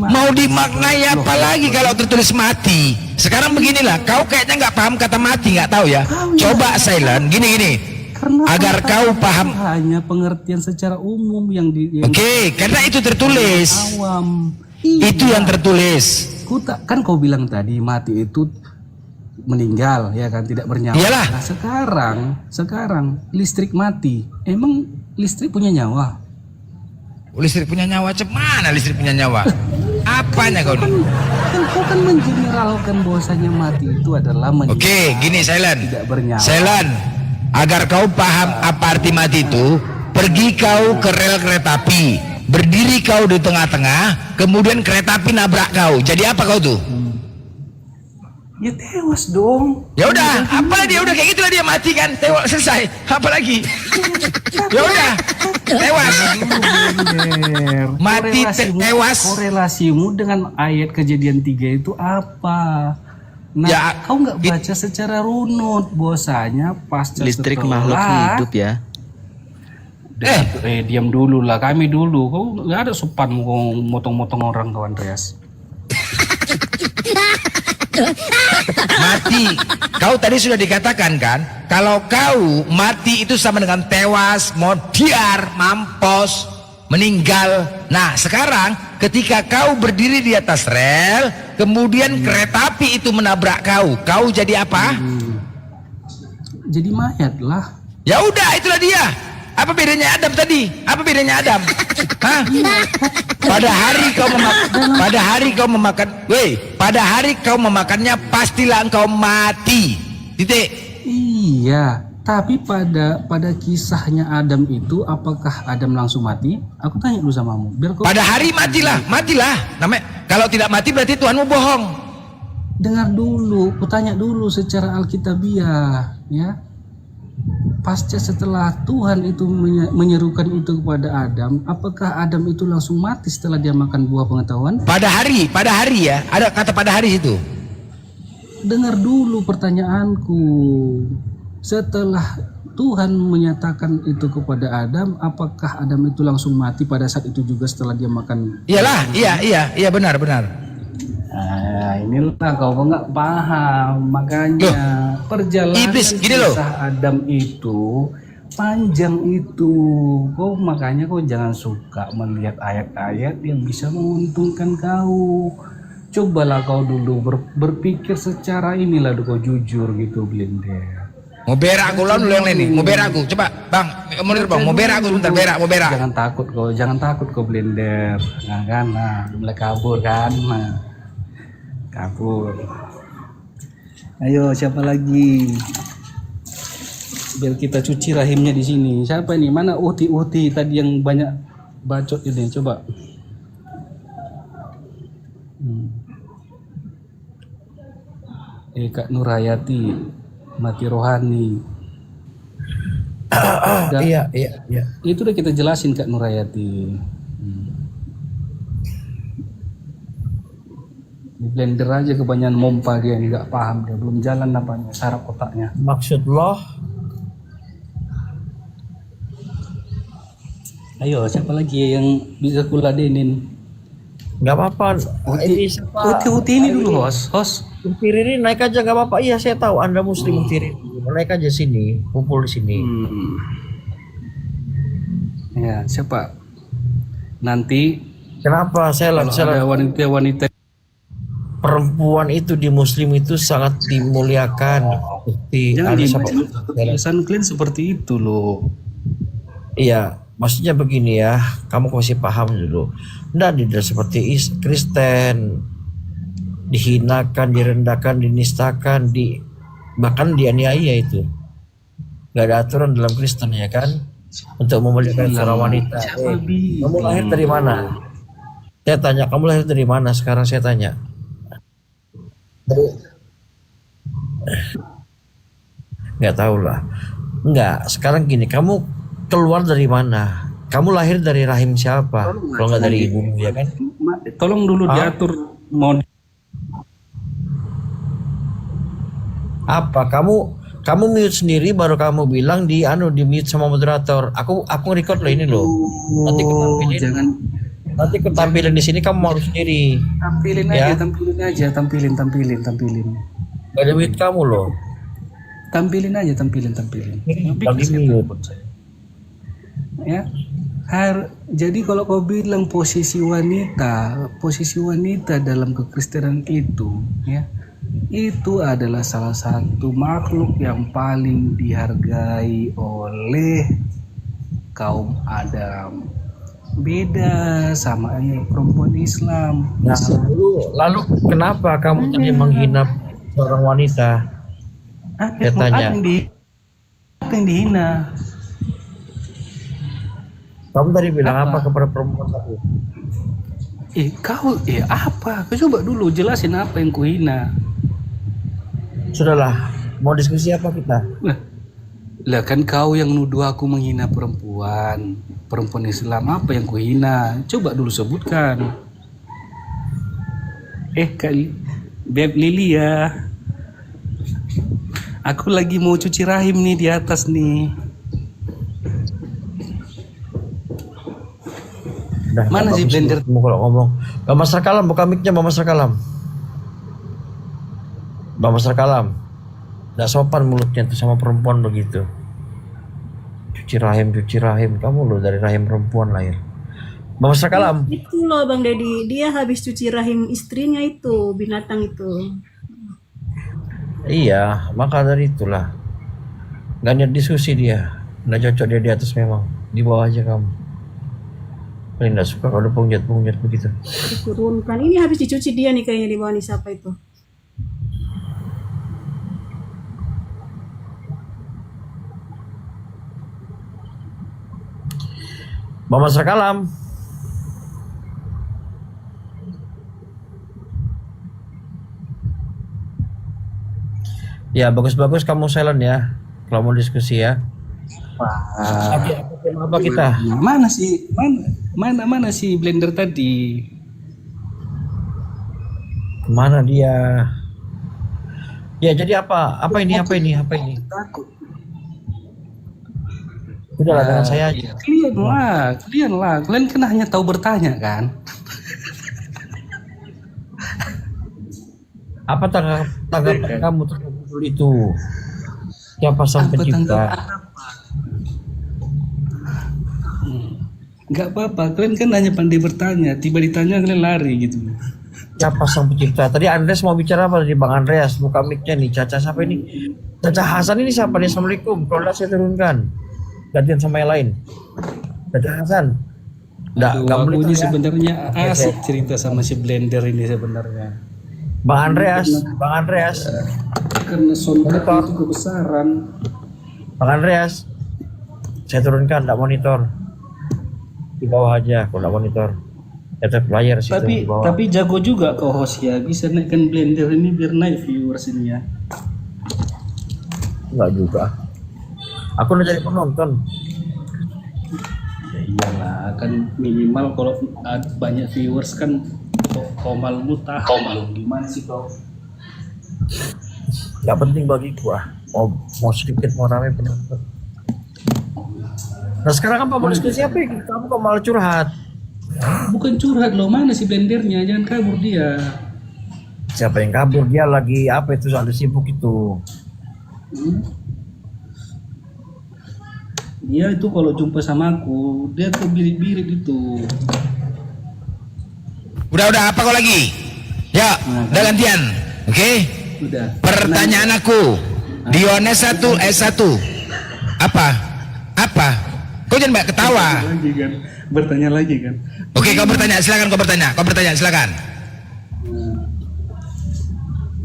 Speaker 1: mau dimaknai apa lagi kalau tertulis mati? Sekarang beginilah, kau kayaknya nggak paham kata mati, nggak tahu ya? Coba silent, gini. Agar kau paham.
Speaker 8: Hanya pengertian secara umum yang
Speaker 1: Oke, karena itu tertulis.
Speaker 8: Awam.
Speaker 1: Itu yang tertulis.
Speaker 8: Kan kau bilang tadi mati itu meninggal ya kan, tidak bernyawa.
Speaker 1: Iyalah.
Speaker 8: Nah, sekarang listrik mati. Emang listrik punya nyawa?
Speaker 1: Listrik punya nyawa? Mana listrik punya nyawa? Apanya kau nih?
Speaker 8: Kau kan mengeneralkan bahwasanya mati itu adalah meninggal.
Speaker 1: Oke, gini silent.
Speaker 8: Tidak bernyawa.
Speaker 1: Silent. Agar kau paham apa arti mati itu, pergi kau ke rel kereta api, berdiri kau di tengah-tengah, kemudian kereta api nabrak kau. Jadi apa kau tuh?
Speaker 8: Ya tewas dong.
Speaker 1: Ya udah, apa dia udah kayak gitulah dia mati kan, tewas selesai. Apa lagi? Ya udah, tewas. Mati tewas.
Speaker 8: Korelasimu dengan ayat Kejadian 3 itu apa? Nah, ya, kau nggak baca secara runut bahwasanya pasca
Speaker 14: listrik
Speaker 8: setelah,
Speaker 14: makhluk hidup ya.
Speaker 8: Diam dulu lah, kami dulu. Kau nggak ada sopan mau motong-motong orang, kau Andreas.
Speaker 1: Mati, kau tadi sudah dikatakan kan, kalau kau mati itu sama dengan tewas, modiar, mampus, meninggal. Nah sekarang ketika kau berdiri di atas rel, kemudian kereta api itu menabrak kau, kau jadi apa?
Speaker 8: jadi mayat lah.
Speaker 1: Ya udah, itulah dia. Apa bedanya Adam tadi? Apa bedanya Adam? Hah? Pada hari kau memakannya pastilah engkau mati. Titik.
Speaker 8: Iya, tapi pada kisahnya Adam itu apakah Adam langsung mati? Aku tanya dulu samamu.
Speaker 1: Pada hari matilah. Namanya kalau tidak mati berarti Tuhanmu bohong.
Speaker 8: Dengar dulu, kutanya dulu secara alkitabiah, ya. Pasca setelah Tuhan itu menyerukan itu kepada Adam, apakah Adam itu langsung mati setelah dia makan buah pengetahuan?
Speaker 1: Pada hari ya. Ada kata pada hari itu.
Speaker 8: Dengar dulu pertanyaanku. Setelah Tuhan menyatakan itu kepada Adam, apakah Adam itu langsung mati pada saat itu juga setelah dia makan?
Speaker 1: Iyalah, iya benar.
Speaker 8: Nah, inilah kau nggak paham, makanya perjalanan kisah Adam itu panjang itu. Makanya kau jangan suka melihat ayat-ayat yang bisa menguntungkan kau. Cobalah kau dulu berpikir secara inilah kau jujur gitu, Blender.
Speaker 1: Mau berak aku lawan dulu yang lain nih. Mau berak aku, coba bang, mau berak aku sebentar, mau berak.
Speaker 8: Jangan takut kau Blender. Nah, mulai kabur kan. Kabur. Ayo, siapa lagi? Biar kita cuci rahimnya di sini. Siapa ini? Mana Uti tadi yang banyak bacot ini? Coba. Kak Nurayati, mati rohani. Iya. Itu udah kita jelasin Kak Nurayati. Di Blender aja kebanyakan mompa dia, nggak paham, dia belum jalan apanya saraf otaknya.
Speaker 3: Maksud loh.
Speaker 8: Ayo, siapa lagi yang bisa kuladenin?
Speaker 3: Nggak apa-apa.
Speaker 8: Uti ini dulu host.
Speaker 3: Utirin naik aja nggak apa-apa. Iya, saya tahu Anda Muslim. Utirin naik aja sini, kumpul di sini.
Speaker 8: Ya, siapa? Nanti
Speaker 3: kenapa saya
Speaker 8: ada wanita
Speaker 3: perempuan itu di Muslim itu sangat dimuliakan.
Speaker 8: Jangan tulisan clean seperti itu loh.
Speaker 3: Iya, maksudnya begini ya, kamu masih paham dulu. Tidak seperti Kristen, dihinakan, direndahkan, dinistakan, bahkan dianiaya itu. Gak ada aturan dalam Kristen ya kan, untuk memuliakan seorang wanita. Kamu lahir dari mana? Saya tanya, kamu lahir dari mana? Sekarang saya tanya. Nggak tahu lah. Nggak, sekarang gini, kamu keluar dari mana? Kamu lahir dari rahim siapa? Kalau nggak dari ibumu ya kan?
Speaker 8: Tolong dulu diatur mau
Speaker 3: apa? Kamu mute sendiri baru kamu bilang di mute sama moderator. Aku record loh ini loh. Nanti aku tampilin. Nanti aku tampilin di sini, kamu mau sendiri.
Speaker 8: Tampilin aja.
Speaker 3: Gak ada mute kamu loh.
Speaker 8: Tampilin. Ya. Jadi kalau kau bilang posisi wanita dalam kekristenan itu, ya, itu adalah salah satu makhluk yang paling dihargai oleh kaum Adam. Beda sama perempuan Islam.
Speaker 3: Nah, lalu kenapa kamu tadi menghina seorang wanita? Saya tanya.
Speaker 8: Apa yang dihina?
Speaker 3: Kamu tadi bilang apa kepada perempuan tadi?
Speaker 8: Apa? Kau coba dulu jelasin apa yang kuhina.
Speaker 3: Sudahlah, mau diskusi apa kita?
Speaker 8: Lah kan kau yang nuduh aku menghina perempuan Islam, apa yang kuhina? Coba dulu sebutkan. Kak Beb Lilia, aku lagi mau cuci rahim nih di atas nih. Mana sih Blender?
Speaker 3: Kalau ngomong, Bang Master Kalam, buka mic-nya Bang Master Kalam. Nggak sopan mulutnya tuh sama perempuan begitu. Cuci rahim, kamu loh dari rahim perempuan lahir. Bang Master Kalam.
Speaker 7: Itu loh Bang Deddy, dia habis cuci rahim istrinya itu, binatang itu.
Speaker 3: Iya, maka dari itulah. Nggak niat diskusi dia. Nggak cocok dia di atas memang. Di bawah aja kamu. Paling nggak suka kalau ada punjat begitu.
Speaker 7: Diturunkan. Ini habis dicuci dia nih kayaknya di bawah nih siapa itu?
Speaker 3: Mama Sakalam. Ya bagus-bagus kamu silent ya. Kalau mau diskusi ya. Apa kita?
Speaker 8: Mana sih? Mana si blender tadi?
Speaker 3: Kemana dia? Ya jadi apa? Apa ini?
Speaker 8: Takut.
Speaker 3: Udahlah dengan saya aja.
Speaker 8: Kalian lah. Kalian kan hanya tahu bertanya kan?
Speaker 3: Apa tanggapan kamu terhadap itu? Siapa sang pencipta?
Speaker 8: Nggak apa-apa, kalian kan hanya pandai bertanya. Tiba ditanya kalian lari gitu.
Speaker 3: Siapa sang pencipta? Tadi Andreas mau bicara apa? Tadi Bang Andreas buka mic-nya nih. Caca siapa ini? Caca Hasan ini siapa nih? Assalamualaikum. Kalau saya turunkan. Gantian sama yang lain. Caca Hasan. Nggak boleh
Speaker 8: ini
Speaker 3: ya.
Speaker 8: sebenarnya asik cerita sama si blender ini sebenarnya.
Speaker 3: Bang Andreas.
Speaker 8: Karena soundtrack itu kebesaran.
Speaker 3: Bang Andreas. Saya turunkan, nggak monitor. Di bawah aja, kalau nggak monitor. Tetap layar situ di bawah.
Speaker 8: Tapi jago juga kau host ya, bisa naikkan blender ini biar naik viewers ini ya.
Speaker 3: Enggak juga. Aku udah jadi penonton.
Speaker 8: Ya iyalah, kan minimal kalau banyak viewers kan komal mutah. Komal gimana sih kau?
Speaker 3: Nggak penting bagi gua. Mau sedikit mau ramai penonton. Nah sekarang apa mau diskusi apa? Kamu kok malah curhat?
Speaker 8: Bukan curhat loh, mana si blendernya? Jangan kabur dia.
Speaker 3: Siapa yang kabur? Dia lagi apa itu? Soal sibuk itu.
Speaker 8: Dia itu kalau jumpa sama aku, dia tuh birit-birit itu.
Speaker 1: Udah apa kau lagi? Ya, udah gantian. Oke?
Speaker 8: Udah.
Speaker 1: Pertanyaan aku. Di Yohanes 1 ayat 1. Apa? Kau jangan banyak ketawa.
Speaker 8: Bertanya lagi kan.
Speaker 1: Oke, kau bertanya, silakan kau bertanya, silakan.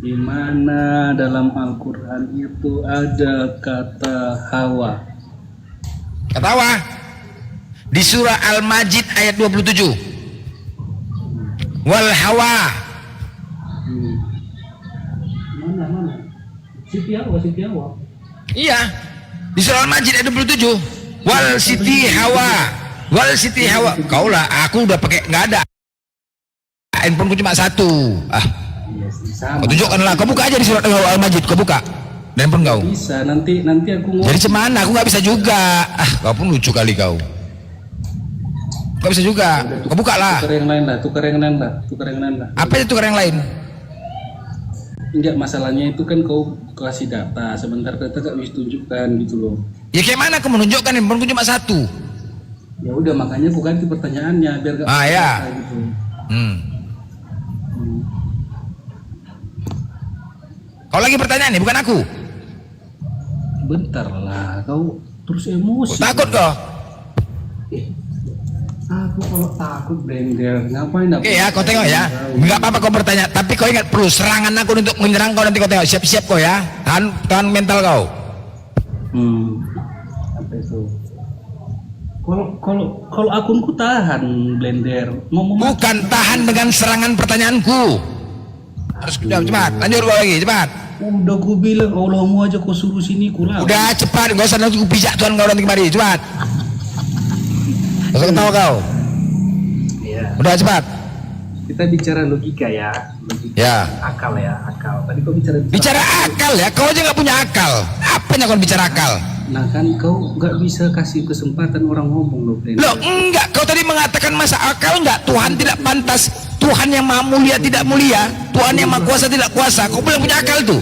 Speaker 8: Di mana dalam Al-Qur'an itu ada kata Hawa?
Speaker 1: Ketawa. Di surah Al-Majid ayat 27. Wal hawa.
Speaker 8: Mana? Siti Hawa.
Speaker 1: Iya. Di surah Al-Majid ayat 27. Wal Siti Hawa. Kaulah, aku udah pakai, nggak ada. Handphoneku cuma satu. Kau tunjukkanlah. Kau buka aja di surat Al-Majid. Kau buka. Dan handphone kau.
Speaker 8: Bisa. Nanti aku ngomong.
Speaker 1: Jadi cemana? Aku nggak bisa juga. Kau pun lucu kali kau. Nggak bisa juga. Kau buka lah.
Speaker 8: Tukar yang lain lah.
Speaker 1: Apa itu tukar yang lain?
Speaker 8: Enggak, masalahnya itu kan kau kasih data, sebentar data gak bisa tunjukkan gitu loh.
Speaker 1: Ya kayak mana aku menunjukkan, handphoneku cuma satu.
Speaker 8: Ya udah, makanya aku ganti pertanyaannya biar gak
Speaker 1: ya.
Speaker 8: Gitu.
Speaker 1: Kau lagi pertanyaan nih, bukan aku.
Speaker 8: Bentar lah, kau terus emosi.
Speaker 1: Takut kau?
Speaker 8: Aku kalau takut blender, ngapain aku?
Speaker 1: Oke ya, kau tengok ya. Enggak apa-apa kau bertanya, tapi kau ingat perlu serangan aku untuk menyerang kau nanti kau tengok. Siap-siap kau ya. Tahan mental kau.
Speaker 8: Apa itu? Kalau akunku tahan blender.
Speaker 1: Bukan tahan dengan serangan pertanyaanku. Harus cepat, lanjut kau lagi, cepat.
Speaker 8: Udah ku bilang, Allahmu aja kau suruh sini kulah.
Speaker 1: Udah cepat, gak usah nanti ku pijak Tuhan kau nanti kemari, cepat. Gak usah ketawa kau.
Speaker 8: Ya.
Speaker 1: Udah cepat.
Speaker 8: Kita bicara logika ya.
Speaker 1: Ya.
Speaker 8: Akal ya, akal. Tadi kau
Speaker 1: bicara akal ya, kau aja nggak punya akal. Apanya kau bicara akal?
Speaker 8: Nah kan kau nggak bisa kasih kesempatan orang ngomong loh.
Speaker 1: Loh enggak, kau tadi mengatakan masa akal enggak? Tuhan tidak pantas, Tuhan yang maha mulia tidak mulia, Tuhan yang maha kuasa tidak kuasa. Kau belum punya akal tuh.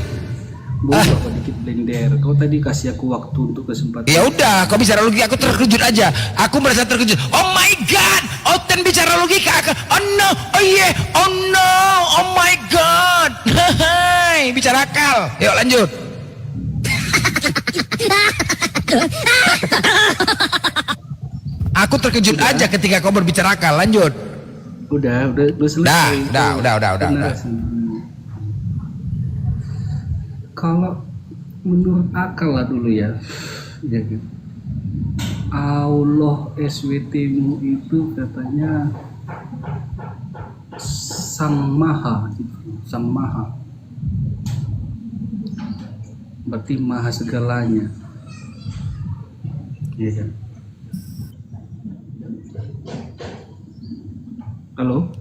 Speaker 8: Dikit blender. Kau tadi kasih aku waktu untuk kesempatan.
Speaker 1: Ya udah, kau bicara logika, aku terkejut aja. Aku merasa terkejut. Oh my god, Oten bicara logika. Oh no, oh yeah, oh no, oh my god. Hai, bicara akal. Yuk lanjut. Aku terkejut aja ketika kau berbicara akal. Lanjut.
Speaker 8: Udah selesai.
Speaker 1: Udah.
Speaker 8: Kalau menurut akal lah dulu ya, ya kan? Allah SWT-mu itu katanya Sang Maha, Sang Maha. Berarti Maha segalanya. Iya kan? Halo?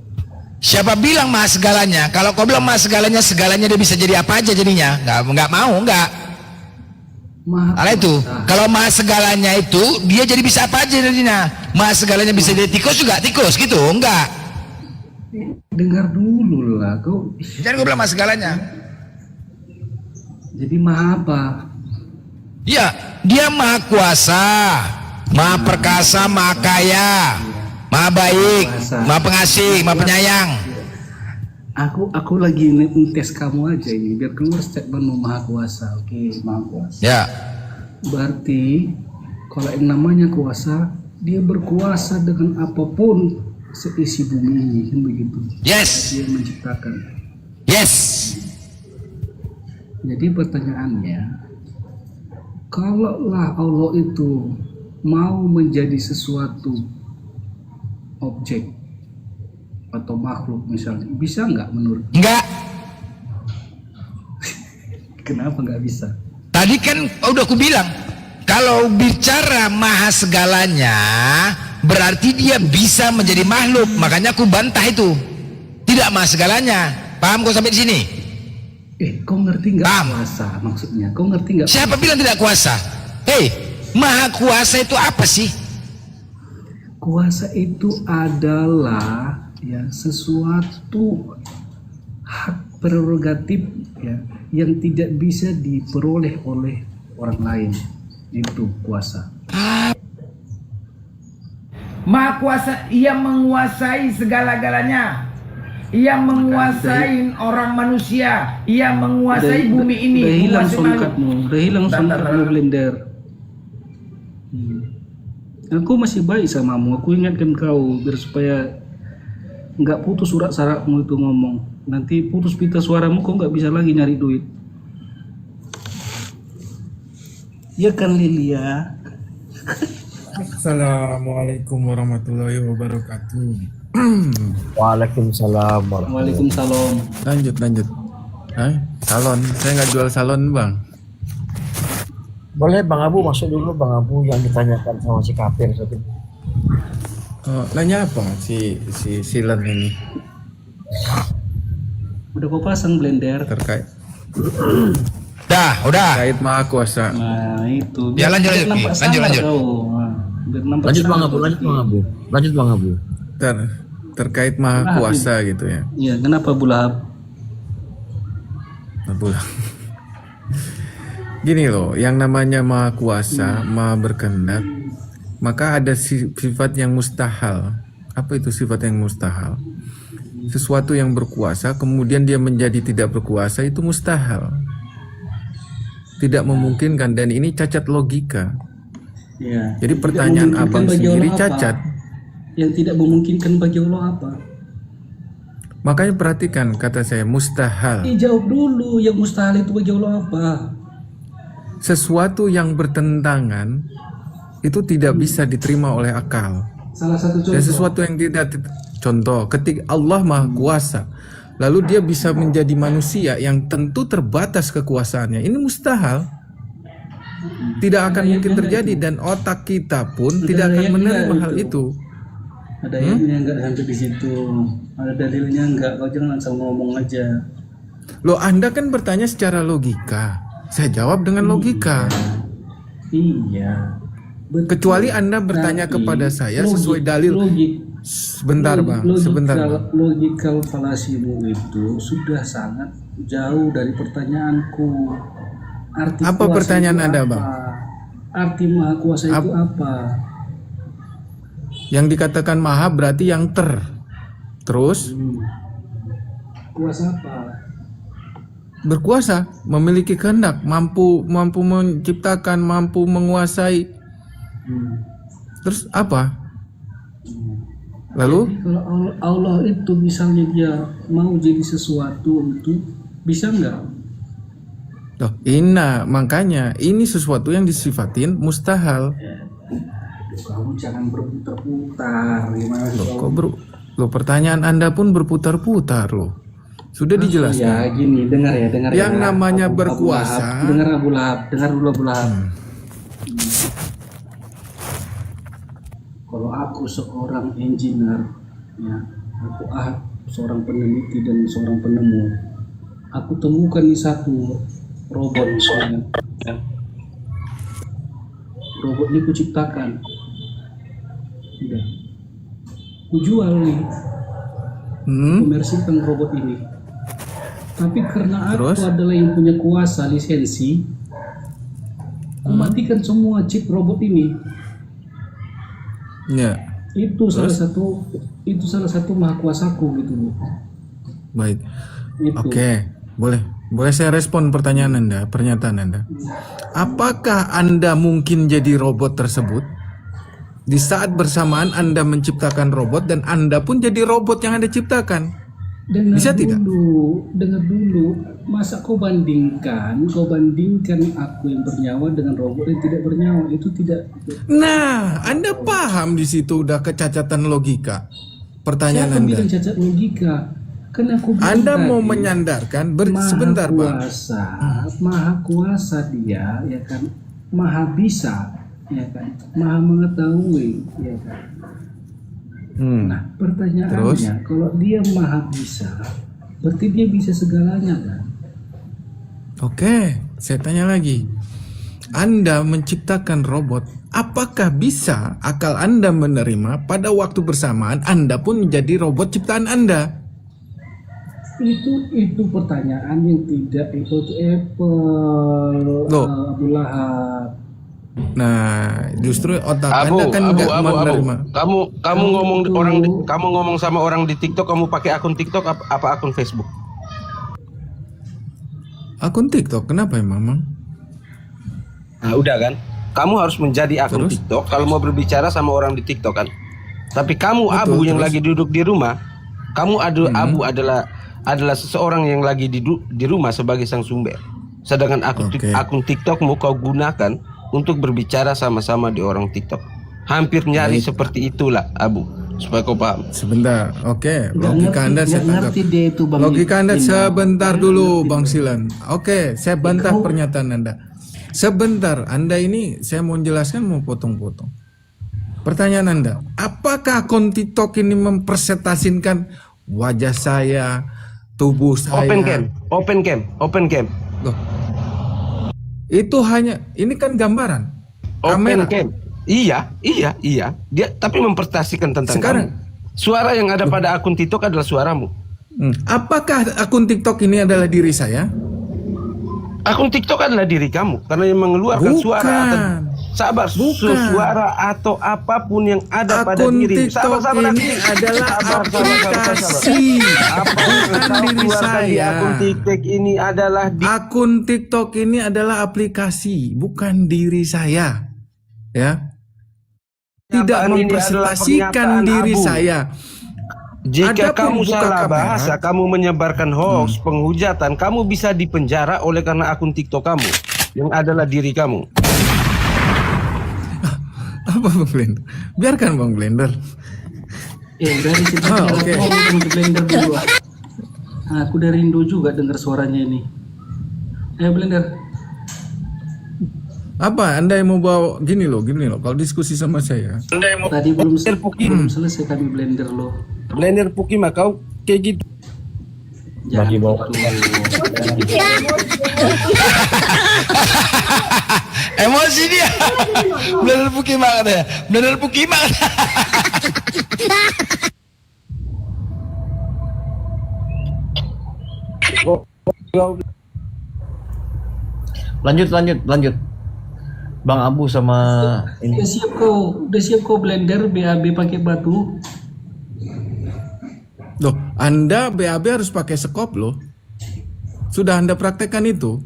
Speaker 1: Siapa bilang maha segalanya? Kalau kau bilang maha segalanya, segalanya dia bisa jadi apa aja jadinya? Nggak mau. Maha itu. Kalau maha segalanya itu, dia jadi bisa apa aja jadinya? Maha segalanya bisa jadi tikus juga, tikus gitu? Enggak.
Speaker 8: Dengar dulu lah, kau.
Speaker 1: Jangan kau bilang maha segalanya.
Speaker 8: Jadi maha apa?
Speaker 1: Ya, dia maha kuasa, maha perkasa, maha kaya, maha baik, maha pengasih, maha penyayang.
Speaker 8: Aku lagi ngetes kamu aja ini biar keluar statement maha kuasa. Oke, maha kuasa.
Speaker 1: Ya.
Speaker 8: Berarti kalau yang namanya kuasa, dia berkuasa dengan apapun seisi bumi ini, kan begitu?
Speaker 1: Yes.
Speaker 8: Dia menciptakan.
Speaker 1: Yes.
Speaker 8: Jadi pertanyaannya, kalaulah Allah itu mau menjadi sesuatu objek atau makhluk misalnya, bisa nggak menurut?
Speaker 1: Enggak.
Speaker 8: Kenapa nggak bisa?
Speaker 1: Tadi kan udah aku bilang, kalau bicara maha segalanya, berarti dia bisa menjadi makhluk. Makanya aku bantah itu. Tidak maha segalanya. Paham kau sampai di sini?
Speaker 8: Kau ngerti nggak kuasa maksudnya? Kau ngerti nggak?
Speaker 1: Siapa bilang tidak kuasa? Hei, maha kuasa itu apa sih?
Speaker 8: Kuasa itu adalah ya sesuatu hak prerogatif ya yang tidak bisa diperoleh oleh orang lain. Itu kuasa.
Speaker 14: Maha kuasa, ia menguasai segala-galanya. Ia menguasai orang manusia. Ia menguasai bumi ini.
Speaker 8: Udah hilang
Speaker 14: menguasai
Speaker 8: songkatmu. Udah hilang songkatmu, Blender. Aku masih baik samamu. Aku ingatkan kau biar supaya nggak putus surat syaratmu itu ngomong. Nanti putus pita suaramu, kau nggak bisa lagi nyari duit. Ya kan Lilia?
Speaker 12: Assalamualaikum warahmatullahi wabarakatuh.
Speaker 3: Waalaikumsalam.
Speaker 8: Waalaikumsalam.
Speaker 12: Lanjut. Salon. Saya nggak jual salon, Bang.
Speaker 3: Boleh Bang Abu masuk dulu, Bang Abu yang ditanyakan sama si kafir tadi.
Speaker 12: Nanya apa si Silen ini?
Speaker 8: Udah kau pasang Blender
Speaker 12: Terkait.
Speaker 1: Udah.
Speaker 12: Terkait maha kuasa.
Speaker 8: Nah itu.
Speaker 1: Ya lanjut.
Speaker 8: Lanjut
Speaker 3: Bang Abu.
Speaker 12: Terkait maha kuasa gitu ya.
Speaker 8: Iya, kenapa Bulahab?
Speaker 12: Gini loh, yang namanya maha kuasa, maha berkehendak, maka ada sifat yang mustahil. Apa itu sifat yang mustahil? Sesuatu yang berkuasa kemudian dia menjadi tidak berkuasa, itu mustahil. Tidak memungkinkan, dan ini cacat logika.
Speaker 8: Ya.
Speaker 12: Jadi pertanyaan abang sendiri cacat.
Speaker 8: Yang tidak memungkinkan bagi Allah apa?
Speaker 12: Makanya perhatikan kata saya mustahil.
Speaker 8: Jawab dulu, yang mustahil itu bagi Allah apa?
Speaker 12: Sesuatu yang bertentangan itu tidak bisa diterima oleh akal.
Speaker 8: Salah satu contoh.
Speaker 12: Dan sesuatu yang tidak, contoh ketika Allah maha kuasa, lalu dia bisa menjadi manusia yang tentu terbatas kekuasaannya, ini mustahil. Tidak akan mungkin terjadi, dan otak kita pun tidak akan menerima hal itu.
Speaker 8: Ada ilmunya enggak sampai di situ. Ada dalilnya enggak? Kau jangan asal ngomong aja.
Speaker 12: Loh, Anda kan bertanya secara logika. Saya jawab dengan logika.
Speaker 8: Iya. Betul.
Speaker 12: Kecuali Anda bertanya kepada saya sesuai dalil. Sebentar, Bang. Sebentar.
Speaker 8: Logikal falasimu itu sudah sangat jauh dari pertanyaanku. Arti
Speaker 12: apa pertanyaan Anda, Bang?
Speaker 8: Arti maha kuasa itu apa?
Speaker 12: Yang dikatakan maha berarti yang terus
Speaker 8: kuasa apa?
Speaker 12: berkuasa, memiliki kehendak, mampu menciptakan, mampu menguasai. Terus apa? Lalu
Speaker 8: Jadi kalau Allah itu misalnya dia mau jadi sesuatu itu bisa nggak?
Speaker 12: loh, makanya ini sesuatu yang disifatin mustahil.
Speaker 8: Kamu jangan berputar-putar gimana?
Speaker 12: Loh, pertanyaan Anda pun berputar-putar loh. Sudah dijelaskan.
Speaker 8: Ya gini, dengar ya.
Speaker 12: Yang namanya berkuasa.
Speaker 8: Dengar Abu Lahab, dengar dulu Abu Lahab. Kalau aku seorang engineer, ya, aku seorang peneliti dan seorang penemu, aku temukan di satu robot, ya. Robot ini kuciptakan, udah, ku jual nih, komersilkan robot ini. Tapi karena aku adalah yang punya kuasa lisensi, ku matikan semua chip robot ini.
Speaker 12: Ya.
Speaker 8: Itu salah satu maha kuasaku gitu.
Speaker 12: Baik. Oke, boleh saya respon pernyataan Anda. Apakah Anda mungkin jadi robot tersebut? Di saat bersamaan Anda menciptakan robot dan Anda pun jadi robot yang Anda ciptakan. Bisa tidak?
Speaker 8: Dengar dulu. Masa kau bandingkan aku yang bernyawa dengan robot yang tidak bernyawa, itu tidak.
Speaker 12: Nah, Anda paham di situ udah kecacatan logika. Pertanyaan
Speaker 8: Siapa
Speaker 12: Anda.
Speaker 8: bilang cacat logika? Kan aku bilang
Speaker 12: Anda mau
Speaker 8: tadi,
Speaker 12: menyandarkan sebentar, Pak.
Speaker 8: Maha kuasa dia, ya kan? Maha bisa, ya kan? Maha mengetahui, ya kan? Nah, pertanyaannya, kalau dia maha bisa, berarti dia bisa segalanya kan?
Speaker 12: Oke, saya tanya lagi. Anda menciptakan robot, apakah bisa akal Anda menerima pada waktu bersamaan Anda pun menjadi robot ciptaan Anda?
Speaker 8: Itu pertanyaan yang tidak Apple, Abu Lahab.
Speaker 12: Nah, justru otak Anda kan nggak menerima.
Speaker 9: Kamu ngomong sama orang di TikTok, kamu pakai akun TikTok apa akun Facebook?
Speaker 12: Akun TikTok, kenapa emang, Mang?
Speaker 9: Nah, udah kan? Kamu harus menjadi akun TikTok kalau mau berbicara sama orang di TikTok kan. Tapi kamu Abu yang lagi duduk di rumah, kamu Abu adalah seseorang yang lagi di rumah sebagai sang sumber. Sedangkan akun TikTokmu kau gunakan untuk berbicara sama-sama di orang TikTok. Hampir nyaris seperti itulah, Abu. Supaya kau paham.
Speaker 12: Sebentar, oke. Logika Anda saya tangkap. Logika Anda sebentar dulu, Bang Silan. Oke, saya bantah pernyataan Anda. Sebentar, Anda ini saya mau jelaskan, mau potong-potong. Pertanyaan Anda, apakah akun TikTok ini mempresentasikan wajah saya, tubuh saya?
Speaker 9: Open cam.
Speaker 12: Loh. Itu hanya, ini kan gambaran.
Speaker 9: Open cam. Iya. Dia tapi mempresentasikan tentang
Speaker 12: sekarang
Speaker 9: kamu. Suara yang ada pada akun TikTok adalah suaramu.
Speaker 12: Apakah akun TikTok ini adalah diri saya?
Speaker 9: Akun TikTok adalah diri kamu karena yang mengeluarkan suara suara atau apapun yang ada pada diri.
Speaker 12: TikTok ini adalah aplikasi, bukan diri saya.
Speaker 9: Akun TikTok ini adalah
Speaker 12: akun TikTok ini adalah aplikasi, bukan diri saya. Ya. Tidak mempresentasikan diri saya.
Speaker 9: Jika kamu salah bahasa, kamu menyebarkan hoax, penghujatan, kamu bisa dipenjara oleh karena akun TikTok kamu yang adalah diri kamu.
Speaker 12: Apa Bang Blender? Biarkan Bang Blender.
Speaker 8: Dari situ Blender dulu. Aku udah rindu juga dengar suaranya ini. Blender.
Speaker 12: Apa Anda yang mau bawa gini loh kalau diskusi sama saya?
Speaker 8: Tadi belum selesai kami Blender loh.
Speaker 9: Blender Puki mah kau kayak gitu.
Speaker 8: Jangan bawa.
Speaker 1: Emosi dia. Blender Puki mah katanya. Blender Puki mah.
Speaker 3: Lanjut. Bang Abu sama ini.
Speaker 8: Udah siap kau Blender BAB pakai batu.
Speaker 12: Loh, Anda BAB harus pakai skop loh. Sudah Anda praktekkan itu?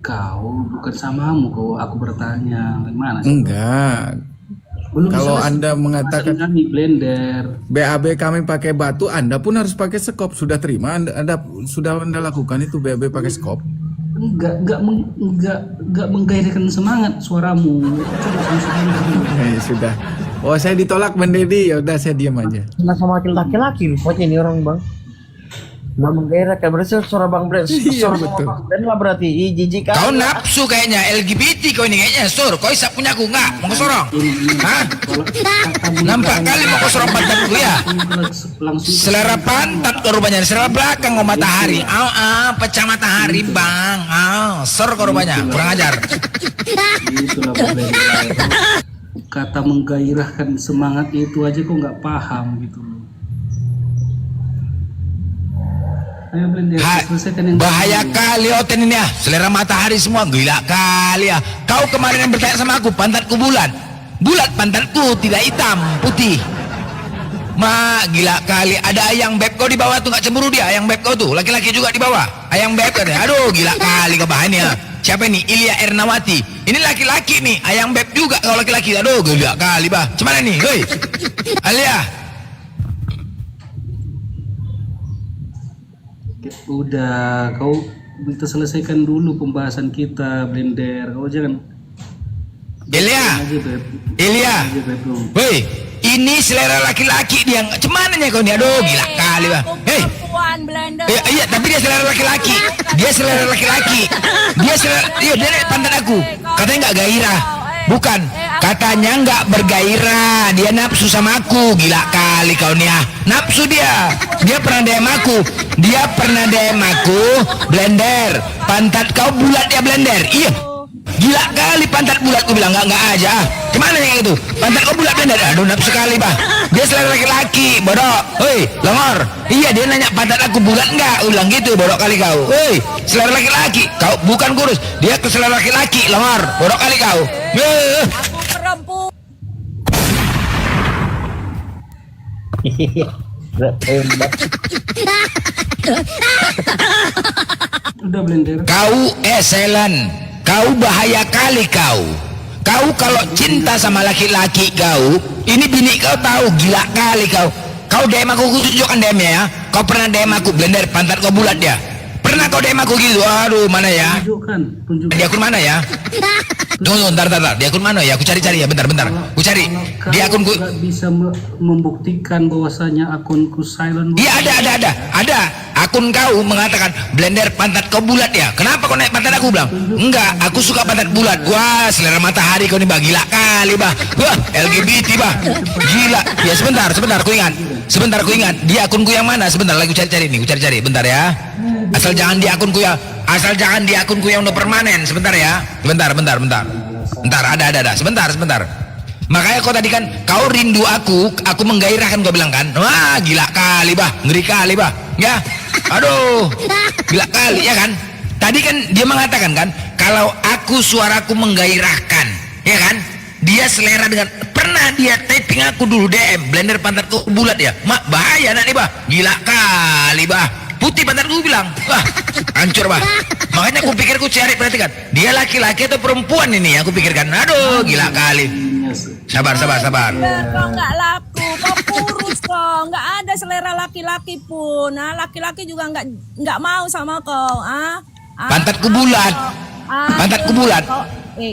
Speaker 8: Kau bukan samamu kau aku bertanya gimana sih?
Speaker 12: Enggak.
Speaker 8: Belum
Speaker 12: Kalau
Speaker 8: selesai.
Speaker 12: Anda mengatakan
Speaker 8: kami blender,
Speaker 12: BAB kami pakai batu, Anda pun harus pakai skop. Sudah terima? Anda sudah Anda lakukan itu BAB pakai skop?
Speaker 8: enggak menggairahkan semangat suaramu. Coba
Speaker 12: Ya sudah. Oh saya ditolak Bang Deddy, ya udah saya diam aja.
Speaker 3: Nah sama laki-laki pokoknya ini orang bang. Nggak menggairahkan berarti suara Bang Blen. Suara
Speaker 12: betul.
Speaker 3: Bang Blen lah berarti. Ih jijik kali.
Speaker 1: Kau nafsu kayaknya LGBT kau ini kayaknya. Sur, kau isap punya aku enggak? Mau kesorong? Hah? Nampak kali mau kesorong pantatku ya? Selera pantat kau rupanya, selera belakang kau matahari. Pecah matahari bang. Sur kau rupanya, kurang ajar.
Speaker 8: Itulah blender. Kata menggairahkan semangat itu aja kok nggak paham gitu loh. Ayo blender, selesaikan yang
Speaker 1: Bahaya kali Oten ini ya. Selera matahari semua, gila kali ya. Kau kemarin yang bertanya sama aku, pantatku bulat. Bulat pantatku, tidak hitam, putih. Gila kali. Ada ayang beb kau di bawah tuh, nggak cemburu dia. Ayang beb kau tuh, laki-laki juga di bawah. Ayang beb katanya. Aduh, gila kali kau bahannya. Siapa ini? Ilya Ernawati. Ini laki-laki nih, ayang beb juga kau laki-laki. Aduh, gila kali bah. Cuman nih, hei. Alia.
Speaker 8: Udah, kau kita selesaikan dulu pembahasan kita blender. Kau jangan.
Speaker 1: Ilya. Hei, ini selera laki-laki dia. Cuman nya kau nih. Aduh, gila kali bah. Hei. Iya, tapi dia selera laki-laki. Dia selera laki-laki. Dia selera, iya dia pantat aku. Katanya nggak gairah. Bukan, katanya nggak bergairah. Dia nafsu sama aku. Gila kali kau nih ah. Nafsu dia. Dia pernah DM aku. Dia pernah DM aku. Blender, pantat kau bulat ya blender. Iya. Gila kali pantat bulat, aku bilang enggak aja. Gimana yang itu? Pantat kau bulat blender. Aduh nafsu sekali bah. Dia selera laki-laki, bodoh. Hei, longor. Iya dia nanya pantat aku bulat enggak? Ulang gitu, bodoh kali kau. Hei, selera laki-laki. Kau bukan kurus. Dia ke selera laki-laki, longor. Bodoh kali kau.
Speaker 10: Aku perempuan.
Speaker 8: Udah blender.
Speaker 1: Kau Selen, kau bahaya kali kau. Kau kalau cinta sama laki-laki kau, ini bini kau tahu, gila kali kau. Kau DM aku tunjukkan DM-nya ya. Kau pernah DM aku blender pantat kau bulat ya? Pernah kau DM aku gitu? Aduh mana ya?
Speaker 8: Tunjukkan.
Speaker 1: Di akun mana ya? Tunggu, ntar. Di akun mana ya? Aku cari ya, bentar. Aku cari. Di akunku.
Speaker 8: Nggak bisa membuktikan bahwasanya akunku silent.
Speaker 1: Iya ada. Akun kau mengatakan blender pantat kau bulat ya. Kenapa kau naik pantat aku bilang? Enggak, aku suka pantat bulat. Wah, selera matahari kau nih bah, gila kali bah. Wah, LGBT bah. Gila. Ya sebentar, aku ingat. Sebentar aku ingat. Di akunku yang mana? Sebentar lagi cari nih, cari. Bentar ya. Asal jangan di akunku yang udah permanen. Sebentar ya. Bentar. Bentar, ada. Sebentar. Makanya kau tadi kan kau rindu aku menggairahkan kau bilang kan. Wah, gila kali bah, ngeri kali bah. Ya. Aduh. Gila kali ya kan? Tadi kan dia mengatakan kan kalau suaraku menggairahkan, ya kan? Dia selera dengan pernah dia typing aku dulu DM blender pantatku bulat ya. Mak bahaya nak nih bah. Gila kali bah. Putih pantatku bilang, wah hancur bah. Makanya aku pikir cari perhatikan. Dia laki-laki atau perempuan ini? Aku pikirkan, aduh gila kali. Sabar.
Speaker 10: Kau nggak laku, kau kurus kau, nggak ada selera laki-laki pun. Nah, laki-laki juga nggak mau sama kau.
Speaker 1: Pantatku bulat. Pantatku bulat.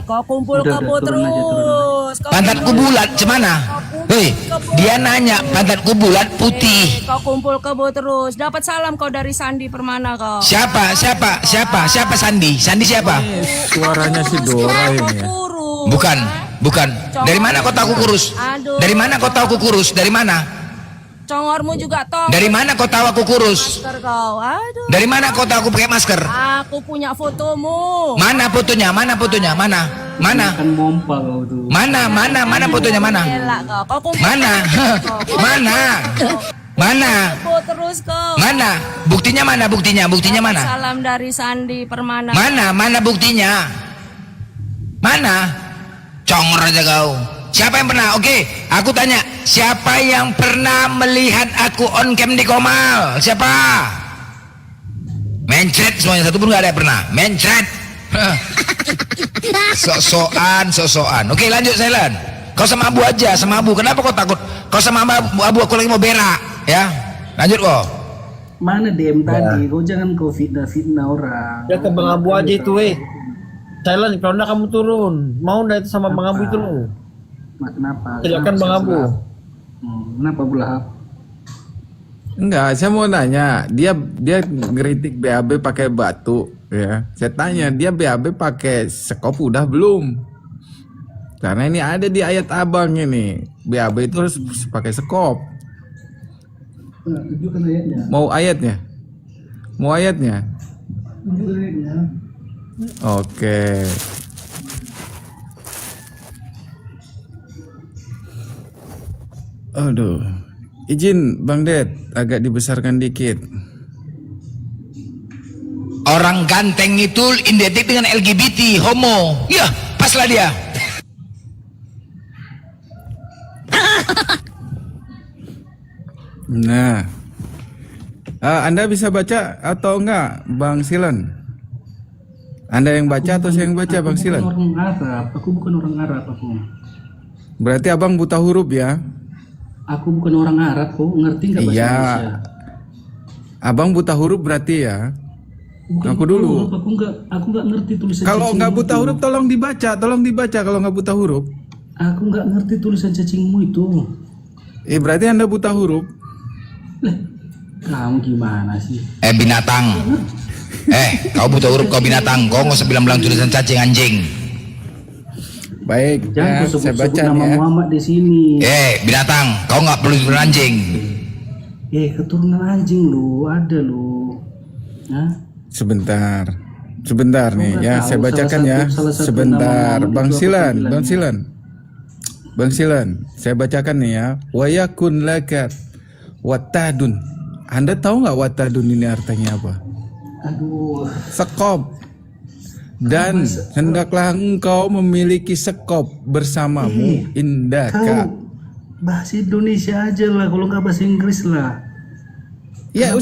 Speaker 10: Kau kumpul kebo terus.
Speaker 1: Pantatku bulat, cemana? Hei, dia nanya pantatku bulat putih.
Speaker 10: Kau kumpul kebo terus. Dapat salam kau dari Sandi Permana kau.
Speaker 1: Siapa Sandi? Sandi siapa?
Speaker 12: Suaranya si Dora ini ya.
Speaker 1: Bukan. Dari mana kau tahu aku kurus? Dari mana kau tahu aku kurus? Dari mana?
Speaker 10: Congormu juga toh.
Speaker 1: Dari mana kau tahu aku kurus?
Speaker 10: Masker kau. Aduh.
Speaker 1: Dari mana kau tahu aku pakai masker?
Speaker 10: Aku punya fotomu.
Speaker 1: Mana fotonya? Mana?
Speaker 8: Kan mompa kau tuh.
Speaker 1: Mana fotonya? Mana? Mana?
Speaker 10: Terus kau.
Speaker 1: Mana? Buktinya mana?
Speaker 10: Salam dari Sandi Permana.
Speaker 1: Mana buktinya? Mana? Congor aja kau. Siapa yang pernah? Oke, aku tanya. Siapa yang pernah melihat aku on cam di Komal? Siapa? Mencret semuanya, satu pun nggak ada yang pernah. Mencret. Sok-sokan. Oke, lanjut Sailan. Kau sama Abu aja, sama Abu. Kenapa kau takut? Kau sama Abu aku lagi mau berak, ya. Lanjut kok.
Speaker 8: Mana DM tadi? Kau jangan kau fitnah orang.
Speaker 3: Ya ke Bang Abu aja itu Thailand, kalau enggak kamu turun. Mau enggak itu sama Bang Abu itu lo?
Speaker 8: Kenapa?
Speaker 3: Teriakan Bang Abu.
Speaker 8: Kenapa Bulahap?
Speaker 12: Enggak, saya mau nanya, dia ngeritik BAB pakai batu, ya. Saya tanya, dia BAB pakai sekop udah belum? Karena ini ada di ayat abang ini, BAB itu harus pakai sekop.
Speaker 8: Tunjukkan ayatnya.
Speaker 12: Mau ayatnya? Mau ayatnya?
Speaker 8: Tunjukkan ayatnya.
Speaker 12: Oke. Aduh. Izin Bang Ded, agak dibesarkan dikit.
Speaker 1: Orang ganteng itu identik dengan LGBT, homo. Ya, paslah dia.
Speaker 12: Nah, Anda bisa baca atau enggak, Bang Silan? Anda yang baca atau saya yang baca, Bang Silan?
Speaker 8: Aku bukan orang Arab.
Speaker 12: Berarti abang buta huruf ya?
Speaker 8: Aku bukan orang Arab, kok ngerti nggak bahasa Indonesia?
Speaker 12: Iya. Abang buta huruf berarti ya?
Speaker 8: Bukan
Speaker 12: Aku dulu.
Speaker 8: Huruf, aku nggak ngerti tulisan.
Speaker 12: Kalau nggak buta
Speaker 8: itu.
Speaker 12: huruf tolong dibaca kalau nggak buta huruf.
Speaker 8: Aku nggak ngerti tulisan cacingmu itu.
Speaker 12: Berarti Anda buta huruf.
Speaker 8: Kamu gimana sih?
Speaker 1: Binatang. Kau buta huruf, kau binatang. Kau nggak usah bilang tulisan cacing, anjing.
Speaker 12: Baik,
Speaker 8: jangan
Speaker 12: saya baca
Speaker 8: nama
Speaker 12: ya.
Speaker 8: Muhammad di sini.
Speaker 1: Binatang, kau nggak perlu turunan anjing.
Speaker 8: Keturunan anjing lu, ada lu. Hah?
Speaker 12: Sebentar nih ya, saya bacakan ya. Sebentar, Bang Silan. Saya bacakan nih ya. Wa yakun lakat watadun. Anda tahu nggak watadun ini artinya apa?
Speaker 8: Aduh.
Speaker 12: Sekop. Dan hendaklah engkau memiliki sekop bersamamu, indaka.
Speaker 8: Kau bahasa Indonesia aja lah, kalau nggak bahasa Inggris lah.
Speaker 12: Ya